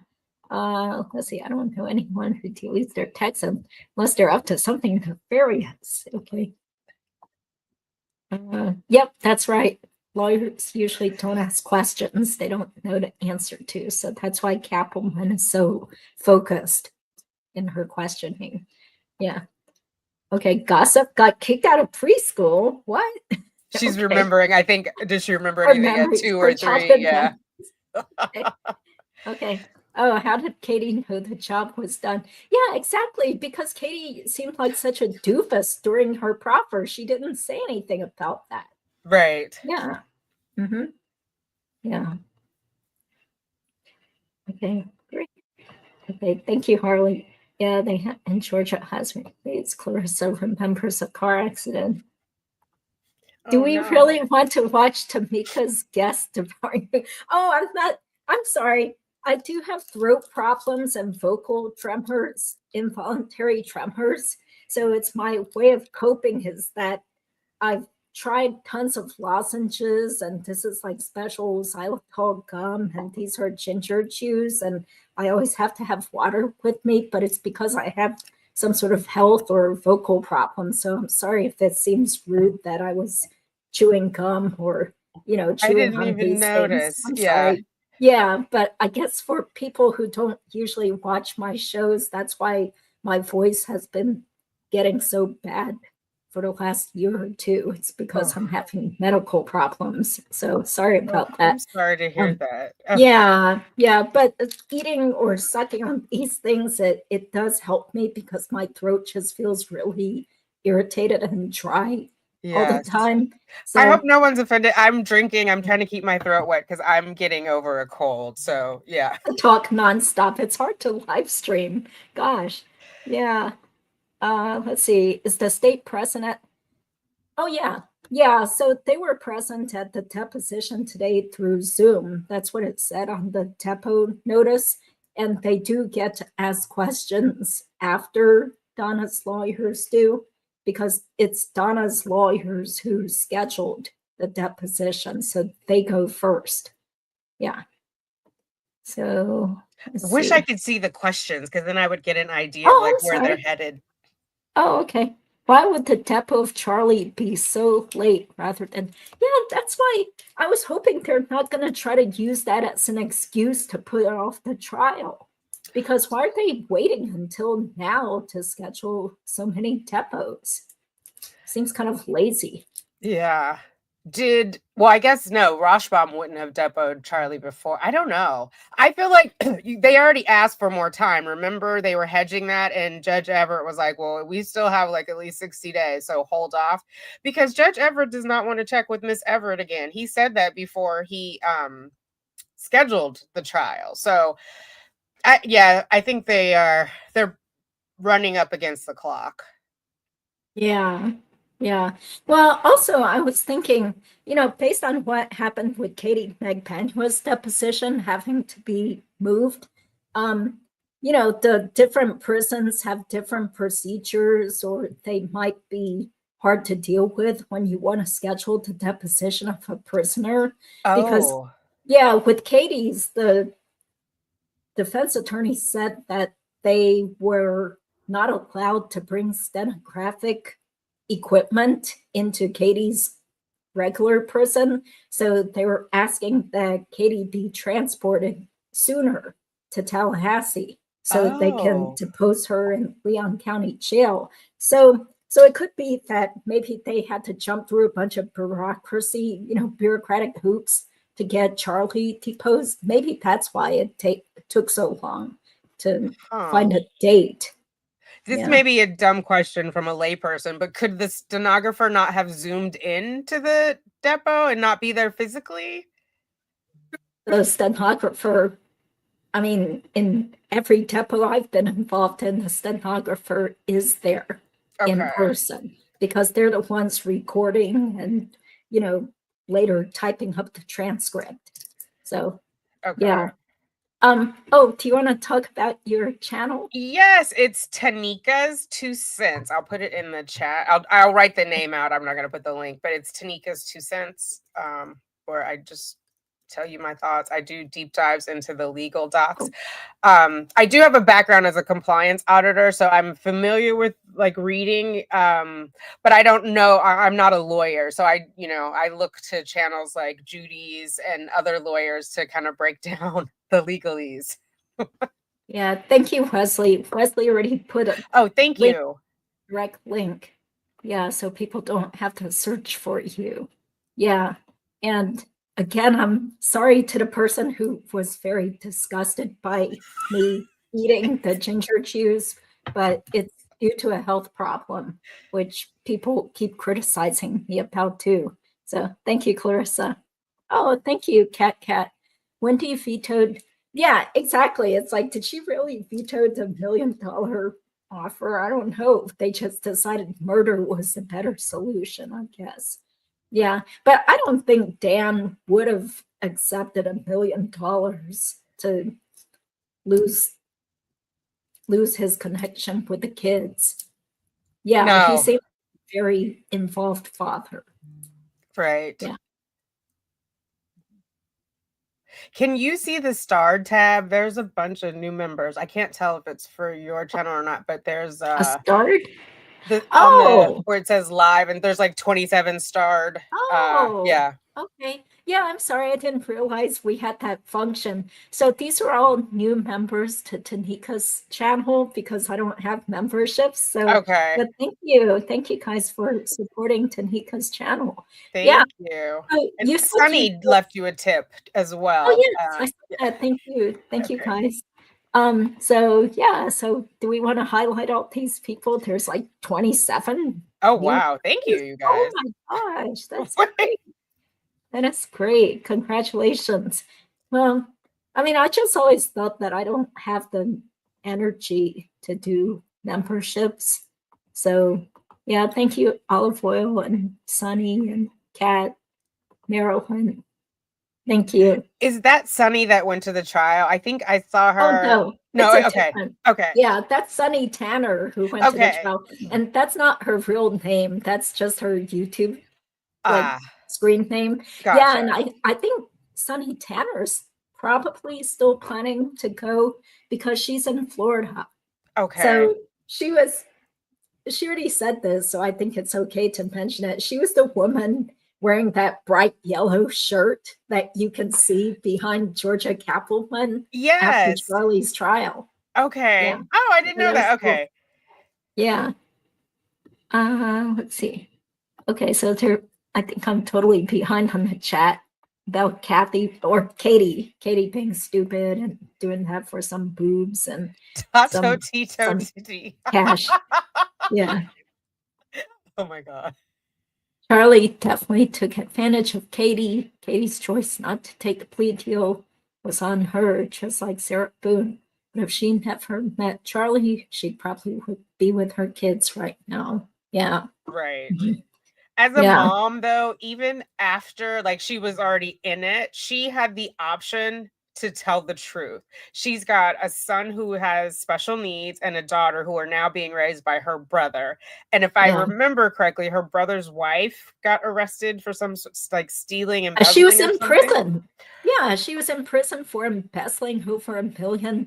Let's see. I don't know anyone who deletes their texts unless they're up to something nefarious. Okay. Yep, that's right. Lawyers usually don't ask questions they don't know the answer to. So that's why Catwoman is so focused in her questioning. Yeah. Okay. Gossip got kicked out of preschool. What? She's Okay. remembering. I think, does she remember anything at 2 or 3? Yeah. Okay. Oh, how did Katie know the job was done? Yeah, exactly. Because Katie seemed like such a doofus during her proffer. She didn't say anything about that. Right. Yeah. Mm-hmm. Yeah. Okay, great. Okay, thank you, Harley. Yeah, in Georgia has it's Clarissa remembers a car accident. Do we really want to watch Tamika's guest departing? Oh, I'm sorry. I do have throat problems and vocal tremors, involuntary tremors. So it's my way of coping is that I've tried tons of lozenges, and this is like special xylitol gum, and these are ginger chews, and I always have to have water with me, but it's because I have some sort of health or vocal problem. So I'm sorry if it seems rude that I was chewing gum or, chewing I didn't on even these notice. things. I'm Yeah. sorry. Yeah, but I guess for people who don't usually watch my shows, that's why my voice has been getting so bad for the last year or two. It's because I'm having medical problems. So sorry about that. I'm sorry to hear that. Yeah, but eating or sucking on these things, it does help me because my throat just feels really irritated and dry all the time. So I hope no one's offended. I'm drinking. I'm trying to keep my throat wet because I'm getting over a cold. So yeah. I talk nonstop. It's hard to live stream. Gosh. Yeah. Let's see. Is the state present? Oh, yeah. Yeah. So they were present at the deposition today through Zoom. That's what it said on the depo notice. And they do get to ask questions after Donna's lawyers do, because it's Donna's lawyers who scheduled the deposition. So they go first. Yeah. So wish I could see the questions because then I would get an idea of like where they're headed. Oh, okay. Why would the depo of Charlie be so late rather than, that's why I was hoping they're not going to try to use that as an excuse to put off the trial. Because why are they waiting until now to schedule so many depots? Seems kind of lazy. Yeah. Well, I guess no, Rashbaum wouldn't have depoted Charlie before. I don't know. I feel like they already asked for more time. Remember, they were hedging that, and Judge Everett was like, well, we still have like at least 60 days, so hold off. Because Judge Everett does not want to check with Miss Everett again. He said that before he scheduled the trial. So I think they're running up against the clock. Yeah. Yeah. Well, also, I was thinking, based on what happened with Katie Megpenua's deposition having to be moved, the different prisons have different procedures, or they might be hard to deal with when you want to schedule the deposition of a prisoner. Because, with Katie's, the defense attorney said that they were not allowed to bring stenographic equipment into Katie's regular prison. So they were asking that Katie be transported sooner to Tallahassee so they can depose her in Leon County Jail. So it could be that maybe they had to jump through a bunch of bureaucracy, bureaucratic hoops to get Charlie deposed. Maybe that's why it took so long to find a date. This may be a dumb question from a layperson, but could the stenographer not have zoomed in to the depot and not be there physically? The stenographer, in every depot I've been involved in, the stenographer is there in person because they're the ones recording and, later typing up the transcript. So, yeah. Do you want to talk about your channel? Yes, it's Tanika's 2 cents. I'll put it in the chat. I'll write the name out. I'm not going to put the link, but it's Tanika's 2 cents, where I just tell you my thoughts. I do deep dives into the legal docs. I do have a background as a compliance auditor, so I'm familiar with like reading, but I don't know. I'm not a lawyer, so I look to channels like Judy's and other lawyers to kind of break down the legalese. Yeah, thank you, Wesley. Wesley already put a thank you. Direct link. Yeah, so people don't have to search for you. Yeah, and again, I'm sorry to the person who was very disgusted by me eating the ginger juice, but it's due to a health problem, which people keep criticizing me about too. So thank you, Clarissa. Oh, thank you, Cat. Wendi vetoed. Yeah, exactly. It's like, did she really veto the $1 million offer? I don't know. They just decided murder was the better solution, I guess. Yeah, but I don't think Dan would have accepted $1 million to lose his connection with the kids. Yeah, No. He seemed a very involved father. Right. Yeah. Can you see the starred tab? There's a bunch of new members. I can't tell if it's for your channel or not, but there's a starred? Where it says live, and there's like 27 starred. Yeah. Okay. Yeah, I'm sorry. I didn't realize we had that function. So these are all new members to Tanika's channel because I don't have memberships. So, but thank you. Thank you guys for supporting Tanika's channel. Thank you. And Sunny left you a tip as well. Oh, yes. I saw that. Thank you. Thank you, guys. So do we want to highlight all these people? There's like 27. Oh, wow. Thank you, you guys. Oh my gosh. That's great. That is great. Congratulations. Well, I just always thought that I don't have the energy to do memberships. So yeah, thank you, Olive Oil and Sunny and Kat, Marilyn. Thank you. Is that Sunny that went to the trial? I think I saw her. Oh, no. Okay. Okay. Yeah, that's Sunny Tanner who went to the trial. And that's not her real name. That's just her YouTube screen name. Gotcha. Yeah, and I think Sunny Tanner's probably still planning to go because she's in Florida. Okay. So she already said this, so I think it's okay to mention it. She was the woman wearing that bright yellow shirt that you can see behind Georgia Cappleman after Charlie's trial. Okay. Yeah. Oh, I didn't know that. Okay. Cool. Yeah. Let's see. Okay, so I think I'm totally behind on the chat about Kathy or Katie being stupid and doing that for some boobs and Tato some Tito Titty. cash. Yeah. Oh my God. Charlie definitely took advantage of Katie. Katie's choice not to take the plea deal was on her, just like Sarah Boone. But if she never met Charlie, she probably would be with her kids right now. Yeah. Right. Mhm. As a Yeah. mom, though, even after like she was already in it, she had the option to tell the truth. She's got a son who has special needs and a daughter who are now being raised by her brother. And if I Yeah. remember correctly, her brother's wife got arrested for some like stealing and She was embezzling or in something. prison. Yeah, she was in prison for embezzling over $1 million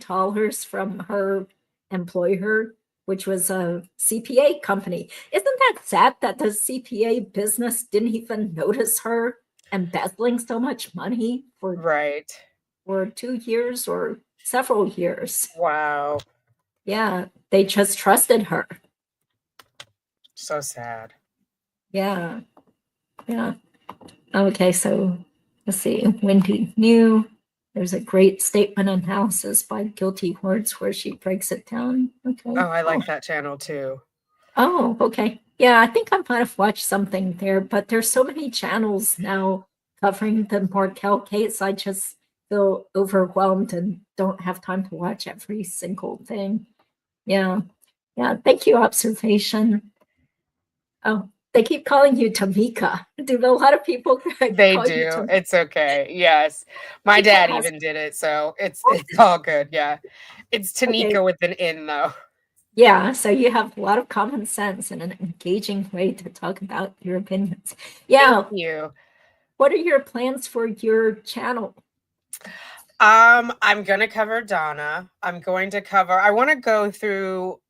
from her employer, which was a CPA company. Isn't that sad that the CPA business didn't even notice her embezzling so much money for Right. 2 years or several years? Wow. Yeah, they just trusted her. So sad. Yeah. Yeah. Okay, so let's see. Wendi knew. There's a great statement analysis by Guilty Words where she breaks it down. Okay. Oh, I like that channel too. Oh, okay. Yeah, I think I might have watched something there, but there's so many channels now covering the Markel case. I just feel overwhelmed and don't have time to watch every single thing. Yeah. Yeah. Thank you, observation. Oh, they keep calling you Tanika. Do a lot of people They call you do. Tamika? It's okay. Yes. My Tanika dad has- even did it, so it's all good. Yeah. It's Tanika Okay. with an N though. Yeah, so you have a lot of common sense and an engaging way to talk about your opinions. Yeah, Thank you. what are your plans for your channel? I'm gonna cover Donna. I want to go through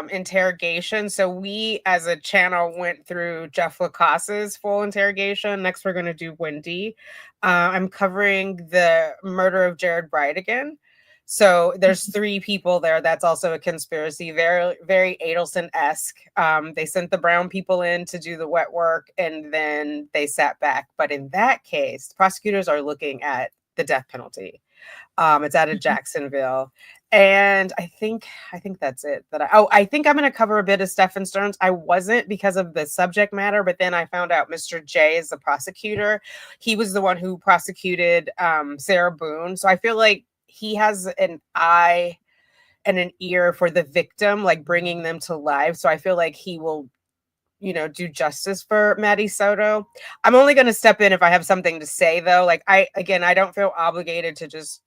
interrogation. So we as a channel went through Jeff Lacausse's full interrogation. Next we're gonna do Wendi. I'm covering the murder of Jared Bright again. So there's 3 people there. That's also a conspiracy. Very, very Adelson-esque. They sent the brown people in to do the wet work and then they sat back. But in that case, prosecutors are looking at the death penalty. It's out of Jacksonville. And I think that's it. I think I'm going to cover a bit of Stephen Stearns. I wasn't because of the subject matter, but then I found out Mr. J is the prosecutor. He was the one who prosecuted Sarah Boone. So I feel like he has an eye and an ear for the victim, like bringing them to life. So I feel like he will, do justice for Maddie Soto. I'm only going to step in if I have something to say, though. Like I don't feel obligated to just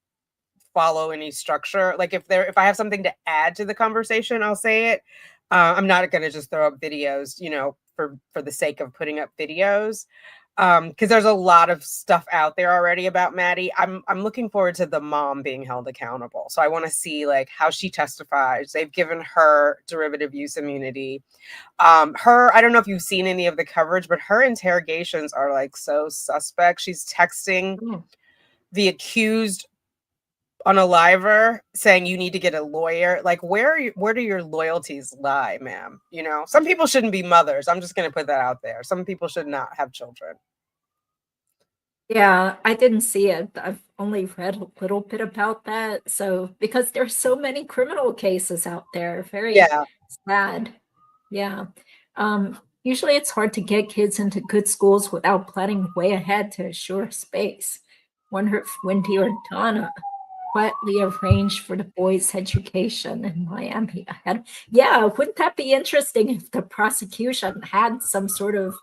follow any structure. Like if I have something to add to the conversation, I'll say it. I'm not going to just throw up videos, for the sake of putting up videos. Because there's a lot of stuff out there already about Maddie. I'm looking forward to the mom being held accountable. So I want to see like how she testifies. They've given her derivative use immunity. I don't know if you've seen any of the coverage, but her interrogations are like so suspect. She's texting the accused on a liver saying you need to get a lawyer. Like where do your loyalties lie, ma'am? Some people shouldn't be mothers. I'm just going to put that out there. Some people should not have children. Yeah, I didn't see it. I've only read a little bit about that. So because there's so many criminal cases out there, very sad. Yeah. Usually it's hard to get kids into good schools without planning way ahead to assure space. Wonder if Wendi or Donna quietly arranged for the boys' education in Miami ahead. Yeah, wouldn't that be interesting if the prosecution had some sort of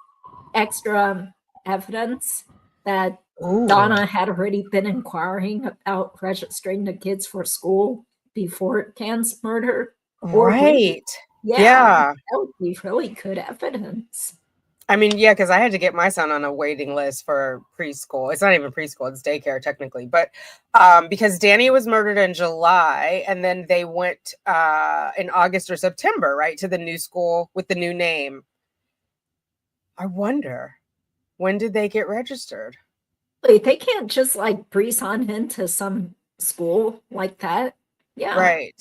extra evidence that Donna had already been inquiring about registering the kids for school before Dan's murder? Right. Yeah, that would be really good evidence. I mean, yeah, because I had to get my son on a waiting list for preschool. It's not even preschool, it's daycare technically. But because Danny was murdered in July and then they went in August or September, right, to the new school with the new name. I wonder, when did they get registered? Wait, they can't just like breeze on into some school like that. Yeah. Right.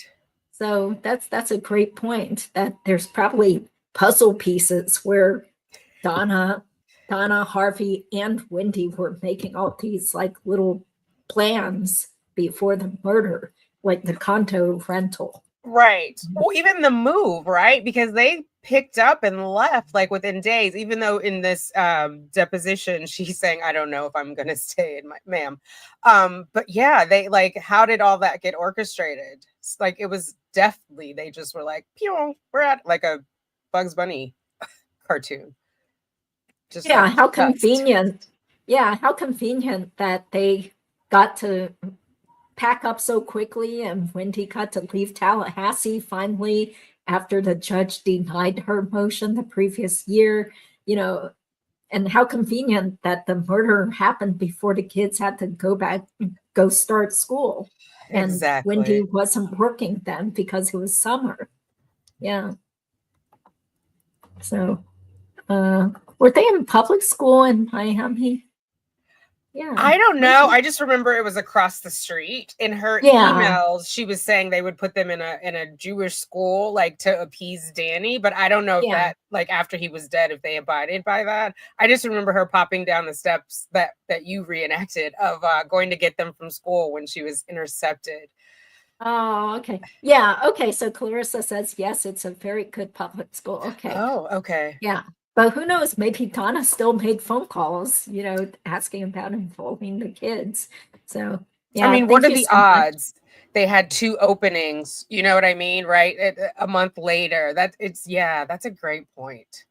So that's a great point, that there's probably puzzle pieces where Donna Donna, Harvey, and Wendy were making all these like little plans before the murder, like the condo rental. Right. Well, even the move, right? Because they picked up and left like within days, even though in this deposition she's saying, I don't know if I'm gonna stay in my ma'am. But yeah, they like, how did all that get orchestrated? It's like it was definitely they just were like, pew, we're at like a Bugs Bunny cartoon. Just Yeah, like, how tucked. convenient. Yeah, how convenient that they got to pack up so quickly and Wendy got to leave Tallahassee finally after the judge denied her motion the previous year, and how convenient that the murder happened before the kids had to go start school. And Exactly. Wendy wasn't working then because it was summer. Yeah. So, were they in public school in Miami? Yeah. I don't know. I just remember it was across the street. In her emails, she was saying they would put them in a Jewish school, like to appease Danny. But I don't know if that, like after he was dead, if they abided by that. I just remember her popping down the steps that you reenacted of going to get them from school when she was intercepted. Oh, okay. Yeah. Okay. So Clarissa says, yes, it's a very good public school. Okay. Oh, okay. Yeah. But who knows? Maybe Donna still made phone calls, asking about involving the kids. So, yeah. I mean, what are the odds? They had 2 openings. You know what I mean? Right. A month later. That's a great point.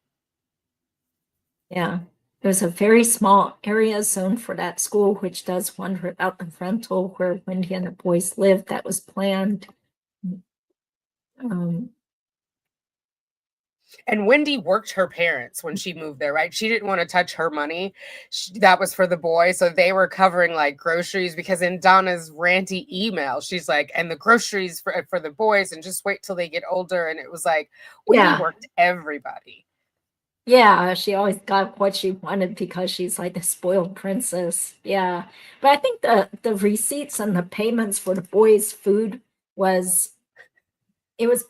Yeah. There's a very small area zoned for that school, which does wonder about the rental where Wendy and the boys lived that was planned. And Wendy worked her parents when she moved there, right? She didn't want to touch her money. That was for the boy. So they were covering like groceries because in Donna's ranty email, she's like, and the groceries for the boys and just wait till they get older. And it was like, Wendy worked everybody. Yeah, she always got what she wanted because she's like the spoiled princess. Yeah. But I think the receipts and the payments for the boys' food was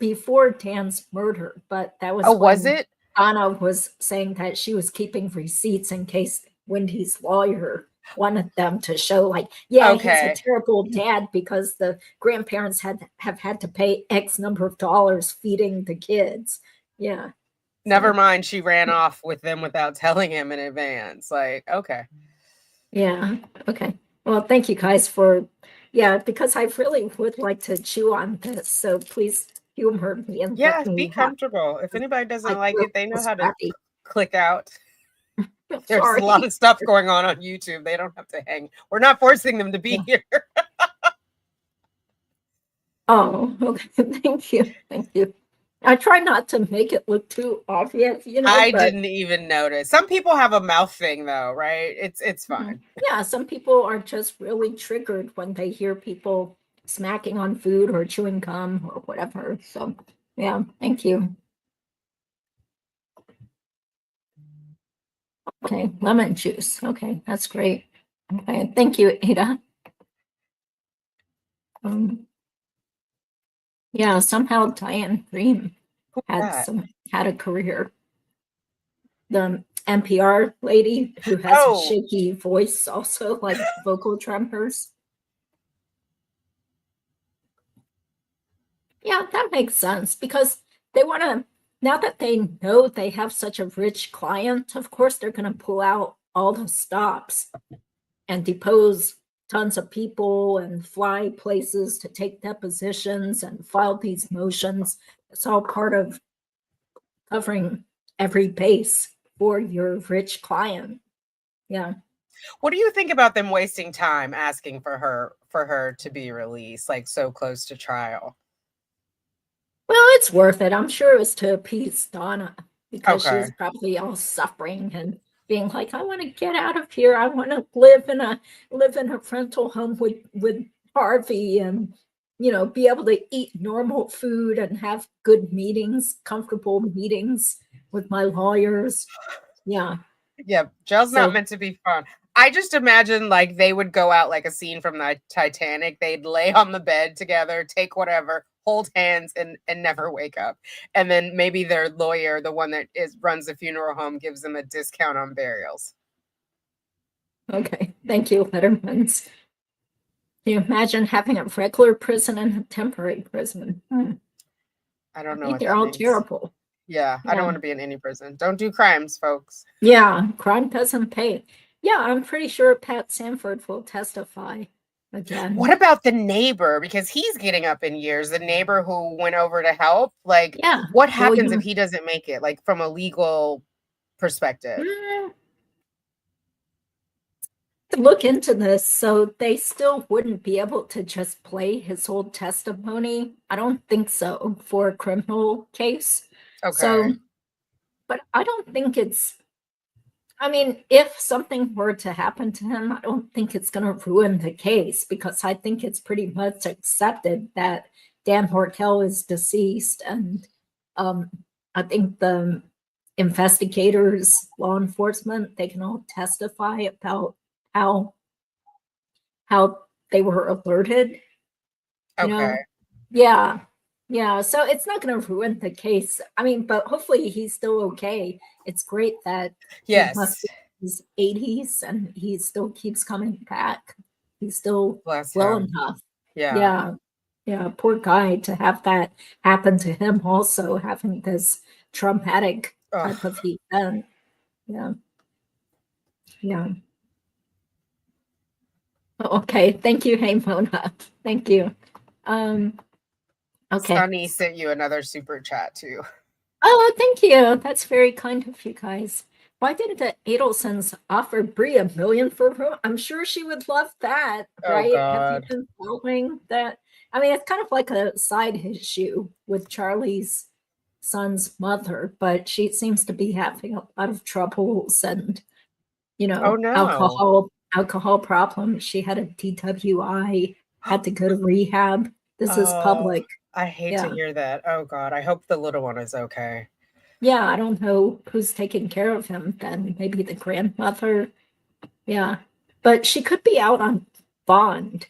before Dan's murder, but that was was it? Donna was saying that she was keeping receipts in case Wendy's lawyer wanted them to show like, he's a terrible dad because the grandparents have had to pay X number of dollars feeding the kids. Yeah. Never mind, she ran off with them without telling him in advance. Like, okay. Yeah. Okay. Well, thank you guys because I really would like to chew on this. So please humor me and be comfortable. If anybody doesn't like it, they know how to click out. There's a lot of stuff going on YouTube. They don't have to hang. We're not forcing them to be here. Oh, okay. Thank you. Thank you. I try not to make it look too obvious, I didn't even notice. Some people have a mouth thing though, right? It's fine. Yeah, some people are just really triggered when they hear people smacking on food or chewing gum or whatever. So, yeah, thank you. Okay, lemon juice. Okay, that's great. Okay, thank you, Ada. Yeah, somehow Diane Green had a career. The NPR lady who has a shaky voice, also like vocal tremors. Yeah, that makes sense because they want to, now that they know they have such a rich client, of course, they're going to pull out all the stops and depose tons of people and fly places to take depositions and file these motions. It's all part of covering every base for your rich client. Yeah. What do you think about them wasting time asking for her to be released, like so close to trial? Well, it's worth it. I'm sure it was to appease Donna because she was probably all suffering and being like, I want to get out of here. I want to live in a rental home with Harvey and, be able to eat normal food and have good meetings, comfortable meetings with my lawyers. Yeah. Yeah. Jail's not meant to be fun. I just imagine like they would go out like a scene from the Titanic. They'd lay on the bed together, take whatever, hold hands and never wake up. And then maybe their lawyer, the one that runs the funeral home, gives them a discount on burials. Okay, thank you, Letterman's. Can you imagine having a regular prison and a temporary prison? I don't know. think what they're that all means. terrible. Yeah, I Yeah. don't want to be in any prison. Don't do crimes, folks. Yeah, crime doesn't pay. Yeah, I'm pretty sure Pat Sanford will testify again. What about the neighbor? Because he's getting up in years. The neighbor who went over to help. Like, Yeah. what happens if he doesn't make it? Like, from a legal perspective. Look into this. So they still wouldn't be able to just play his old testimony. I don't think so for a criminal case. Okay. So, but I don't think it's, I mean, if something were to happen to him, I don't think it's going to ruin the case, because I think it's pretty much accepted that Dan Markel is deceased. And I think the investigators, law enforcement, they can all testify about how they were alerted. You know? Okay. Yeah. So it's not going to ruin the case. I mean, but hopefully he's still okay. It's great that Yes. he must be in his 80s and he still keeps coming back. He's still Bless well him. enough. Yeah. Yeah. Poor guy, to have that happen to him, also having this traumatic type of event. Yeah. Okay. Thank you, hey Mona. Thank you. Okay. Sunny sent you another super chat too. Oh, thank you. That's very kind of you guys. Why didn't the Adelsons offer Brie $1 million for her? I'm sure she would love that, right? Have you been following that? I mean, it's kind of like a side issue with Charlie's son's mother, but she seems to be having a lot of troubles and, alcohol problems. She had a DWI, had to go to rehab. This is public. I hate to hear that. Oh God, I hope the little one is okay. Yeah, I don't know who's taking care of him then. Maybe the grandmother. Yeah, but she could be out on bond.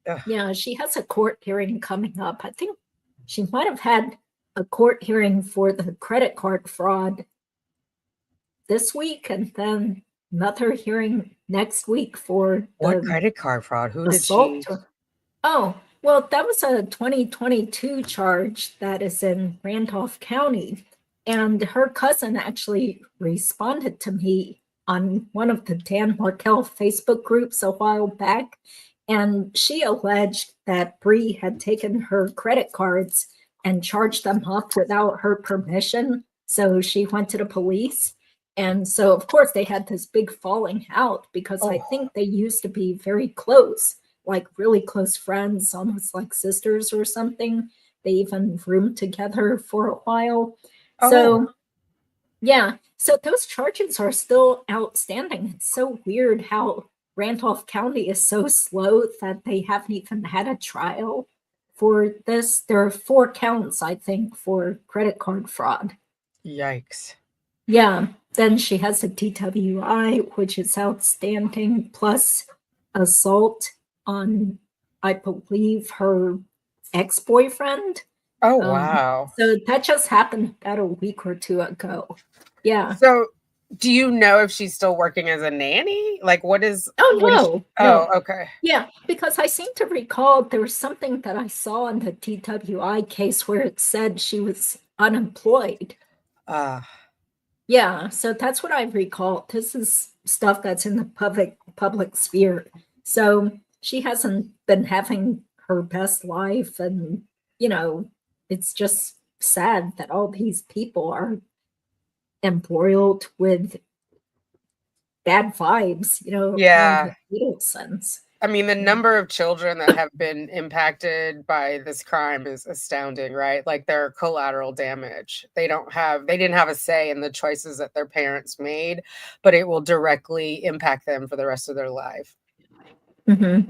Ugh. Yeah, she has a court hearing coming up. I think she might have had a court hearing for the credit card fraud this week, and then another hearing next week for what credit card fraud? Who did assault. she? Oh, well, that was a 2022 charge that is in Randolph County. And her cousin actually responded to me on one of the Dan Markel Facebook groups a while back. And she alleged that Brie had taken her credit cards and charged them off without her permission. So she went to the police. And so, of course, they had this big falling out, because I think they used to be very close, like really close friends, almost like sisters or something. They even roomed together for a while. So, yeah. So those charges are still outstanding. It's so weird how Randolph County is so slow that they haven't even had a trial for this. There are 4 counts, I think, for credit card fraud. Yikes. Yeah. Then she has a DWI, which is outstanding, plus assault on, I believe, her ex-boyfriend. Oh, wow. So that just happened about a week or 2 ago. Yeah. So do you know if she's still working as a nanny? Like, what is... No. Okay. Yeah, because I seem to recall there was something that I saw in the DWI case where it said she was unemployed. Yeah, so that's what I recall. This is stuff that's in the public sphere. So she hasn't been having her best life, and it's just sad that all these people are embroiled with bad vibes, Yeah. Sense. I mean, the number of children that have been impacted by this crime is astounding, right? Like, their collateral damage. They didn't have a say in the choices that their parents made, but it will directly impact them for the rest of their life. Mm-hmm.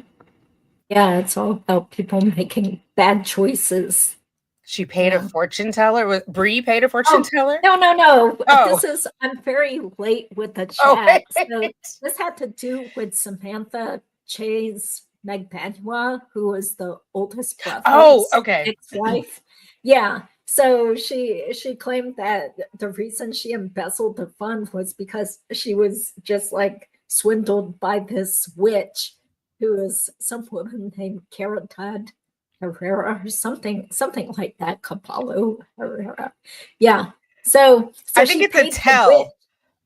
Yeah, it's all about people making bad choices. She paid a fortune teller. Brie paid a fortune teller? No. Oh. I'm very late with the chat. Oh, so this had to do with Samantha Che's Meg Benoit, who was the oldest brother's Oh, okay. ex-wife. Yeah. So she claimed that the reason she embezzled the fund was because she was just like swindled by this witch who is some woman named Caridad Herrera or something like that. Capallo Herrera. Yeah. So I think she it's a paid the tell.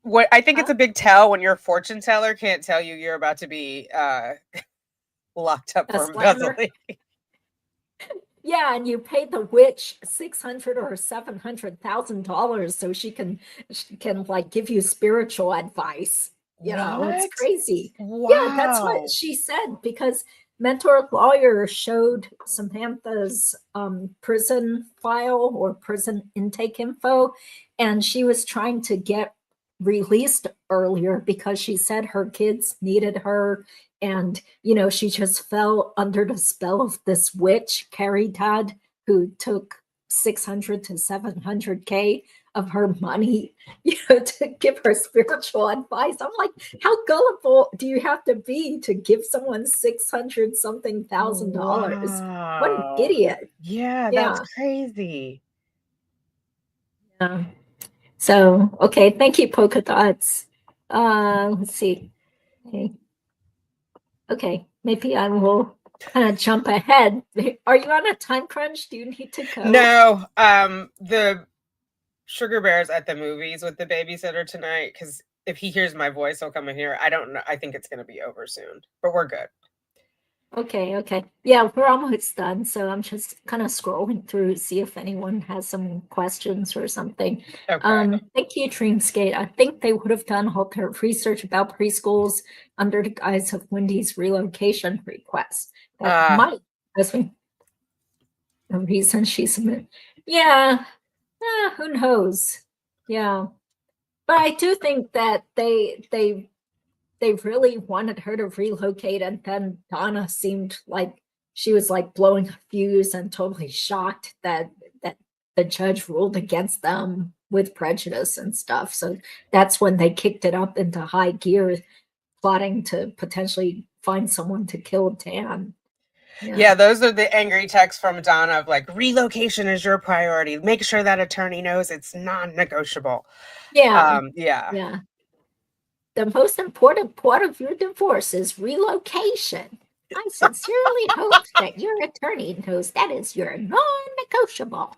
witch. I think it's a big tell when your fortune teller can't tell you you're about to be locked up A for slammer. embezzling. Yeah, and you pay the witch $600,000 or $700,000 so she can like give you spiritual advice. You know, it's What? crazy. Wow. Yeah, that's what she said, because Mentor Lawyer showed Samantha's prison file or prison intake info, and she was trying to get released earlier because she said her kids needed her, and she just fell under the spell of this witch, Carrie Todd, who took 600 to 700K of her money, to give her spiritual advice. I'm like, how gullible do you have to be to give someone 600 something thousand dollars? What an Wow. idiot. Yeah, that's crazy. Yeah. So, okay, thank you, Polka Dots. Let's see. Okay, maybe I will kind of jump ahead. Are you on a time crunch? Do you need to go? No, the Sugar Bear's at the movies with the babysitter tonight, because if he hears my voice, he'll come in here. I don't know. I think it's going to be over soon, but we're good. Okay. Yeah, we're almost done. So I'm just kind of scrolling through, see if anyone has some questions or something. Okay. Thank you, Dreamskate. I think they would have done all their research about preschools under the guise of Wendy's relocation request. That might, that's the reason she submitted. Yeah, who knows? Yeah. But I do think that they really wanted her to relocate, and then Donna seemed like she was like blowing a fuse and totally shocked that the judge ruled against them with prejudice and stuff. So that's when they kicked it up into high gear, plotting to potentially find someone to kill Dan. Yeah, those are the angry texts from Donna of like, relocation is your priority. Make sure that attorney knows it's non-negotiable. Yeah. Yeah. The most important part of your divorce is relocation. I sincerely hope that your attorney knows that is your non-negotiable.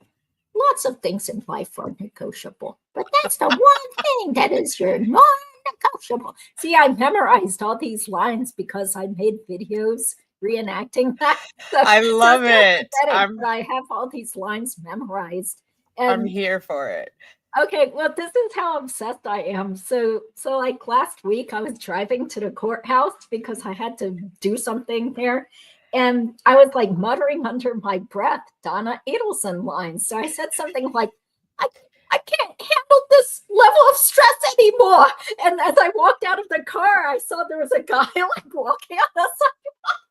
Lots of things in life are negotiable, but that's the one thing that is your non-negotiable. See, I memorized all these lines because I made videos reenacting that. So, I love it. But I have all these lines memorized. And I'm here for it. Okay, well, this is how obsessed I am. So like last week, I was driving to the courthouse because I had to do something there. And I was like muttering under my breath, Donna Adelson lines. So I said something like, I can't handle this level of stress anymore. And as I walked out of the car, I saw there was a guy like walking on the sidewalk.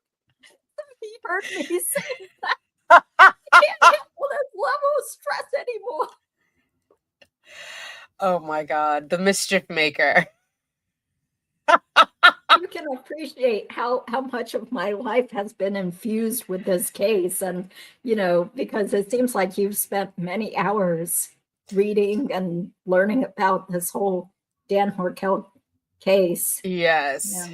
He heard me say that. I can't handle this level of stress anymore. Oh my God, the mischief maker. You can appreciate how much of my life has been infused with this case. And, because it seems like you've spent many hours reading and learning about this whole Dan Markel case. Yes.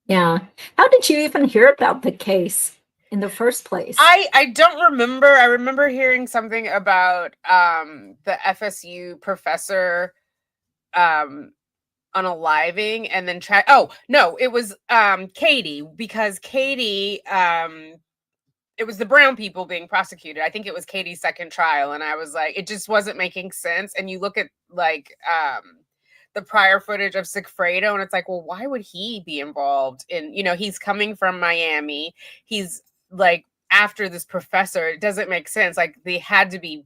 Yeah. How did you even hear about the case in the first place? I don't remember. I remember hearing something about the FSU professor unaliving and then it was Katie, because Katie it was the brown people being prosecuted. I think it was Katie's second trial, and I was like, it just wasn't making sense. And you look at like the prior footage of Sigfredo, and it's like, well, why would he be involved in, he's coming from Miami, he's like after this professor, it doesn't make sense. Like they had to be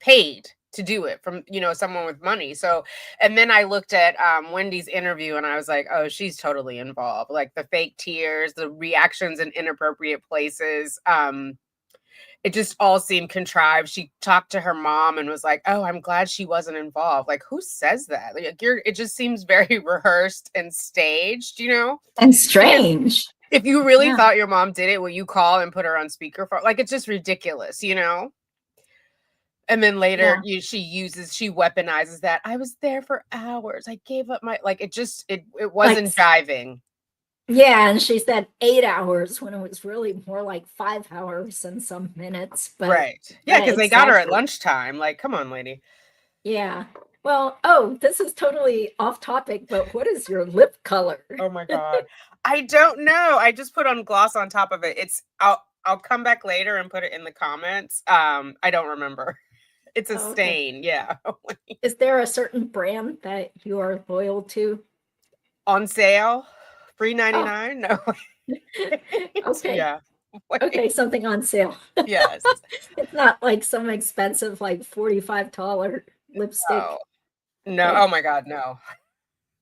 paid to do it from, someone with money. So, and then I looked at Wendy's interview and I was like, oh, she's totally involved. Like the fake tears, the reactions in inappropriate places. it just all seemed contrived. She talked to her mom and was like, "Oh, I'm glad she wasn't involved." Like, who says that? Like, it just seems very rehearsed and staged, you know? And Because strange. if you really Yeah. thought your mom did it, will you call and put her on speakerphone? Like, it's just ridiculous, you know? And then later she weaponizes that. I was there for hours. I gave up my, like, it wasn't jiving. Yeah, and she said 8 hours when it was really more like 5 hours and some minutes. But Right. Yeah, because they got her at lunchtime. Like, come on, lady. Yeah. Well, oh, this is totally off topic, but what is your lip color? Oh my God. I don't know. I just put on gloss on top of it. I'll come back later and put it in the comments. I don't remember. It's a stain. Yeah. Is there a certain brand that you are loyal to? On sale? Free 99? No. Okay. Yeah. Okay, something on sale. Yes. It's not like some expensive, like $45 lipstick. Oh. No. Oh my God, no.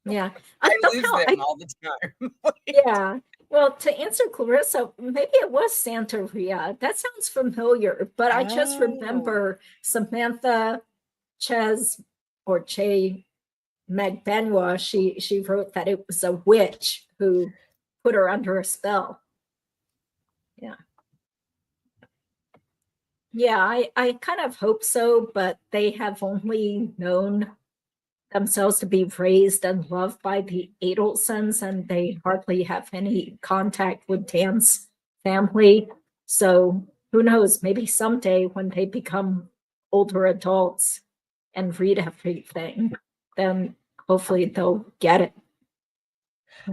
Yeah. I lose them all the time. Yeah. Well, to answer Clarissa, maybe it was Santeria. That sounds familiar, but I just remember Samantha Che Magbenwa. She wrote that it was a witch who put her under a spell. Yeah. Yeah, I kind of hope so, but they have only known themselves to be raised and loved by the Adelsons, and they hardly have any contact with Dan's family. So who knows, maybe someday when they become older adults and read everything, then hopefully they'll get it.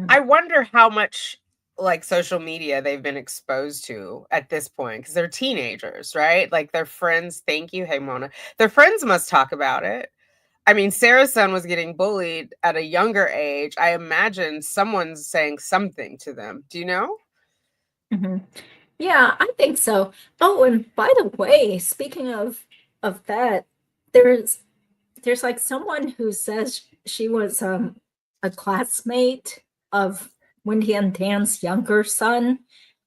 I wonder how much like social media they've been exposed to at this point, because they're teenagers, right? Like their friends, thank you, hey Mona. Their friends must talk about it. I mean, Sarah's son was getting bullied at a younger age. I imagine someone's saying something to them. Do you know? Mm-hmm. Yeah, I think so. Oh, and by the way, speaking of that, there's like someone who says she was a classmate of Wendi and Dan's younger son,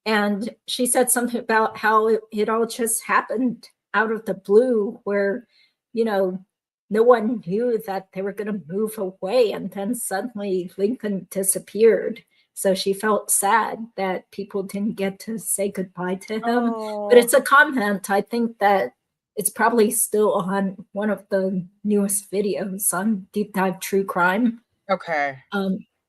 and she said something about how it all just happened out of the blue, where no one knew that they were going to move away, and then suddenly Lincoln disappeared. So she felt sad that people didn't get to say goodbye to him. But it's a comment. I think that it's probably still on one of the newest videos on Deep Dive True Crime. Okay.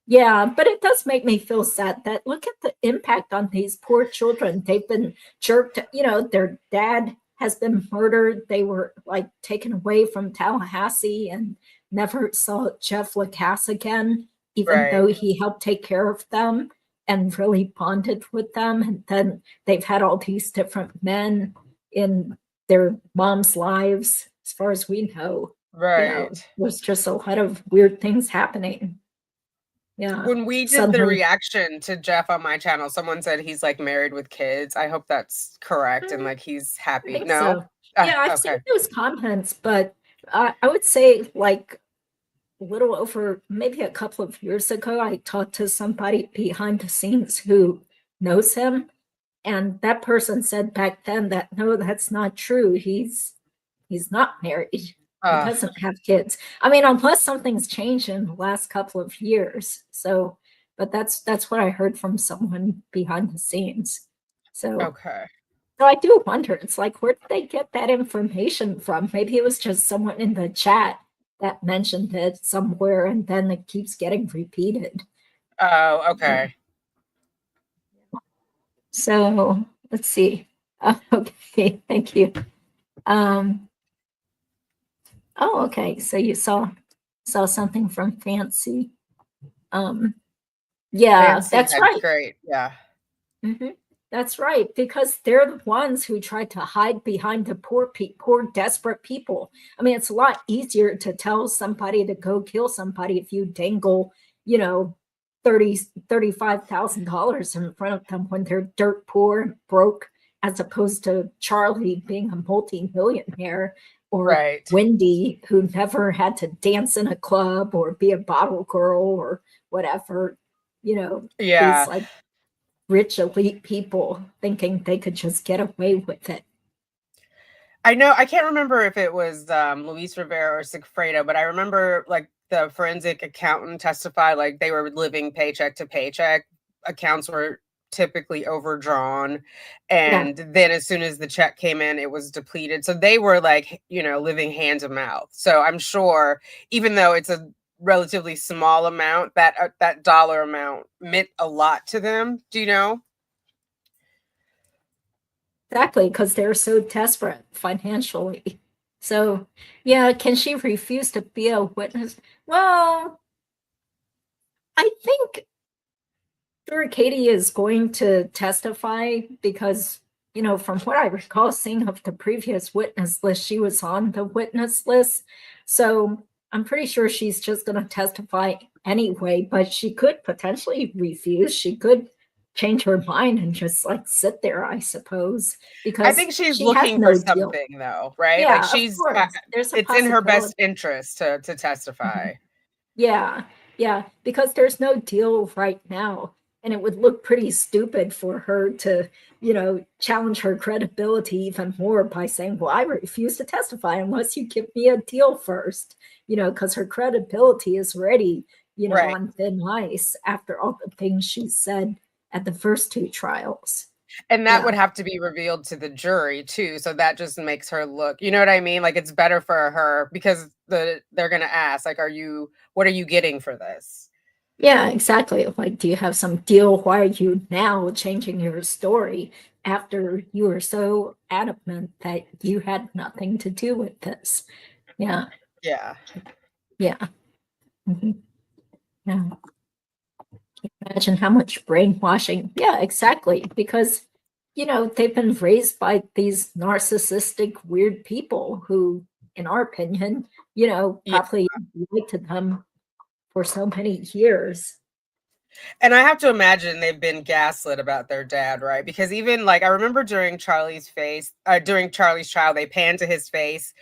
Yeah, but it does make me feel sad that look at the impact on these poor children. They've been jerked, their dad has been murdered. They were like taken away from Tallahassee and never saw Jeff Lacasse again, even though he helped take care of them and really bonded with them. And then they've had all these different men in their mom's lives, as far as we know. There's just a lot of weird things happening. Yeah. When we did the reaction to Jeff on my channel, someone said he's like married with kids. I hope that's correct and like he's happy. No? So. Yeah, I've seen those comments, but I would say like a little over maybe a couple of years ago, I talked to somebody behind the scenes who knows him. And that person said back then that, no, that's not true. He's not married. He doesn't have kids. I mean, unless something's changed in the last couple of years. So, but that's what I heard from someone behind the scenes. So, so I do wonder, it's like, where did they get that information from? Maybe it was just someone in the chat that mentioned it somewhere, and then it keeps getting repeated. Oh, okay. So let's see. Okay, thank you. Oh, okay. So you saw something from Fancy. Yeah, Fancy, that's right. Great. Yeah. Mm-hmm. That's right, because they're the ones who tried to hide behind the poor, desperate people. I mean, it's a lot easier to tell somebody to go kill somebody if you dangle, $35,000 in front of them when they're dirt poor and broke, as opposed to Charlie being a multi-millionaire, or Wendi, who never had to dance in a club or be a bottle girl or whatever, these like rich elite people thinking they could just get away with it. I know, I can't remember if it was Luis Rivera or Sigfredo, but I remember like the forensic accountant testified like they were living paycheck to paycheck. Accounts were typically overdrawn. And then as soon as the check came in, it was depleted. So they were like, living hand to mouth. So I'm sure, even though it's a relatively small amount, that dollar amount meant a lot to them. Do you know? Exactly, because they're so desperate financially. So, yeah, can she refuse to be a witness? Well, I think sure Katie is going to testify because, from what I recall seeing of the previous witness list, she was on the witness list. So I'm pretty sure she's just going to testify anyway, but she could potentially refuse. She could change her mind and just like sit there, I suppose, because I think she's she has looking no for deal. something, though, right? Yeah, Like of she's, course. There's a it's in her best possibility. interest to testify. Yeah, because there's no deal right now. And it would look pretty stupid for her to, challenge her credibility even more by saying, well, I refuse to testify unless you give me a deal first, because her credibility is already, Right. on thin ice after all the things she said at the first two trials. And that Yeah. would have to be revealed to the jury too. So that just makes her look, you know what I mean? Like it's better for her because they're going to ask, like, what are you getting for this? Yeah, exactly. Like, do you have some deal? Why are you now changing your story after you were so adamant that you had nothing to do with this? Yeah. Yeah. Yeah. Mhm. Yeah. Imagine how much brainwashing. Yeah, exactly. Because, they've been raised by these narcissistic, weird people who, in our opinion, probably lied to them for so many years. And I have to imagine they've been gaslit about their dad, right? Because even like I remember during Charlie's trial, they panned to his face.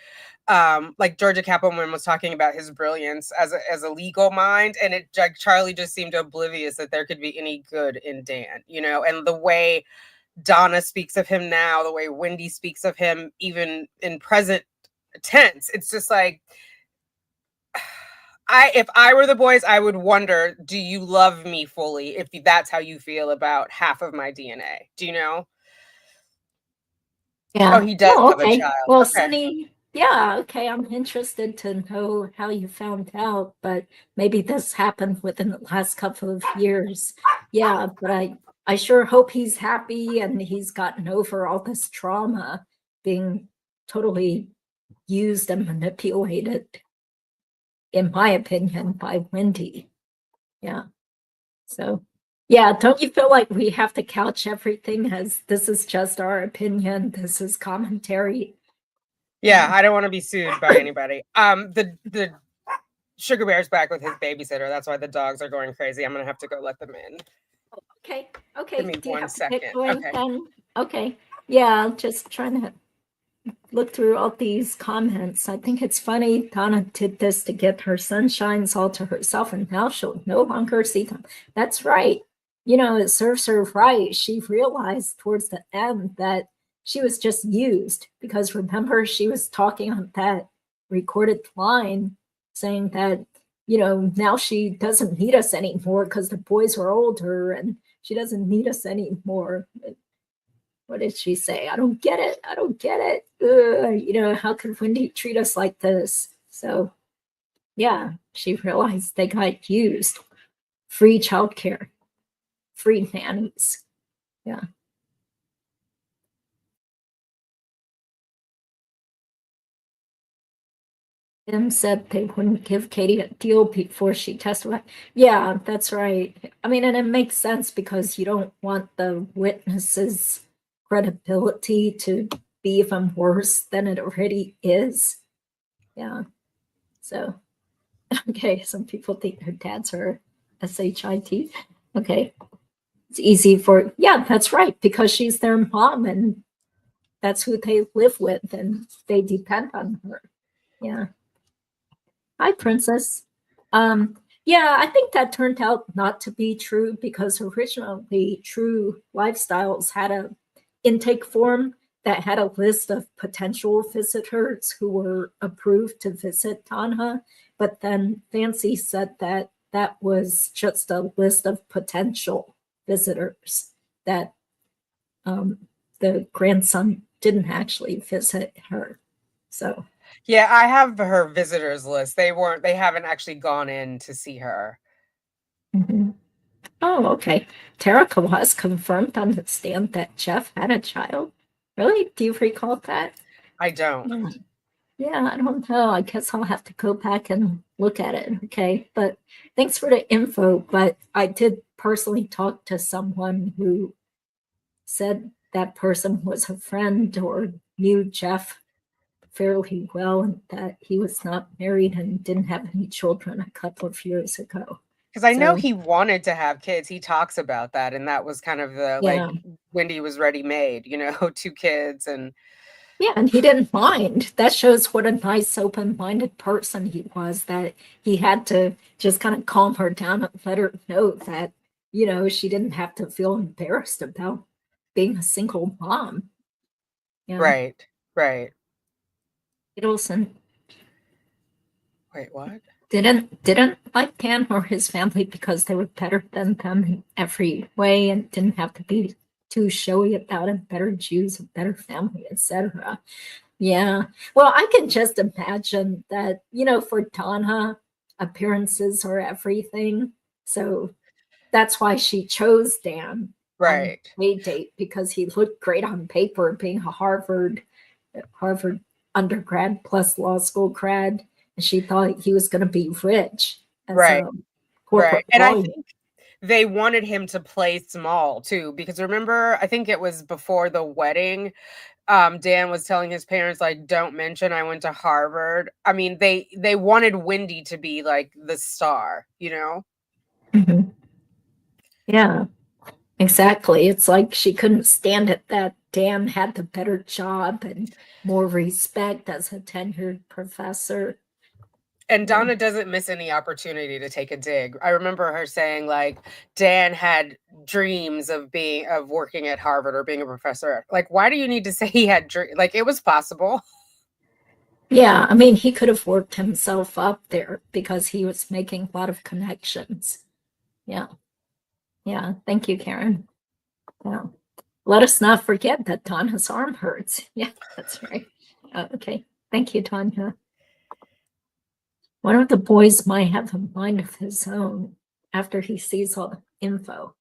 Like Georgia Cappleman was talking about his brilliance as a legal mind, and it like Charlie just seemed oblivious that there could be any good in Dan, and the way Donna speaks of him now, the way Wendi speaks of him, even in present tense, it's just like if I were the boys, I would wonder, do you love me fully if that's how you feel about half of my DNA? Do you know? Yeah. Oh, he does have a Okay. child. Well, Okay. Sunny, yeah, okay. I'm interested to know how you found out, but maybe this happened within the last couple of years. Yeah, but I sure hope he's happy and he's gotten over all this trauma being totally used and manipulated, in my opinion, by Wendi. Yeah. So, yeah, don't you feel like we have to couch everything as this is just our opinion, this is commentary? Yeah, I don't want to be sued by anybody. The Sugar Bear's back with his babysitter. That's why the dogs are going crazy. I'm gonna have to go let them in. Okay. Give me Do you 1 have to get second. going Okay. then? Okay. Yeah, I'm just trying to look through all these comments. I think it's funny Donna did this to get her sunshines all to herself, and now she'll no longer see them. That's right. It serves her right. She realized towards the end that she was just used because remember, she was talking on that recorded line saying that, now she doesn't need us anymore because the boys were older and she doesn't need us anymore. What did she say? I don't get it. I don't get it. How could Wendi treat us like this? So, yeah, she realized they got used. Free childcare, free nannies. Yeah. Tim said they wouldn't give Katie a deal before she testified. Yeah, that's right. I mean, and it makes sense because you don't want the witnesses' credibility to be even worse than it already is. Yeah. So, okay, some people think their dads are SHIT. Okay. It's easy yeah, that's right, because she's their mom and that's who they live with and they depend on her. Yeah. Hi, Princess. Yeah, I think that turned out not to be true because originally True Lifestyles had a intake form that had a list of potential visitors who were approved to visit Donna. But then Fancy said that that was just a list of potential visitors, that the grandson didn't actually visit her. So Yeah, I have her visitors list. They haven't actually gone in to see her. mhm. Oh, okay. Tanika was confirmed on the stand that Jeff had a child. Really? Do you recall that? I don't. Yeah, I don't know. I guess I'll have to go back and look at it. Okay. But thanks for the info. But I did personally talk to someone who said that person was a friend or knew Jeff fairly well, and that he was not married and didn't have any children a couple of years ago. Because I know So, he wanted to have kids. He talks about that, and that was kind of the yeah. like Wendi was ready made, 2 kids, and Yeah, and he didn't mind. That shows what a nice, open-minded person he was, that he had to just kind of calm her down and let her know that, she didn't have to feel embarrassed about being a single mom. Yeah. right. Adelson Wait, what? didn't like Dan or his family because they were better than them in every way and didn't have to be too showy about it, better Jews, a better family, etc. Yeah. Well, I can just imagine that, for Donna, appearances are everything. So that's why she chose Dan on Right. play date, because he looked great on paper, being a Harvard undergrad plus law school grad. And she thought he was going to be rich as Right. a corporate And I lawyer. think they wanted him to play small too, because remember, I think it was before the wedding, Dan was telling his parents, like, don't mention I went to Harvard. I mean, they wanted Wendi to be like the star, Mhm. Yeah, exactly. It's like she couldn't stand it that Dan had the better job and more respect as a tenured professor. And Donna doesn't miss any opportunity to take a dig. I remember her saying, like, Dan had dreams of working at Harvard or being a professor. Like, why do you need to say he had dreams? Like, it was possible. Yeah, I mean, he could have worked himself up there because he was making a lot of connections. Yeah. Yeah. Thank you, Karen. Yeah. Let us not forget that Donna's arm hurts. Yeah, that's right. Okay. Thank you, Tanya. One of the boys might have a mind of his own after he sees all the info.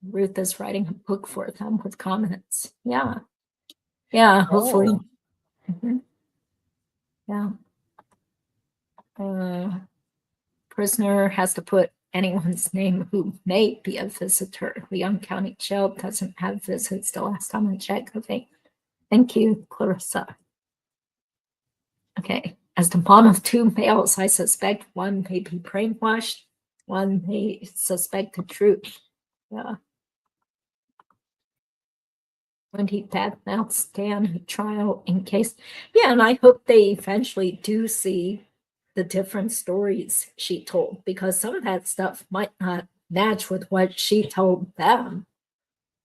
Ruth is writing a book for them with comments. Yeah. Yeah, hopefully. Mhm. Yeah. Prisoner has to put anyone's name who may be a visitor. Leon County Jail doesn't have visits the last time I checked. Okay. Thank you, Clarissa. Okay. As the mom of 2 males, I suspect one may be brainwashed, one may suspect the truth. Yeah. When he bad-mouths Dan at trial in case. Yeah, and I hope they eventually do see the different stories she told, because some of that stuff might not match with what she told them.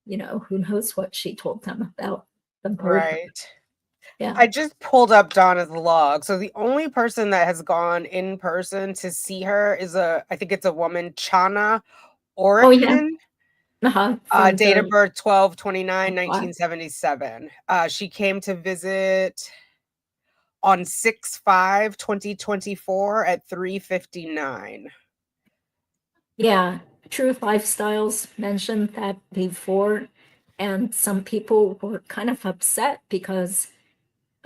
Who knows what she told them about the murder. Right. Yeah. I just pulled up Donna's log. So the only person that has gone in person to see her is I think it's a woman, Chana Oh, yeah. Orican. Date of From birth 12/29, Wow. 1977. She came to visit on 6/5/2024 at 3:59. Yeah, Truth Lifestyles mentioned that before, and some people were kind of upset because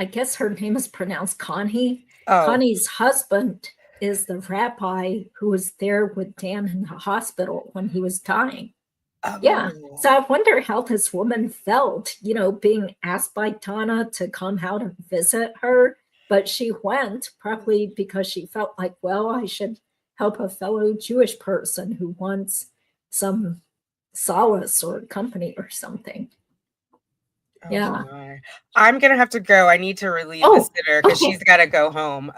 I guess her name is pronounced Connie. Oh, Connie's husband is the rabbi who was there with Dan in the hospital when he was dying. Yeah. So I wonder how this woman felt, being asked by Donna to come out and visit her. But she went probably because she felt like, well, I should help a fellow Jewish person who wants some solace or company or something. oh Yeah. my. I'm gonna have to go. I need to relieve the Oh, sitter because okay. she's got to go home.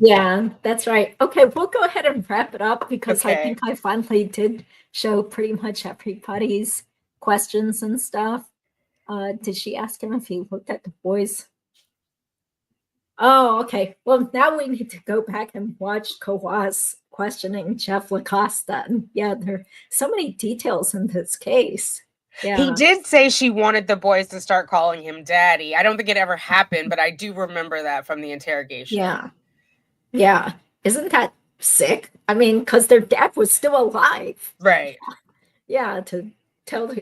Yeah, that's right. Okay, we'll go ahead and wrap it up because I Okay. think I finally did show pretty much everybody's questions and stuff. Did she ask him if he looked at the boys? Oh, okay. Well, now we need to go back and watch Kawas questioning Jeff LaCosta. And yeah, there are so many details in this case. Yeah. He did say she wanted the boys to start calling him daddy. I don't think it ever happened, but I do remember that from the interrogation. Yeah. Yeah. Isn't that sick? I mean, because their dad was still alive. Right. Yeah, to tell,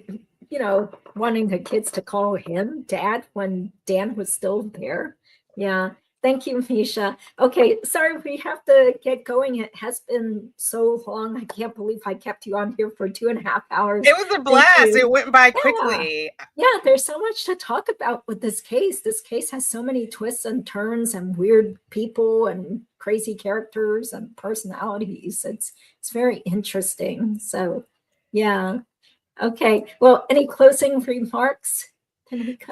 wanting the kids to call him dad when Dan was still there. Yeah. Thank you, Misha. Okay, sorry, we have to get going. It has been so long. I can't believe I kept you on here for 2.5 hours. It was a blast. It went by quickly. Yeah, there's so much to talk about with this case. This case has so many twists and turns and weird people and crazy characters and personalities. It's very interesting. So, yeah. Okay. Well, any closing remarks?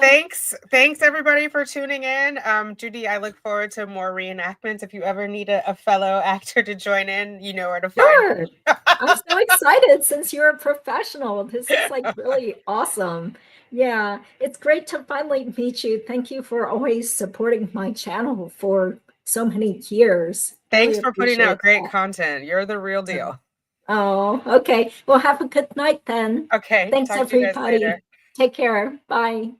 Thanks everybody for tuning in. Judy, I look forward to more reenactments. If you ever need a fellow actor to join in, you know where to find me. I'm so excited since you're a professional. This is like really awesome. Yeah, it's great to finally meet you. Thank you for always supporting my channel for so many years. Thanks Really for putting out great that. content. You're the real deal. Oh, okay. Well, have a good night then. Okay. Thanks, everybody. Take care. Bye.